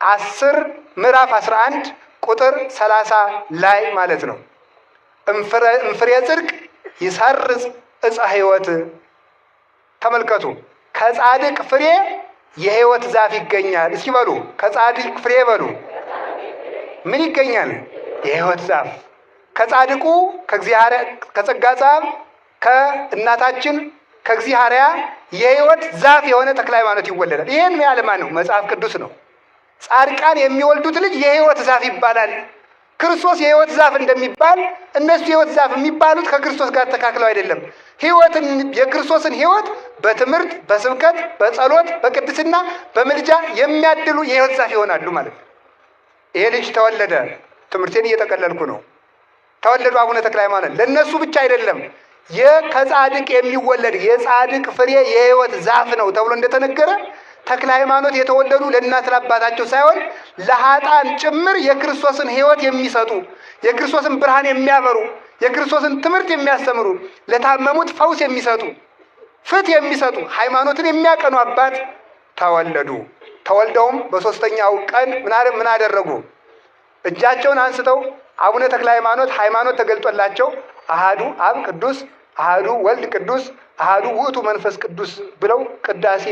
Speaker 1: 10 ምዕራፍ 11 ቁጥር 30 ላይ ማለት ነው። እንፍሬ ጽድቅ ይሰርጽ ዕፀ ሕይወት። ተመልከቱ፣ ከጻድቅ ፍሬ የሕይወት ዛፍ ይገኛል። እስኪ በሉ ከጻድቅ ፍሬ በሉ ምን ይገኛል? የሕይወት ዛፍ። ከጻድቁ ከእግዚአብሔር ከጸጋ ዛፍ ከእናታችን ከእግዚአብሔር የሕይወት ዛፍ የሆነ ተክለ ሃይማኖት ይወለዳል። ይሄን ያለ ማን ነው? መጽሐፍ ቅዱስ ነው። ጻድቃን የሚወልዱት ልጅ የሕይወት ዛፍ ይባላል። ክርስቶስ የሕይወት ዛፍ እንደሚባል እነሱ የሕይወት ዛፍ የሚባሉት ከክርስቶስ ጋር ተካክለው አይደለም። ሕይወትን የክርስቶስን ሕይወት በትምህርት በስብከት በጸሎት በቅድስና በምልጃ የሚያድሉ የሕይወት ዛፍ ይሆናሉ ማለት ነው። ይሄ ልጅ ተወለደ። ትምህርቴን እየጠቀለልኩ ነው። ተወለዱ አቡነ ተክለ ሃይማኖት። ለእነሱ ብቻ አይደለም ከጻድቅ የሚወለድ የጻድቅ ፍሬ የሕይወት ዛፍ ነው ተብሎ እንደተነገረ ተክለ ሃይማኖት የተወለዱ ለእናት ለአባታቸው ሳይሆን ለኃጥአን ጭምር የክርስቶስን ሕይወት የሚሰጡ የክርስቶስን ብርሃን የሚያበሩ የክርስቶስን ትምህርት የሚያስተምሩ ለታመሙት ፈውስ የሚሰጡ ፍትሕ የሚሰጡ ሃይማኖትን የሚያቀኑ አባት ተወለዱ። ተወልደውም በሦስተኛው ቀን ምን አደረጉ? እጃቸውን አንስተው አቡነ ተክለ ሃይማኖት ሃይማኖት ተገልጦላቸው አሃዱ አብ ቅዱስ አሃዱ ወልድ ቅዱስ አሃዱ ውእቱ መንፈስ ቅዱስ ብለው ቅዳሴ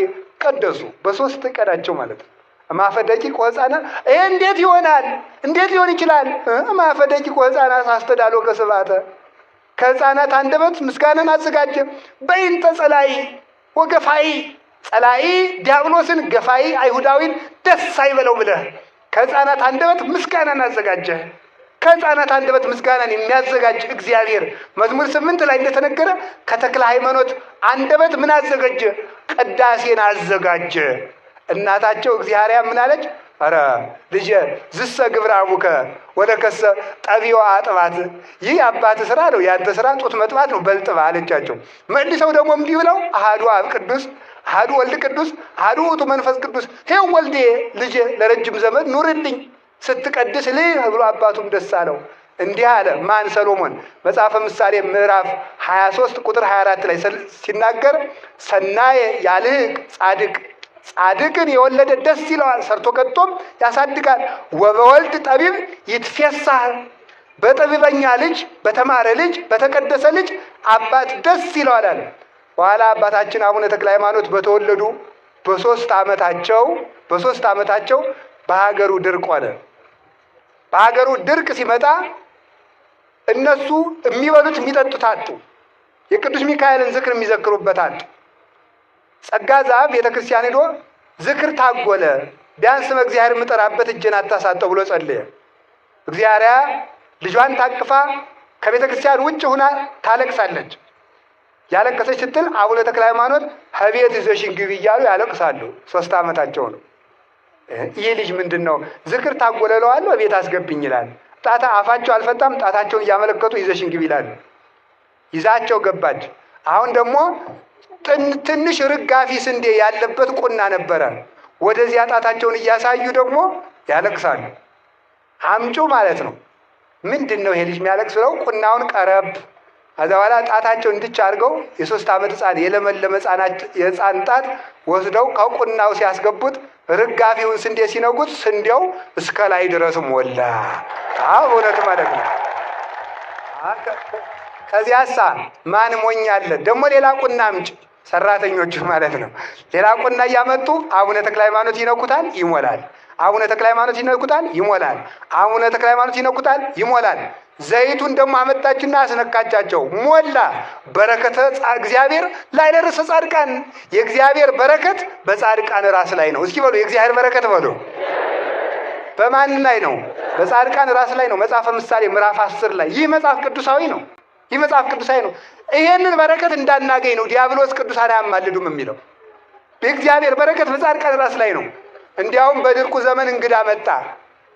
Speaker 1: ቀደሱ። በሶስት ቀናቸው ማለት ነው። እማፈ ደቂቅ ወሕፃናት ይሄ እንዴት ይሆናል? እንዴት ሊሆን ይችላል? እማፈ ደቂቅ ወሕፃናት አስተዳልዎ ከስብሐተ ከሕፃናት አንደበት ምስጋናን አዘጋጀ። በይንተ ጸላኢ ወገፋኢ ጸላኢ ዲያብሎስን ገፋኢ አይሁዳዊን ደስ አይበለው ብለህ ከሕፃናት አንደበት ምስጋናን አዘጋጀ። ከሕፃናት አንደበት ምስጋናን የሚያዘጋጅ እግዚአብሔር መዝሙር 8 ላይ እንደተነገረ ከተክለ ሃይማኖት አንደበት ምን አዘጋጀ? ቅዳሴን አዘጋጀ። እናታቸው እግዚአብሔር ምን አለች? ኧረ ልጄ ዝሰ ግብረ አቡከ ወለከሰ ጠቢዮ አጥባት፣ ይህ አባት ስራ ነው፣ ያንተ ስራ ጡት መጥባት ነው፣ በልጥባ አለቻቸው። መልሰው ደግሞ እንዲህ ብለው አሃዱ አብ ቅዱስ አሃዱ ወልድ ቅዱስ አሃዱ ውእቱ መንፈስ ቅዱስ፣ ይኸው ወልዴ ልጄ ለረጅም ዘመን ኑርልኝ ስትቀድስ ልህ ብሎ አባቱም ደስ አለው። እንዲህ አለ ማን? ሰሎሞን መጽሐፈ ምሳሌ ምዕራፍ 23 ቁጥር 24 ላይ ሲናገር ሰናየ ያልህቅ ጻድቅ፣ ጻድቅን የወለደ ደስ ይለዋል፣ ሰርቶ ቀጥቶም ያሳድጋል። ወበወልድ ጠቢብ ይትፌሳህ፣ በጠቢበኛ ልጅ በተማረ ልጅ በተቀደሰ ልጅ አባት ደስ ይለዋል አለ። በኋላ አባታችን አቡነ ተክለ ሃይማኖት በተወለዱ በሶስት ዓመታቸው በሀገሩ ድርቅ ሆነ። በሀገሩ ድርቅ ሲመጣ እነሱ የሚበሉት የሚጠጡት አጡ። የቅዱስ ሚካኤልን ዝክር የሚዘክሩበት አጡ። ጸጋ ዘአብ ቤተ ክርስቲያን ሄዶ ዝክር ታጎለ፣ ቢያንስ በእግዚአብሔር የምጠራበት እጄን አታሳጠው ብሎ ጸለየ። እግዚአብሔር ልጇን ታቅፋ ከቤተ ክርስቲያን ውጭ ሁና ታለቅሳለች። ያለቀሰች ስትል አቡነ ተክለ ሃይማኖት ከቤት ይዘሽን ግቢ እያሉ ያለቅሳሉ። 3 ዓመታቸው ነው። ይህ ልጅ ምንድን ነው? ዝክር ታጎለለዋለሁ ቤት አስገብኝ ይላል። አፋቸው አልፈታም። ጣታቸውን እያመለከቱ ይዘሽን ግቢ ይላሉ። ይዛቸው ገባች። አሁን ደግሞ ትንሽ ርጋፊ ስንዴ ያለበት ቁና ነበረ። ወደዚያ ጣታቸውን እያሳዩ ደግሞ ያለቅሳሉ። አምጩ ማለት ነው። ምንድን ነው ይሄ ልጅ የሚያለቅስ ብለው ቁናውን ቀረብ ከዛ በኋላ ጣታቸው እንድች አድርገው የ3 ዓመት ሕፃን የለመለመ የሕፃን ጣት ወስደው ከቁናው ሲያስገቡት ርጋፊውን ስንዴ ሲነጉት ስንዴው እስከ ላይ ድረስ ሞላ። እውነት ማለት ነው። ከዚያሳ ማን ሞኛለ ደግሞ ሌላ ቁና አምጪ፣ ሰራተኞቹ ማለት ነው። ሌላ ቁና እያመጡ አቡነ ተክለ ሃይማኖት ይነኩታል፣ ይሞላል። አቡነ ተክለ ሃይማኖት ይነኩታል፣ ይሞላል። አቡነ ተክለ ሃይማኖት ይነኩታል፣ ይሞላል። ዘይቱን ደግሞ አመጣችና አስነካቻቸው፣ ሞላ። በረከተ እግዚአብሔር ላይ ለርዕሰ ጻድቃን። የእግዚአብሔር በረከት በጻድቃን ራስ ላይ ነው። እስኪ በሉ የእግዚአብሔር በረከት በሉ። በማን ላይ ነው? በጻድቃን ራስ ላይ ነው። መጽሐፈ ምሳሌ ምዕራፍ 10 ላይ። ይህ መጽሐፍ ቅዱሳዊ ነው። ይህ መጽሐፍ ቅዱሳዊ ነው። ይሄንን በረከት እንዳናገኝ ነው ዲያብሎስ ቅዱሳን አያማልዱም የሚለው። የእግዚአብሔር በረከት በጻድቃን ራስ ላይ ነው። እንዲያውም በድርቁ ዘመን እንግዳ መጣ።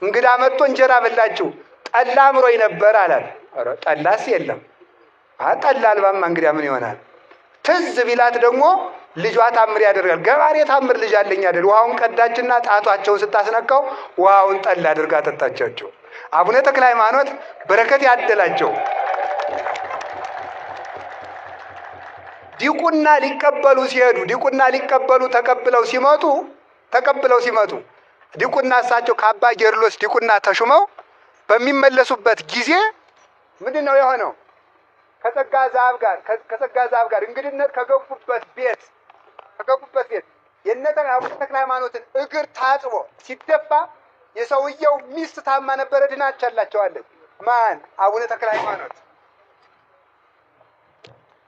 Speaker 1: እንግዳ መጥቶ እንጀራ በላችሁ፣ ጠላ አምሮኝ ነበር አላል። ኧረ ጠላስ የለም። ጠላ አልባማ እንግዳ ምን ይሆናል? ትዝ ቢላት ደግሞ ልጇ ታምር ያደርጋል። ገባሬ ታምር ልጅ አለኝ አይደል? ውሃውን ቀዳችና ጣቷቸውን ስታስነካው ውሃውን ጠላ አድርጋ ጠጣቻቸው። አቡነ ተክለ ሃይማኖት በረከት ያደላቸው። ዲቁና ሊቀበሉ ሲሄዱ ዲቁና ሊቀበሉ ተቀብለው ሲመጡ ዲቁና እሳቸው ከአባ ጌርሎስ ዲቁና ተሹመው በሚመለሱበት ጊዜ ምንድን ነው የሆነው? ከጸጋ ዛብ ጋር እንግድነት ከገቡበት ቤት አቡነ ተክለ ሃይማኖትን እግር ታጥቦ ሲደፋ የሰውየው ሚስት ታማ ነበረ፣ ድናቻላቸዋለች። ማን? አቡነ ተክለ ሃይማኖት።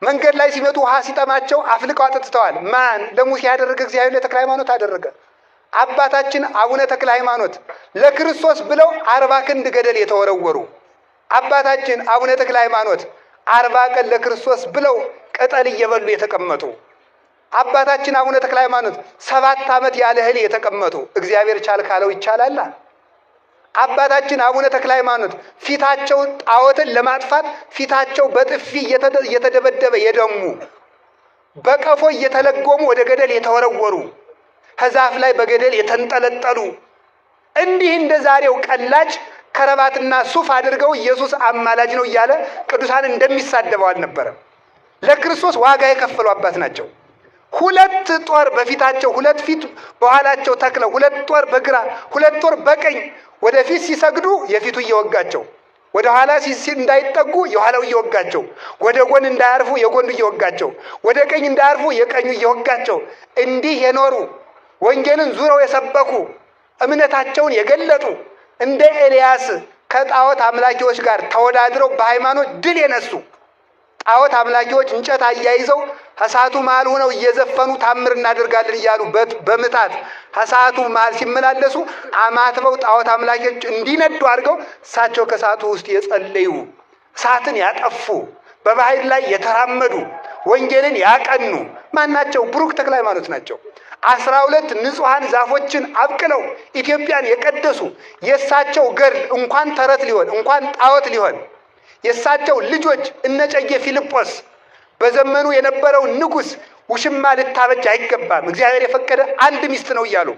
Speaker 1: መንገድ ላይ ሲመጡ ውሃ ሲጠማቸው አፍልቀው አጠጥተዋል። ማን? ለሙሴ ያደረገ እግዚአብሔር ለተክለ ሃይማኖት አደረገ። አባታችን አቡነ ተክለ ሃይማኖት ለክርስቶስ ብለው 40 ክንድ ገደል የተወረወሩ አባታችን አቡነ ተክለ ሃይማኖት 40 ቀን ለክርስቶስ ብለው ቅጠል እየበሉ የተቀመጡ አባታችን አቡነ ተክለ ሃይማኖት 7 ዓመት ያለ እህል የተቀመጡ እግዚአብሔር ቻል ካለው ይቻላል። አባታችን አቡነ ተክለ ሃይማኖት ፊታቸው ጣዖትን ለማጥፋት ፊታቸው በጥፊ እየተደበደበ የደሙ በቀፎ እየተለጎሙ ወደ ገደል የተወረወሩ ከዛፍ ላይ በገደል የተንጠለጠሉ እንዲህ እንደ ዛሬው ቀላጅ ከረባትና ሱፍ አድርገው ኢየሱስ አማላጅ ነው እያለ ቅዱሳን እንደሚሳደበው አልነበረም። ለክርስቶስ ዋጋ የከፈሉ አባት ናቸው። 2 ጦር በፊታቸው 2 ፊት በኋላቸው ተክለው 2 ጦር በግራ 2 ጦር በቀኝ ወደፊት ሲሰግዱ የፊቱ እየወጋቸው፣ ወደ ኋላ እንዳይጠጉ የኋላው እየወጋቸው፣ ወደ ጎን እንዳያርፉ የጎኑ እየወጋቸው፣ ወደ ቀኝ እንዳያርፉ የቀኙ እየወጋቸው እንዲህ የኖሩ ወንጌልን ዙረው የሰበኩ እምነታቸውን የገለጡ እንደ ኤልያስ ከጣዖት አምላኪዎች ጋር ተወዳድረው በሃይማኖት ድል የነሱ ጣዖት አምላኪዎች እንጨት አያይዘው እሳቱ መሃል ሆነው እየዘፈኑ ታምር እናደርጋለን እያሉ በምታት እሳቱ መሃል ሲመላለሱ አማትበው ጣዖት አምላኪዎች እንዲነዱ አድርገው እሳቸው ከእሳቱ ውስጥ የጸለዩ እሳትን ያጠፉ በባህር ላይ የተራመዱ ወንጌልን ያቀኑ ማናቸው? ብሩክ ተክለ ሃይማኖት ናቸው። 12 ንጹሃን ዛፎችን አብቅለው ኢትዮጵያን የቀደሱ የእሳቸው ገድል እንኳን ተረት ሊሆን እንኳን ጣዖት ሊሆን የእሳቸው ልጆች እነ እጨጌ ፊልጶስ በዘመኑ የነበረው ንጉሥ ውሽማ ልታበጅ አይገባም፣ እግዚአብሔር የፈቀደ አንድ ሚስት ነው እያሉ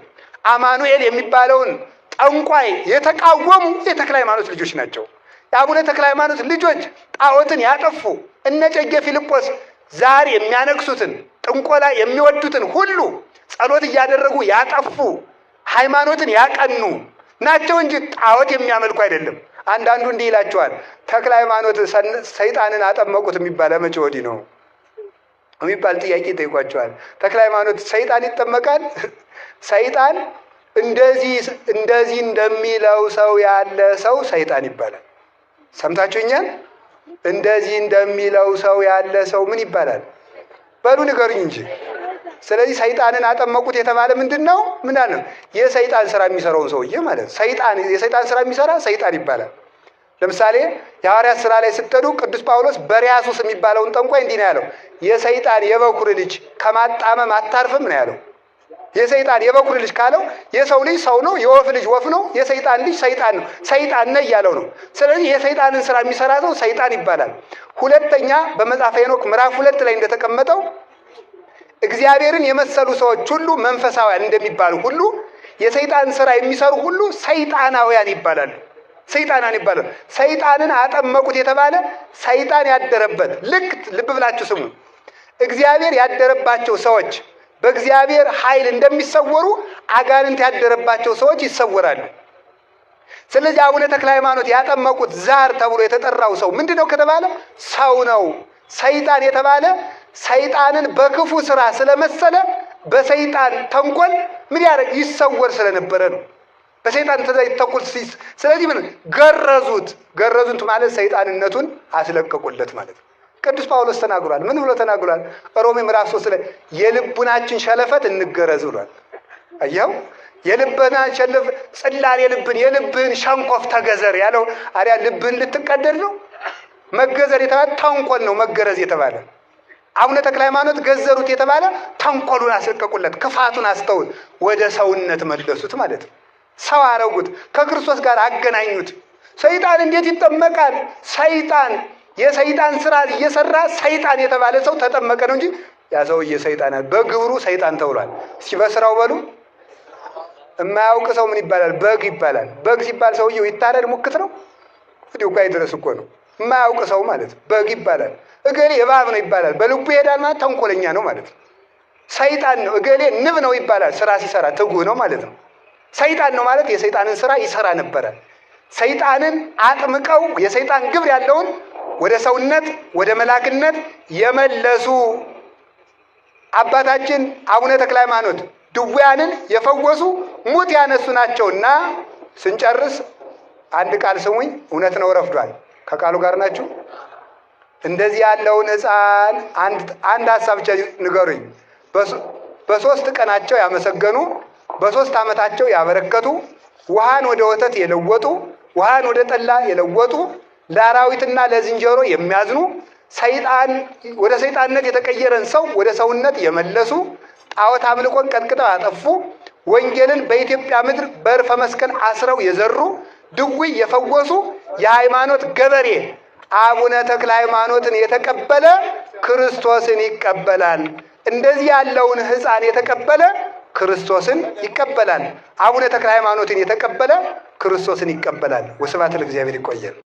Speaker 1: አማኑኤል የሚባለውን ጠንቋይ የተቃወሙ የተክለ ሃይማኖት ልጆች ናቸው። የአቡነ ተክለ ሃይማኖት ልጆች ጣዖትን ያጠፉ እነ እጨጌ ፊልጶስ ዛሬ የሚያነክሱትን ጥንቆላ የሚወዱትን ሁሉ ጸሎት እያደረጉ ያጠፉ ሃይማኖትን ያቀኑ ናቸው እንጂ ጣዖት የሚያመልኩ አይደለም። አንዳንዱ እንዲህ ይላቸዋል፣ ተክለ ሃይማኖት ሰይጣንን አጠመቁት የሚባል መቼ ወዲህ ነው የሚባል ጥያቄ ይጠይቋቸዋል። ተክለ ሃይማኖት ሰይጣን ይጠመቃል? ሰይጣን እንደዚህ እንደሚለው ሰው ያለ ሰው ሰይጣን ይባላል። ሰምታችሁኛል? እንደዚህ እንደሚለው ሰው ያለ ሰው ምን ይባላል? በሉ ንገሩኝ እንጂ። ስለዚህ ሰይጣንን አጠመቁት የተባለ ምንድነው? ምን አለ? የሰይጣን ስራ የሚሰራውን ሰውዬ ማለት ሰይጣን የሰይጣን ስራ የሚሰራ ሰይጣን ይባላል። ለምሳሌ የሐዋርያት ስራ ላይ ስትሄዱ ቅዱስ ጳውሎስ በሪያሱስ የሚባለውን ጠንቋይ እንዲህ ነው ያለው፣ የሰይጣን የበኩር ልጅ ከማጣመም አታርፍም ነው ያለው። የሰይጣን የበኩር ልጅ ካለው የሰው ልጅ ሰው ነው፣ የወፍ ልጅ ወፍ ነው፣ የሰይጣን ልጅ ሰይጣን ነው፣ ሰይጣን ነው እያለው ነው። ስለዚህ የሰይጣንን ስራ የሚሰራ ሰው ሰይጣን ይባላል። ሁለተኛ በመጽሐፈ ሄኖክ ምዕራፍ 2 ላይ እንደተቀመጠው እግዚአብሔርን የመሰሉ ሰዎች ሁሉ መንፈሳውያን እንደሚባሉ ሁሉ የሰይጣን ስራ የሚሰሩ ሁሉ ሰይጣናውያን ይባላሉ። ሰይጣናን ይባላል። ሰይጣንን አጠመቁት የተባለ ሰይጣን ያደረበት ልክ ልብ ብላችሁ ስሙ። እግዚአብሔር ያደረባቸው ሰዎች በእግዚአብሔር ኃይል እንደሚሰወሩ አጋንንት ያደረባቸው ሰዎች ይሰወራሉ። ስለዚህ አቡነ ተክለ ሃይማኖት ያጠመቁት ዛር ተብሎ የተጠራው ሰው ምንድነው ከተባለ ሰው ነው። ሰይጣን የተባለ ሰይጣንን በክፉ ስራ ስለመሰለ በሰይጣን ተንኮል ምን ያደርግ ይሰወር ስለነበረ ነው። በሰይጣን ተንኮል ስለዚህ ምን ገረዙት። ገረዙት ማለት ሰይጣንነቱን አስለቀቁለት ማለት ነው። ቅዱስ ጳውሎስ ተናግሯል። ምን ብሎ ተናግሯል? ሮሜ ምዕራፍ 3 ላይ የልቡናችን ሸለፈት እንገረዝ ብሏል። አያው የልብና ሸለፍ ጽላል የልብን ሸንኮፍ ተገዘር ያለው አሪያ ልብን ልትቀደድ ነው። መገዘር የተባለ ተንኮል ነው። መገረዝ የተባለ አቡነ ተክለ ሃይማኖት ገዘሩት የተባለ ተንኮሉን አስለቀቁለት፣ ክፋቱን አስተውል ወደ ሰውነት መለሱት ማለት ነው። ሰው አረጉት፣ ከክርስቶስ ጋር አገናኙት። ሰይጣን እንዴት ይጠመቃል? ሰይጣን የሰይጣን ስራ እየሰራ ሰይጣን የተባለ ሰው ተጠመቀ ነው እንጂ ያ ሰውዬ ሰይጣን በግብሩ ሰይጣን ተብሏል። እስኪ በስራው በሉ። የማያውቅ ሰው ምን ይባላል? በግ ይባላል። በግ ሲባል ሰውዬው ይታረድ ሙክት ነው እንዲሁ ጋር ድረስ እኮ ነው። የማያውቅ ሰው ማለት በግ ይባላል። እገሌ እባብ ነው ይባላል። በልቡ ይሄዳል ማለት ተንኮለኛ ነው ማለት ነው። ሰይጣን ነው። እገሌ ንብ ነው ይባላል። ስራ ሲሰራ ትጉህ ነው ማለት ነው። ሰይጣን ነው ማለት የሰይጣንን ስራ ይሰራ ነበረ። ሰይጣንን አጥምቀው የሰይጣን ግብር ያለውን ወደ ሰውነት ወደ መላክነት የመለሱ አባታችን አቡነ ተክለ ሃይማኖት ድውያንን የፈወሱ ሙት ያነሱ ናቸውና ስንጨርስ አንድ ቃል ስሙኝ። እውነት ነው ረፍዷል። ከቃሉ ጋር ናችሁ። እንደዚህ ያለውን ሕፃን አንድ ሐሳብ ብቻ ንገሩኝ። በሶስት ቀናቸው ያመሰገኑ፣ በሶስት ዓመታቸው ያበረከቱ፣ ውሃን ወደ ወተት የለወጡ፣ ውሃን ወደ ጠላ የለወጡ፣ ለአራዊትና ለዝንጀሮ የሚያዝኑ፣ ሰይጣን ወደ ሰይጣንነት የተቀየረን ሰው ወደ ሰውነት የመለሱ፣ ጣዖት አምልኮን ቀጥቅጠው ያጠፉ፣ ወንጌልን በኢትዮጵያ ምድር በእርፈ መስቀል አስረው የዘሩ፣ ድውይ የፈወሱ የሃይማኖት ገበሬ አቡነ ተክለ ሃይማኖትን የተቀበለ ክርስቶስን ይቀበላል። እንደዚህ ያለውን ሕፃን የተቀበለ ክርስቶስን ይቀበላል። አቡነ ተክለ ሃይማኖትን የተቀበለ ክርስቶስን ይቀበላል። ወስብሐት ለእግዚአብሔር። ይቆየን።